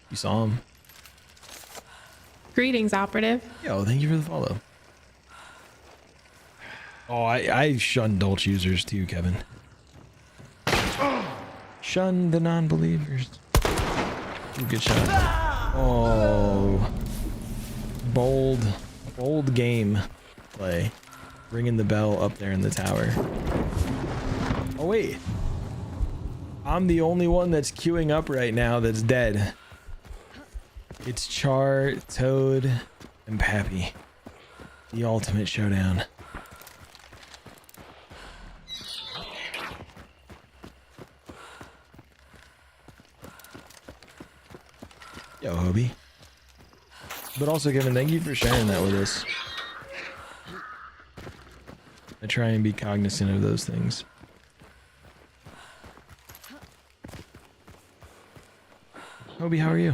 You saw him. Greetings, operative. Yo, thank you for the follow. Oh, I shun Dolch users too, Kevin. Shun the non-believers. Ooh, good shot. Oh, bold game play. Ringing the bell up there in the tower. Oh wait, I'm the only one that's queuing up right now that's dead. It's Char, Toad, and Pappy. The ultimate showdown. Yo, Hobie. But also, Kevin, thank you for sharing that with us. I try and be cognizant of those things. Hobie, how are you?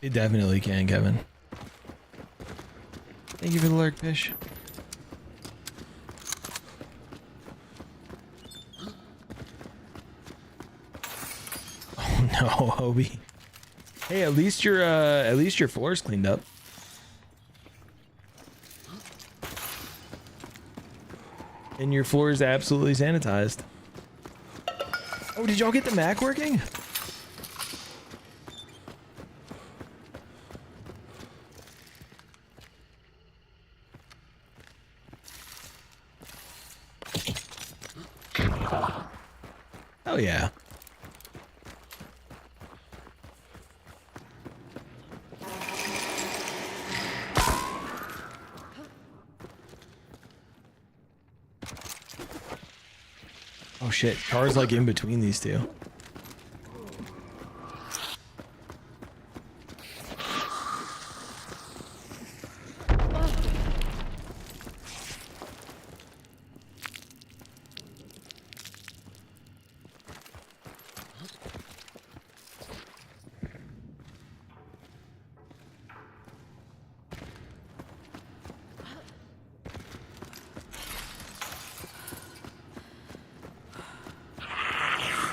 It definitely can, Kevin. Thank you for the lurk, Fish. Oh no, Hobie. Hey, at least your floor's cleaned up. And your floor is absolutely sanitized. Oh, did y'all get the Mac working? Oh yeah. Oh shit, Char's like in between these two.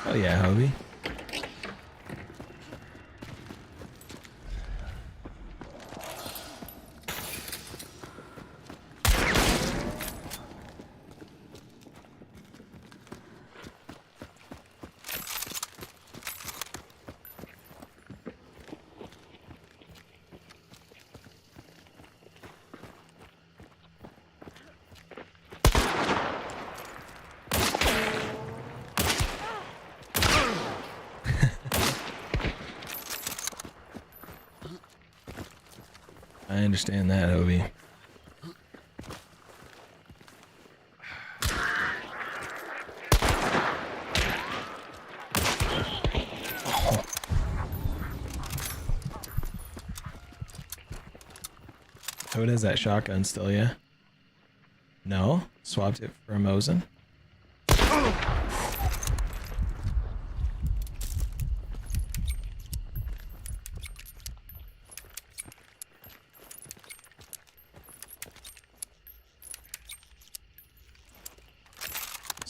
Oh yeah, Hobie. I understand that, Hobie. Oh. Toad has that shotgun still, yeah? No? Swapped it for a Mosin?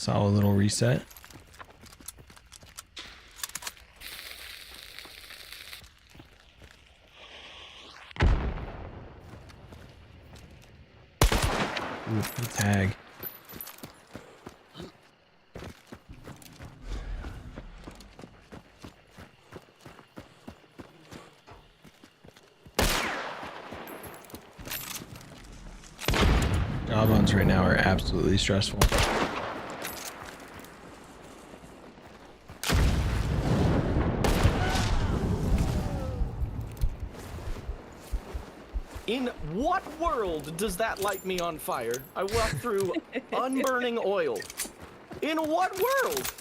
Solid little reset. Ooh, good tag. Job runs right now are absolutely stressful. In what world does that light me on fire? I walk through unburning oil. In what world?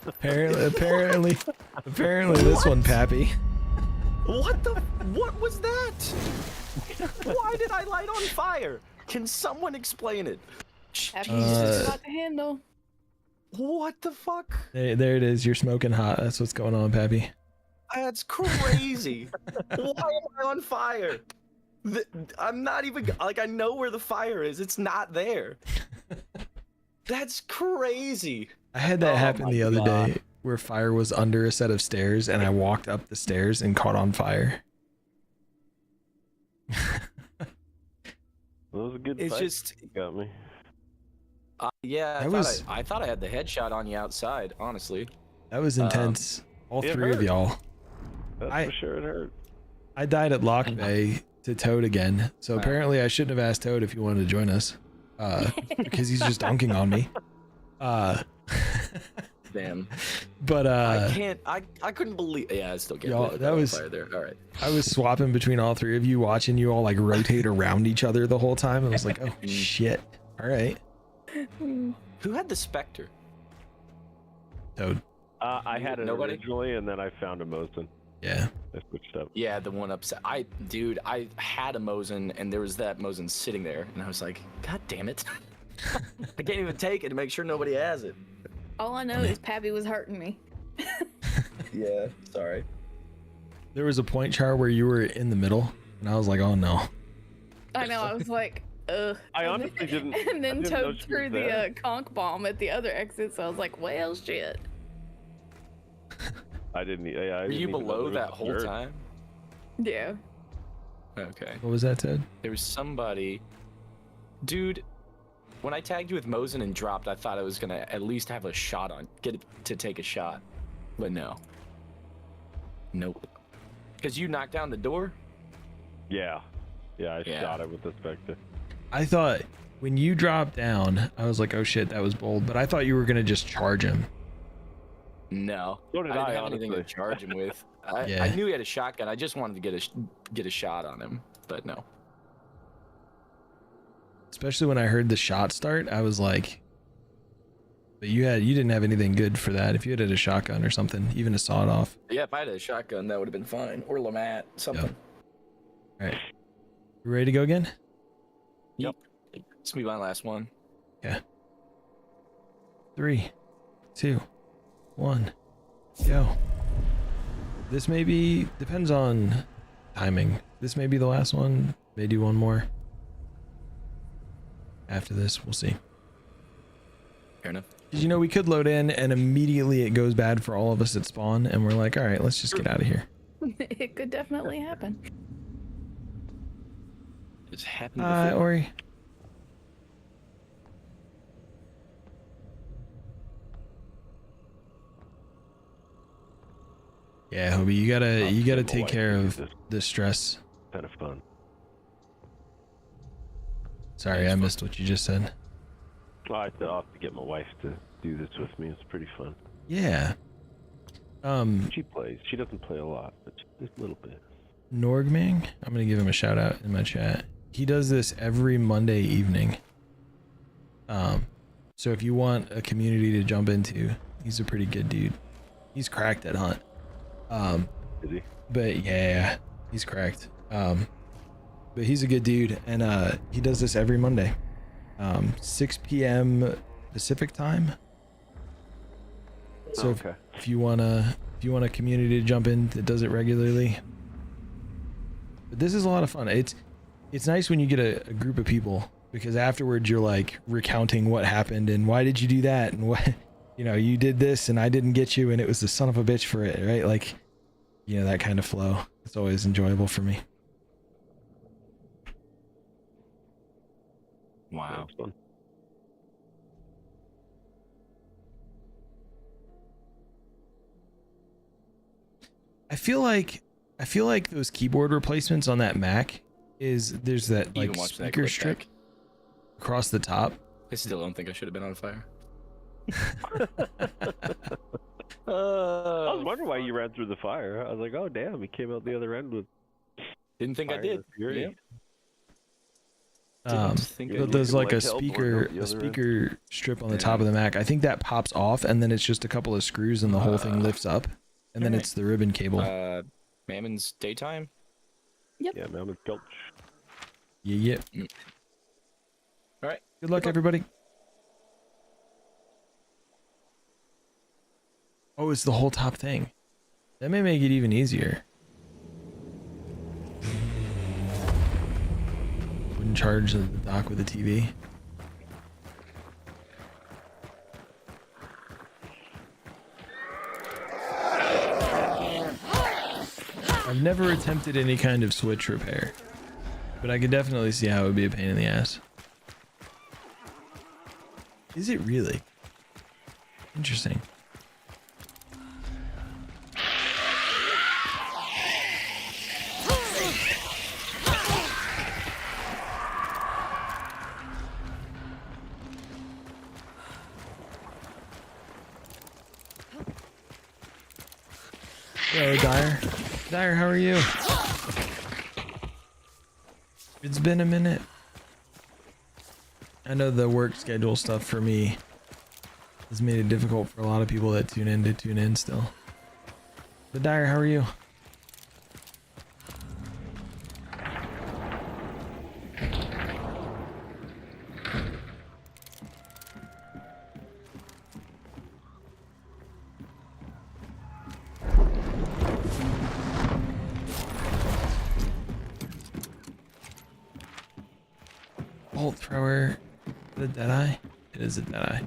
Apparently this one, Pappy. What was that? Why did I light on fire? Can someone explain it? Happy's got the handle. What the fuck? There it is. You're smoking hot. That's what's going on, Pappy. That's crazy. Why am I on fire? I'm not even, like, I know where the fire is. It's not there. That's crazy. I had that happen the other day where fire was under a set of stairs and I walked up the stairs and caught on fire. That was a good It's fight. just You got me. Yeah, I thought I had the headshot on you outside, honestly. That was intense. All it three of hurt. y'all. That's for sure it hurt. I died at Lock Bay to Toad again, so apparently I shouldn't have asked Toad if he wanted to join us, because he's just dunking on me. Damn. But I couldn't believe. Yeah, I still can't y'all, believe that was fire there. All right. I was swapping between all three of you, watching you all like rotate around each other the whole time. I was like, oh shit. All right. Who had the Spectre? Toad. I had it Nobody? originally, and then I found a Mosin. Yeah. I switched up. Yeah, the one upset. I had a Mosin, and there was that Mosin sitting there, and I was like, God damn it. I can't even take it to make sure nobody has it. All I know is Pappy was hurting me. Yeah, sorry. There was a point, Char, where you were in the middle, and I was like, oh no. I know, I was like, ugh. I honestly didn't. And then I didn't know Toad she threw was the there. conch bomb at the other exit, so I was like, well, shit. I didn't. Yeah, I Were didn't you even know below there was that a whole third. time? Yeah. Okay. What was that, Ted? There was somebody. Dude, when I tagged you with Mosin and dropped, I thought I was gonna at least have a shot on, get it to take a shot, but no. Nope. Because you knocked down the door? Yeah. Yeah, I shot it with the Spectre. I thought when you dropped down, I was like, oh shit, that was bold. But I thought you were going to just charge him. No. So did I didn't I, have anything to honestly. charge him with. I Yeah. knew he had a shotgun. I just wanted to get a shot on him, but no. Especially when I heard the shot start, I was like, but you didn't have anything good for that. If you had a shotgun or something, even a sawed off. Yeah, if I had a shotgun, that would have been fine. Or Lamat, something. All right. You ready to go again? Yep. This will be my last one. Yeah. 3, 2, 1, go. This may be, depends on timing. This may be the last one. May do one more. After this, we'll see. Fair enough. Because, you know, we could load in and immediately it goes bad for all of us at spawn, and we're like, all right, let's just get out of here. It could definitely happen. It's happened Hi, before. Ori. Yeah, Hobie, you gotta take care of the stress. Kind of fun. Sorry, I missed what you just said. Well, I'll have to get my wife to do this with me. It's pretty fun. Yeah. She plays. She doesn't play a lot, but just a little bit. Norgming, I'm gonna give him a shout out in my chat. He does this every Monday evening. So if you want a community to jump into, he's a pretty good dude. He's cracked at Hunt. Is he? But yeah, he's cracked. But he's a good dude, and he does this every Monday, 6 p.m. Pacific time. So okay. if you want a community to jump in that does it regularly, but this is a lot of fun. It's nice when you get a group of people because afterwards you're like recounting what happened and why did you do that and what, you know, you did this and I didn't get you and it was the son of a bitch for it, right? Like, you know, that kind of flow. It's always enjoyable for me. Wow. I feel like those keyboard replacements on that Mac there's that You like can watch that speaker clip strip back. across the top. I still don't think I should have been on fire. I was wondering why you ran through the fire. I was like, oh damn, he came out the other end with. Didn't think I fire did. and fury. Yep. But there's like a speaker strip on the top of the Mac. I think that pops off and then it's just a couple of screws and the whole thing lifts up and then it's the ribbon cable. Mammon's daytime. Yep. Yeah, Mammon's Gulch. Yeah. All right. Good luck, everybody. Oh, it's the whole top thing. That may make it even easier. Wouldn't charge the dock with a TV. I've never attempted any kind of switch repair, but I could definitely see how it would be a pain in the ass. Is it really? Interesting. Hello, Dyer. Dyer, how are you? It's been a minute. I know the work schedule stuff for me has made it difficult for a lot of people that tune in to tune in still. But Dyer, how are you? Bolt thrower, the Deadeye? It is a Deadeye.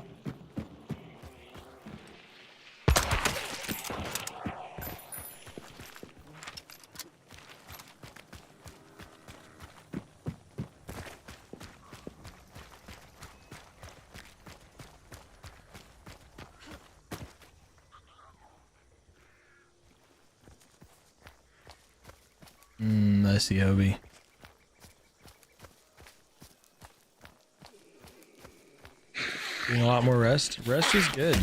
I see Obi. Getting a lot more rest. Rest is good.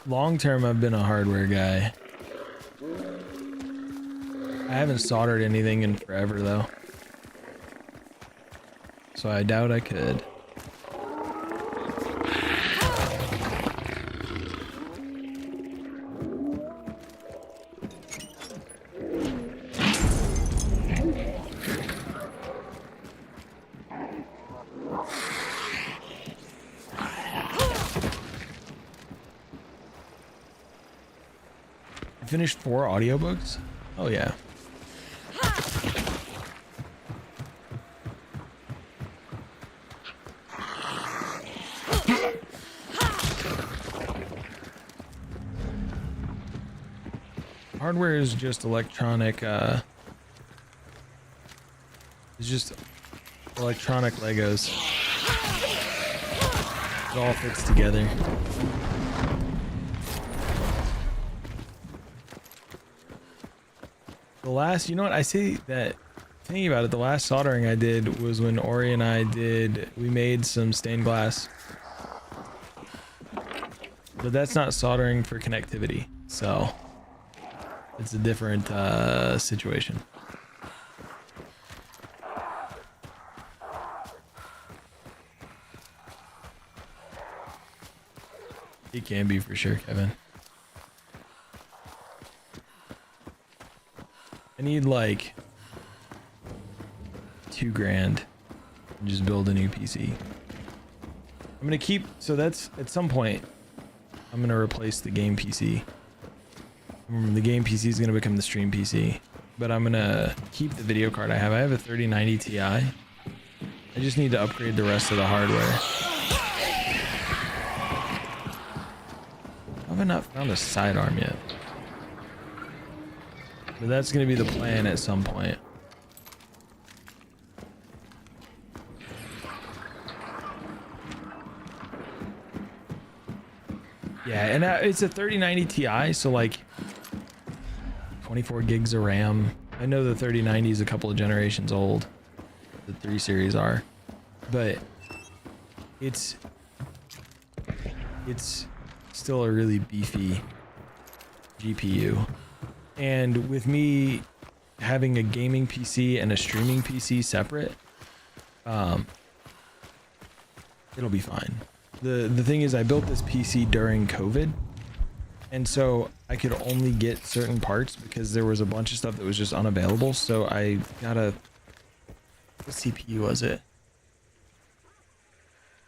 Long term, I've been a hardware guy. I haven't soldered anything in forever though. So I doubt I could. You finished 4 audiobooks? Oh yeah. Hardware is just electronic, it's just electronic Legos. It all fits together. The last, you know what, I say that, thinking about it, the last soldering I did was when Ori and I we made some stained glass. But that's not soldering for connectivity, so it's a different situation. It can be for sure, Kevin. I need like $2 grand and just build a new PC. I'm gonna keep, so that's, at some point, I'm gonna replace the game PC. The game PC is gonna become the stream PC. But I'm gonna keep the video card I have. I have a 3090 Ti. I just need to upgrade the rest of the hardware. How have I not found a sidearm yet? But that's gonna be the plan at some point. Yeah, and it's a 3090 Ti, so like 24 gigs of RAM. I know the 3090 is a couple of generations old. The 3 series are, but it's still a really beefy GPU. And with me having a gaming PC and a streaming PC separate, it'll be fine. The thing is, I built this PC during COVID, and so I could only get certain parts because there was a bunch of stuff that was just unavailable. So I got a, what CPU was it?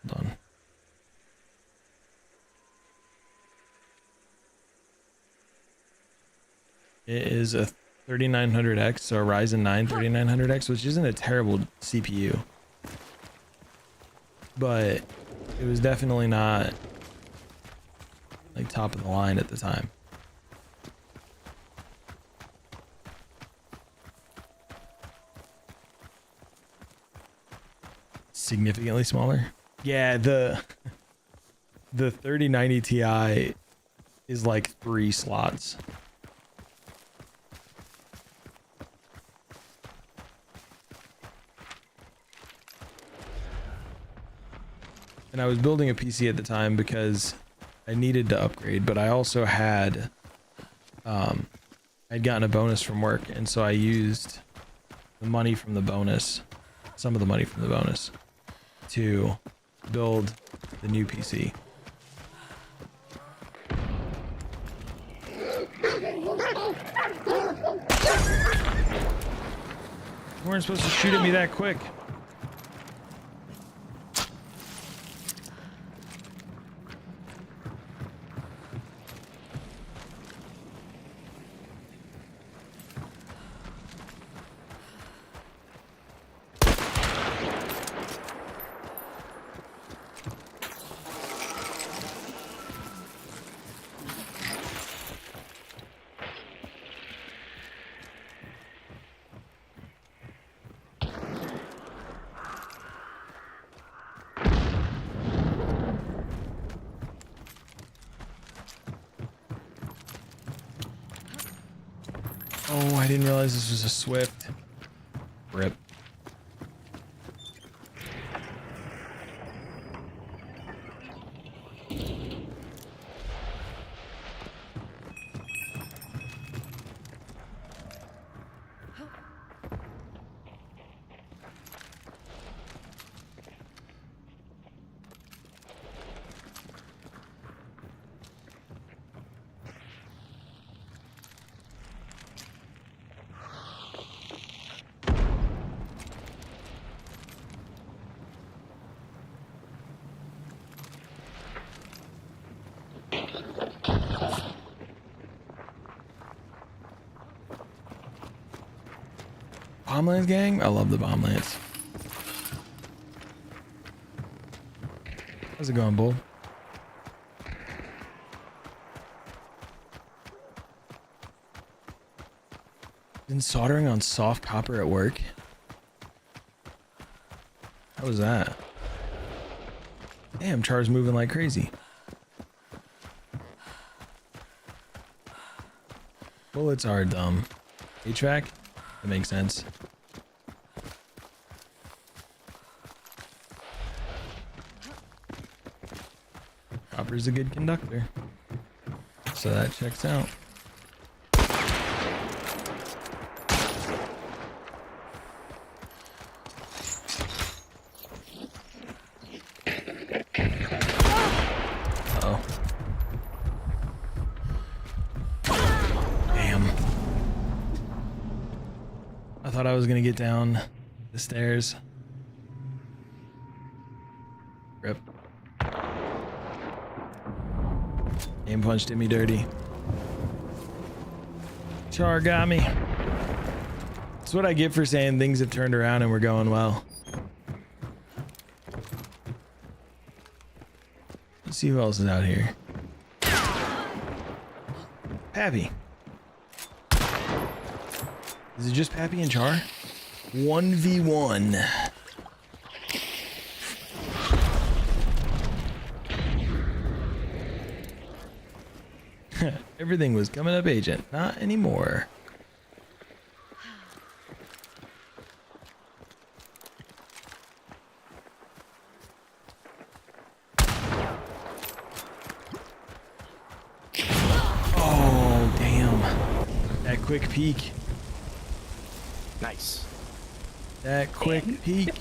Hold on. It is a 3900X, so a Ryzen 9 3900X, which isn't a terrible CPU. But it was definitely not like top of the line at the time. Significantly smaller. Yeah, the 3090 Ti is like 3 slots. And I was building a PC at the time because I needed to upgrade, but I also had I'd gotten a bonus from work, and so I used the money from the bonus, some of the money from the bonus, to build the new PC. You weren't supposed to shoot at me that quick. Oh, I didn't realize this was a Swift. Rip. Bomb Lance gang? I love the Bomb Lance. How's it going, Bull? Been soldering on soft copper at work? How was that? Damn, Char's moving like crazy. Bullets are dumb. HVAC? That makes sense. Copper's a good conductor, so that checks out. Uh-oh. Damn. I thought I was gonna get down the stairs. Rip. Game Punch did me dirty. Char got me. That's what I get for saying things have turned around and we're going well. Let's see who else is out here. Pappy. Is it just Pappy and Char? 1v1. Everything was coming up, Agent. Not anymore. Oh, damn. That quick peek. Nice. That quick peek.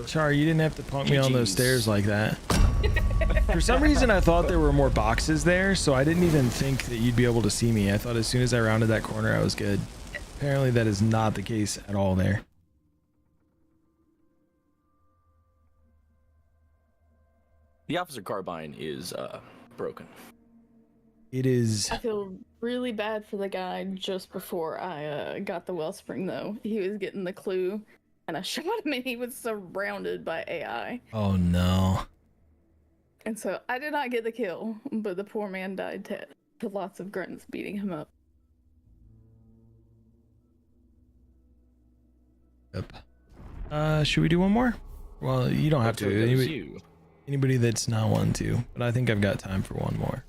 Char, you didn't have to punk me on those stairs like that. For some reason, I thought there were more boxes there, so I didn't even think that you'd be able to see me. I thought as soon as I rounded that corner, I was good. Apparently, that is not the case at all there. The officer carbine is broken. It is. I feel really bad for the guy just before I got the wellspring, though. He was getting the clue, and I shot him, and he was surrounded by AI. Oh, no. And so I did not get the kill, but the poor man died to lots of grunts beating him up. Yep. Should we do one more? Well, you don't have to. Anybody that's not one to, but I think I've got time for one more.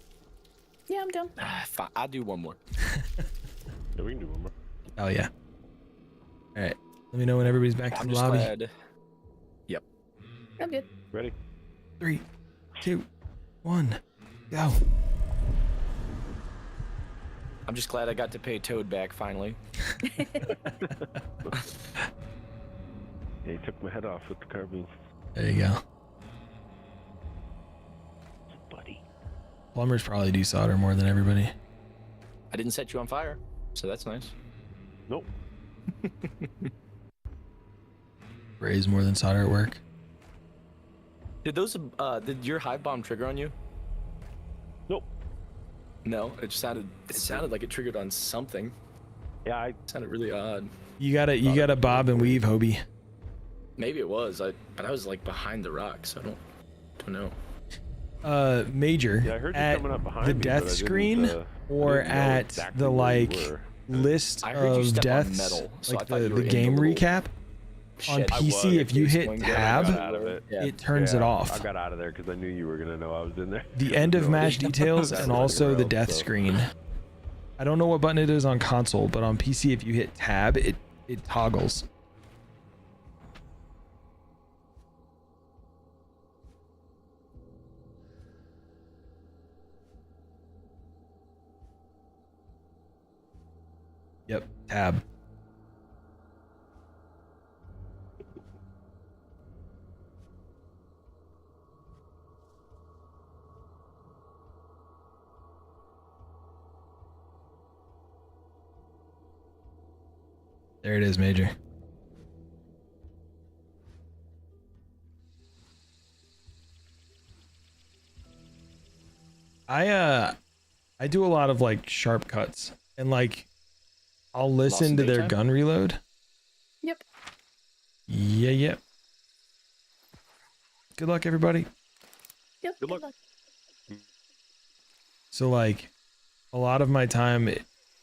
Yeah, I'm down. Fine, I'll do one more. Yeah, we can do one more. Oh, yeah. All right. Let me know when everybody's back to the lobby. Glad. Yep. I'm good. Ready? 3, 2, 1, go. I'm just glad I got to pay Toad back finally. Yeah, he took my head off with the carbine. There you go. Buddy. Plumbers probably do solder more than everybody. I didn't set you on fire, so that's nice. Nope. Raise more than solder at work. Did those did your hive bomb trigger on you? Nope. No, it sounded like it triggered on something. Yeah, it sounded really odd. You gotta bob and weave, Hobie. Maybe it was, but I was like behind the rock, so I don't know. Major, yeah, I heard you at coming up behind the me, death but I screen didn't, or I didn't know at exactly the where you like were. list I heard you of step on deaths, metal, so I like thought you the were in game the little recap on shed. PC. If you hit tab, it turns it off. I got out of there because I knew you were gonna know I was in there. The end of match details and also the death screen. I don't know what button it is on console, but on PC, if you hit tab, it toggles. Yep, tab. There it is, Major. I do a lot of like sharp cuts and like I'll listen to their gun reload. Yep. Yeah. Good luck, everybody. Yep. Good luck. So like a lot of my time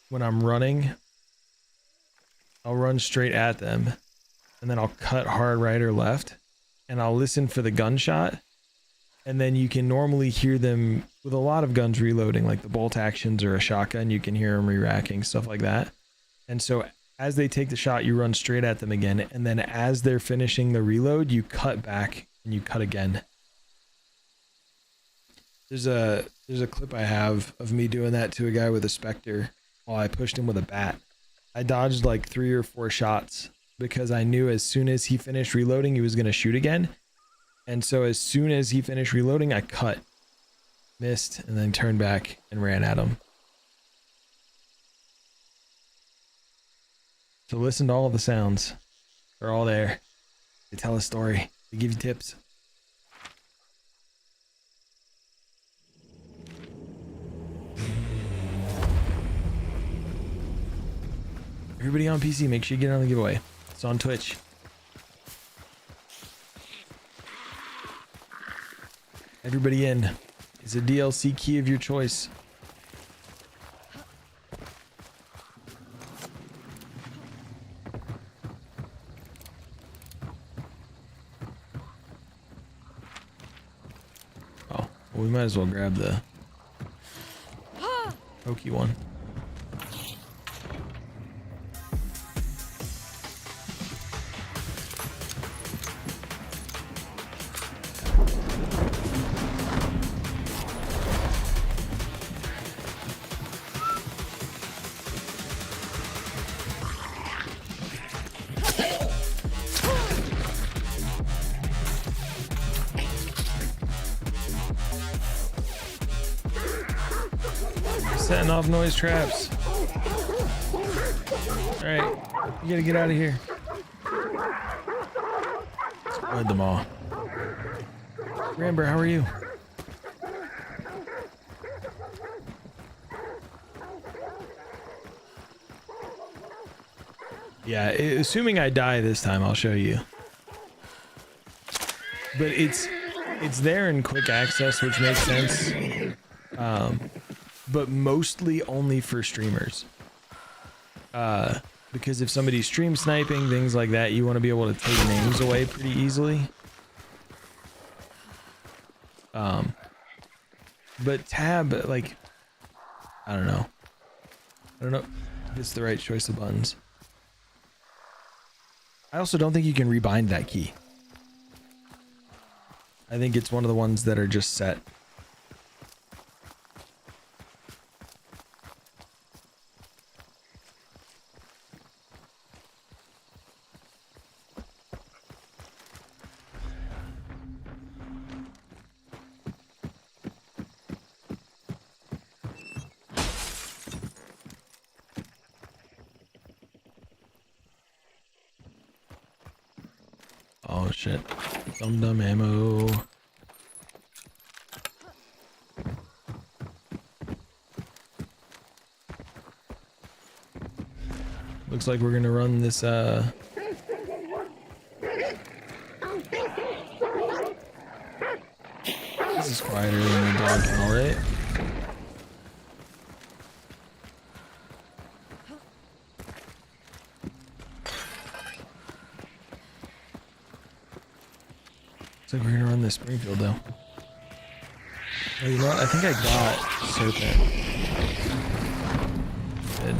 when I'm running, I'll run straight at them and then I'll cut hard right or left and I'll listen for the gunshot. And then you can normally hear them with a lot of guns reloading, like the bolt actions or a shotgun, you can hear them re-racking, stuff like that. And so as they take the shot, you run straight at them again. And then as they're finishing the reload, you cut back and you cut again. There's a clip I have of me doing that to a guy with a Spectre while I pushed him with a bat. I dodged like 3 or 4 shots because I knew as soon as he finished reloading, he was going to shoot again. And so as soon as he finished reloading, I cut, missed, and then turned back and ran at him. So listen to all of the sounds. They're all there. They tell a story. They give you tips. Everybody on PC, make sure you get on the giveaway. It's on Twitch. Everybody in. It's a DLC key of your choice. Oh, well, we might as well grab the pokey one. Setting off noise traps. Alright, you gotta get out of here. Spread them all. Ramber, how are you? Yeah, assuming I die this time, I'll show you. But it's there in quick access, which makes sense. But mostly only for streamers. Because if somebody's stream sniping, things like that, you want to be able to take names away pretty easily. But tab, like, I don't know if it's the right choice of buttons. I also don't think you can rebind that key. I think it's one of the ones that are just set. Oh shit. Dum-dum ammo. Looks like we're gonna run this this is quieter than the dog kennel, right? Looks like we're gonna run this Springfield though. Oh, you know what? I think I got Serpent. Good.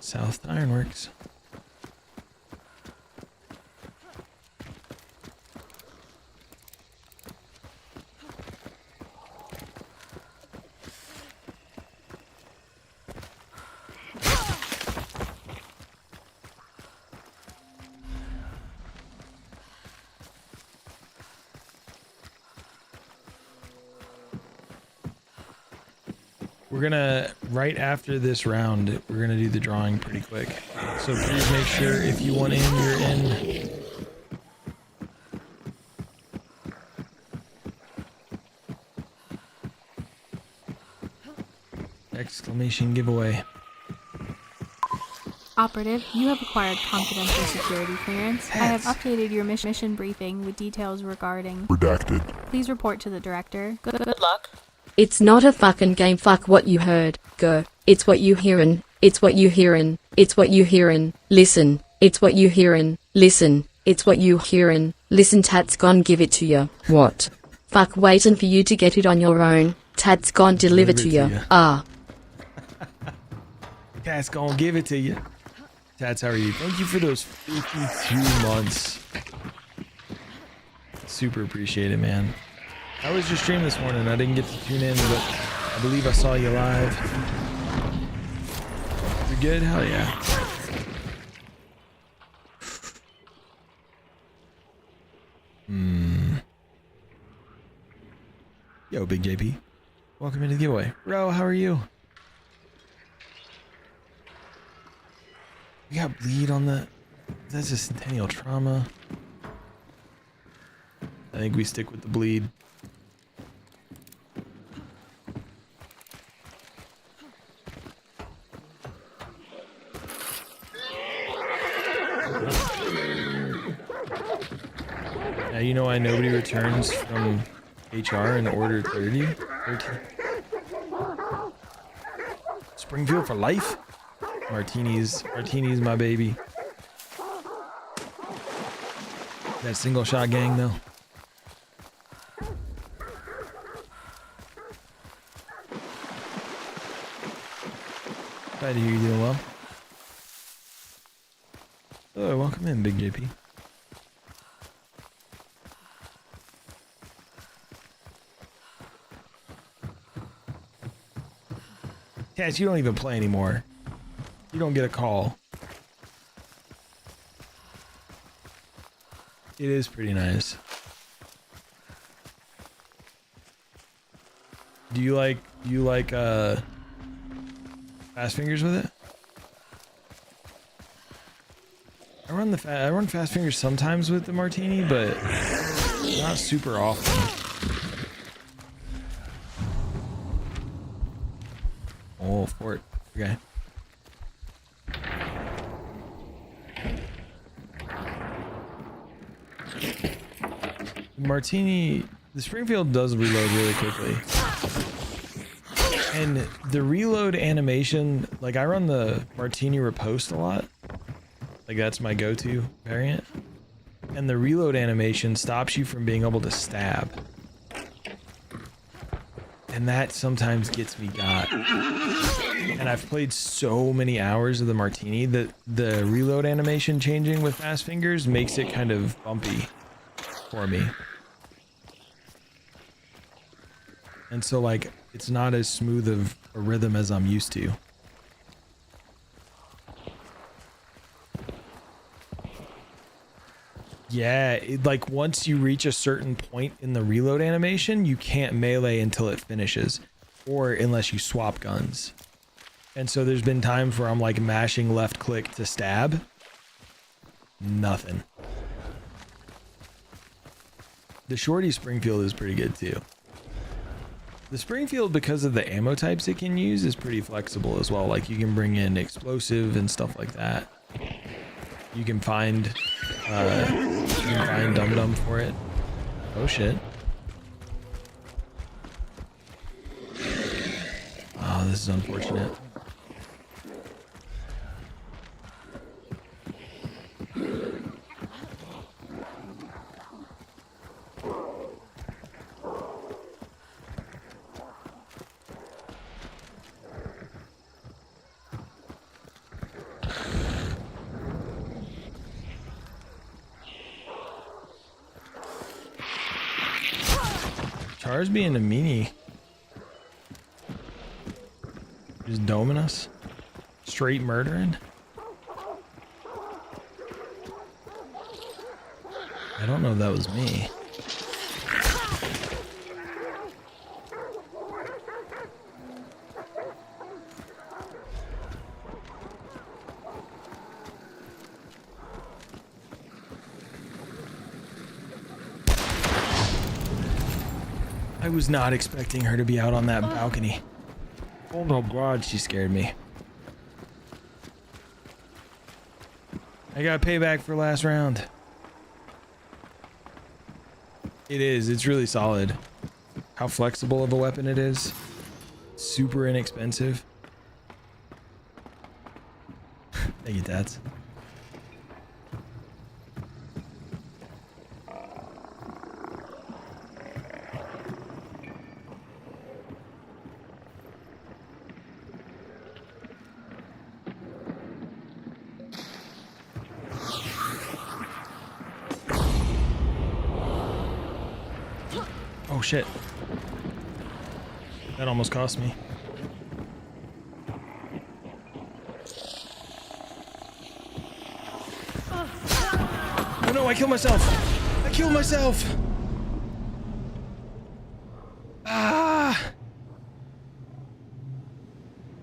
South Ironworks. We're gonna, right after this round, we're gonna do the drawing pretty quick. So please make sure if you want in, you're in. Exclamation giveaway. Operative, you have acquired confidential security clearance. I have updated your mission briefing with details regarding... Redacted. Please report to the director. Good luck. It's not a fucking game, fuck what you heard, go. It's what you hearin', it's what you hearin', it's what you hearin', listen, it's what you hearin', listen, it's what you hearin', listen, Tat's gon' give it to ya, what? Fuck waitin' for you to get it on your own, Tat's gon' deliver to ya, ah. Tat's gon' give it to you. Tats, how are you? Thank you for those 52 months. Super appreciate it, man. How was your stream this morning? I didn't get to tune in, but I believe I saw you live. You're good? Hell yeah. Yo, Big JP. Welcome into the giveaway. Ro, how are you? We got bleed on the... That's just centennial trauma. I think we stick with the bleed. Yeah, you know why nobody returns from HR in order 13? Springfield for life? Martini's my baby. That single shot gang though. Glad to hear you doing well. Oh, welcome in, Big JP. Cass, you don't even play anymore. You don't get a call. It is pretty nice. Do you like fast fingers with it? I run fast fingers sometimes with the martini, but not super often. Oh, fort. Okay. Martini, the Springfield does reload really quickly. And the reload animation, like I run the Martini riposte a lot. Like that's my go-to variant. And the reload animation stops you from being able to stab. And that sometimes gets me got. And I've played so many hours of the Martini that the reload animation changing with fast fingers makes it kind of bumpy for me. And so like, it's not as smooth of a rhythm as I'm used to. Yeah, like once you reach a certain point in the reload animation, you can't melee until it finishes, or unless you swap guns. And so there's been times where I'm like mashing left click to stab. Nothing. The shorty Springfield is pretty good too. The Springfield, because of the ammo types it can use, is pretty flexible as well. Like you can bring in explosive and stuff like that. You can find Dum Dum for it. Oh shit. Oh, this is unfortunate. Char's being a meanie. Just doming us. Straight murdering. I don't know if that was me. I was not expecting her to be out on that balcony. Oh my god, she scared me. I got payback for last round. It is, it's really solid. How flexible of a weapon it is. Super inexpensive. Thank you, Tats. Oh shit. That almost cost me. Oh no, I killed myself! I killed myself! Ah!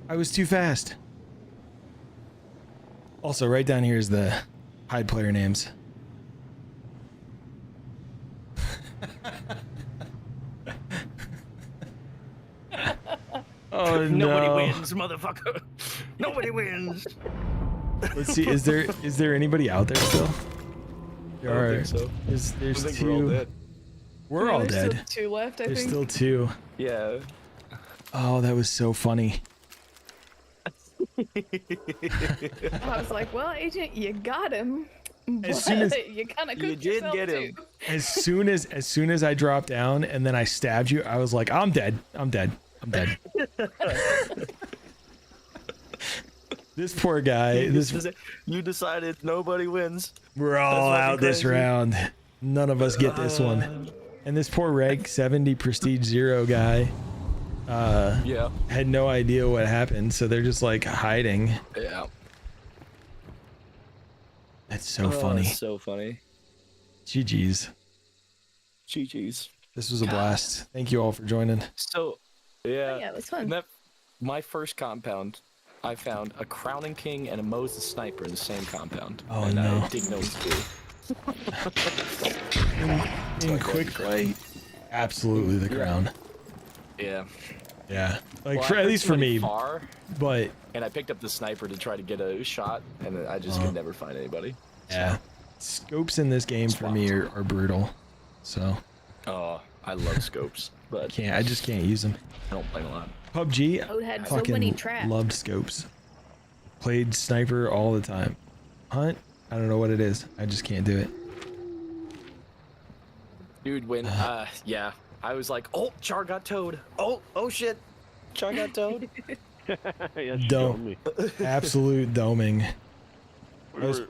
I was too fast. Also, right down here is the hide player names. Oh no. Nobody wins, motherfucker. Nobody wins. Let's see, is there anybody out there still? There I don't are. think so. There's I think two. we're all dead. We're No, all there's dead. Still two left, I There's think. still two. Yeah. Oh, that was so funny. I was like, well, Agent, you got him. But soon as- you kind of You cooked did yourself get too. him. As soon as I dropped down and then I stabbed you, I was like, I'm dead. I'm dead. I'm dead. This poor guy. You decided nobody wins. We're all That's out fucking this crazy. round. None of us get this one. And this poor rank 70 prestige 0 guy Yeah. had no idea what happened, so they're just like hiding. Yeah. That's so funny. So funny. GG's. GG's. This was a blast. Thank you all for joining. So, yeah. Yeah, it was fun. My first compound, I found a Crowning King and a Moses Sniper in the same compound. Oh, and no. I didn't know what to do. In quick play, absolutely the crown. Yeah. Yeah, like Well, for, I at heard least for somebody me. Far, But and I picked up the sniper to try to get a shot, and I just could never find anybody. yeah, scopes in this game for me are brutal. So Oh, I love scopes, but I just can't use them. I don't play a lot. PUBG, Code had I so many fucking traps. loved scopes. Played sniper all the time. Hunt, I don't know what it is. I just can't do it. Dude, when yeah, I was like, oh, Char got towed. Oh shit, Char got towed. Yeah, she told Dome, me. absolute doming.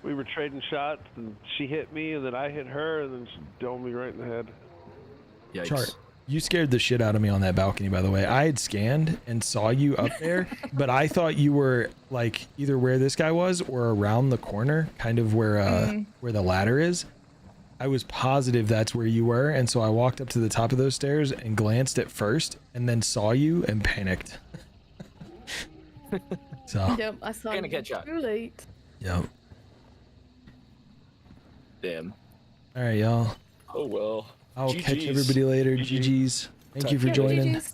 We were trading shots, and she hit me, and then I hit her, and then she domed me right in the head. Yikes. Chart, you scared the shit out of me on that balcony, by the way. I had scanned and saw you up there, but I thought you were like either where this guy was or around the corner, kind of where the ladder is. I was positive that's where you were, and so I walked up to the top of those stairs and glanced at first, and then saw you and panicked. So. Yep, I saw Panic you headshot. too late. Yep. Damn. All right, y'all. Oh well. I'll catch GGs. everybody later. GG. GG's. Thank you for Yeah, joining. GGs.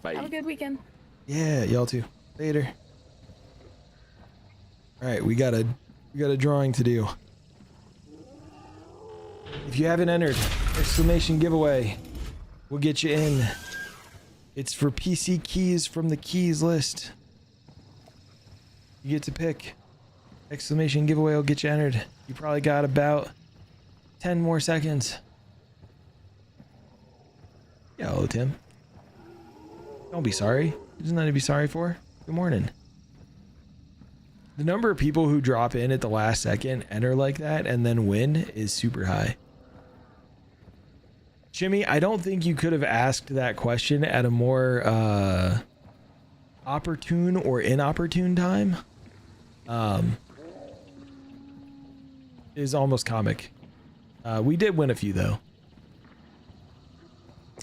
Bye. Have a good weekend. Yeah, y'all too. Later. All right, we got a drawing to do. If you haven't entered, exclamation giveaway. We'll get you in. It's for PC keys from the keys list. You get to pick. Exclamation giveaway will get you entered. You probably got about 10 more seconds. Yeah, hello, Tim. Don't be sorry. There's nothing to be sorry for. Good morning. The number of people who drop in at the last second, enter like that, and then win is super high. Jimmy, I don't think you could have asked that question at a more opportune or inopportune time. Is almost comic. We did win a few though.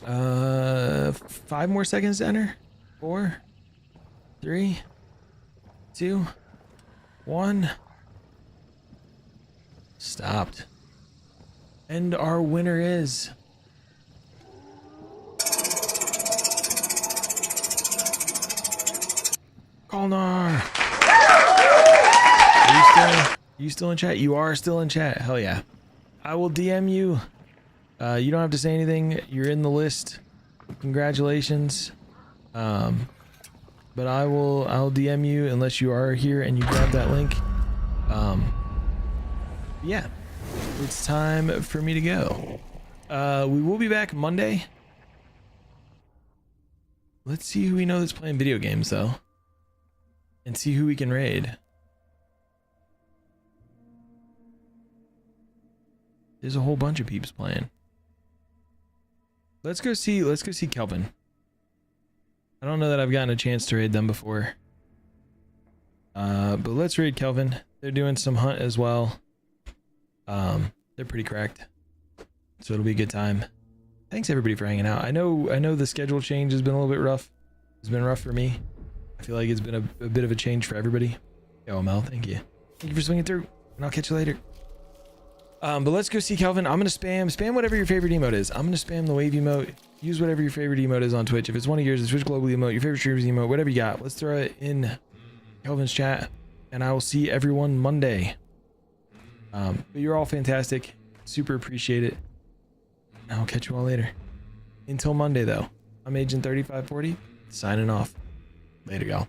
5 more seconds to enter. 4, 3, 2, 1. Stopped. And our winner is Kalnar. Are you still in chat? You are still in chat. Hell yeah. I will DM you. You don't have to say anything. You're in the list. Congratulations. But I'll DM you unless you are here and you grab that link. Yeah. It's time for me to go. We will be back Monday. Let's see who we know that's playing video games though. And see who we can raid. There's a whole bunch of peeps playing. Let's go see Kelvin. I don't know that I've gotten a chance to raid them before. But let's raid Kelvin. They're doing some hunt as well. They're pretty cracked. So it'll be a good time. Thanks everybody for hanging out. I know the schedule change has been a little bit rough. It's been rough for me. I feel like it's been a bit of a change for everybody. Yo, Mel, thank you. Thank you for swinging through, and I'll catch you later. But let's go see Kelvin. I'm gonna spam whatever your favorite emote is. I'm gonna spam the wave emote. Use whatever your favorite emote is on Twitch. If it's one of yours, the Twitch Global emote, your favorite streamers emote, whatever you got. Let's throw it in Kelvin's chat, and I will see everyone Monday. But you're all fantastic. Super appreciate it. I'll catch you all later. Until Monday, though, I'm Agent 3540, signing off. Later, y'all.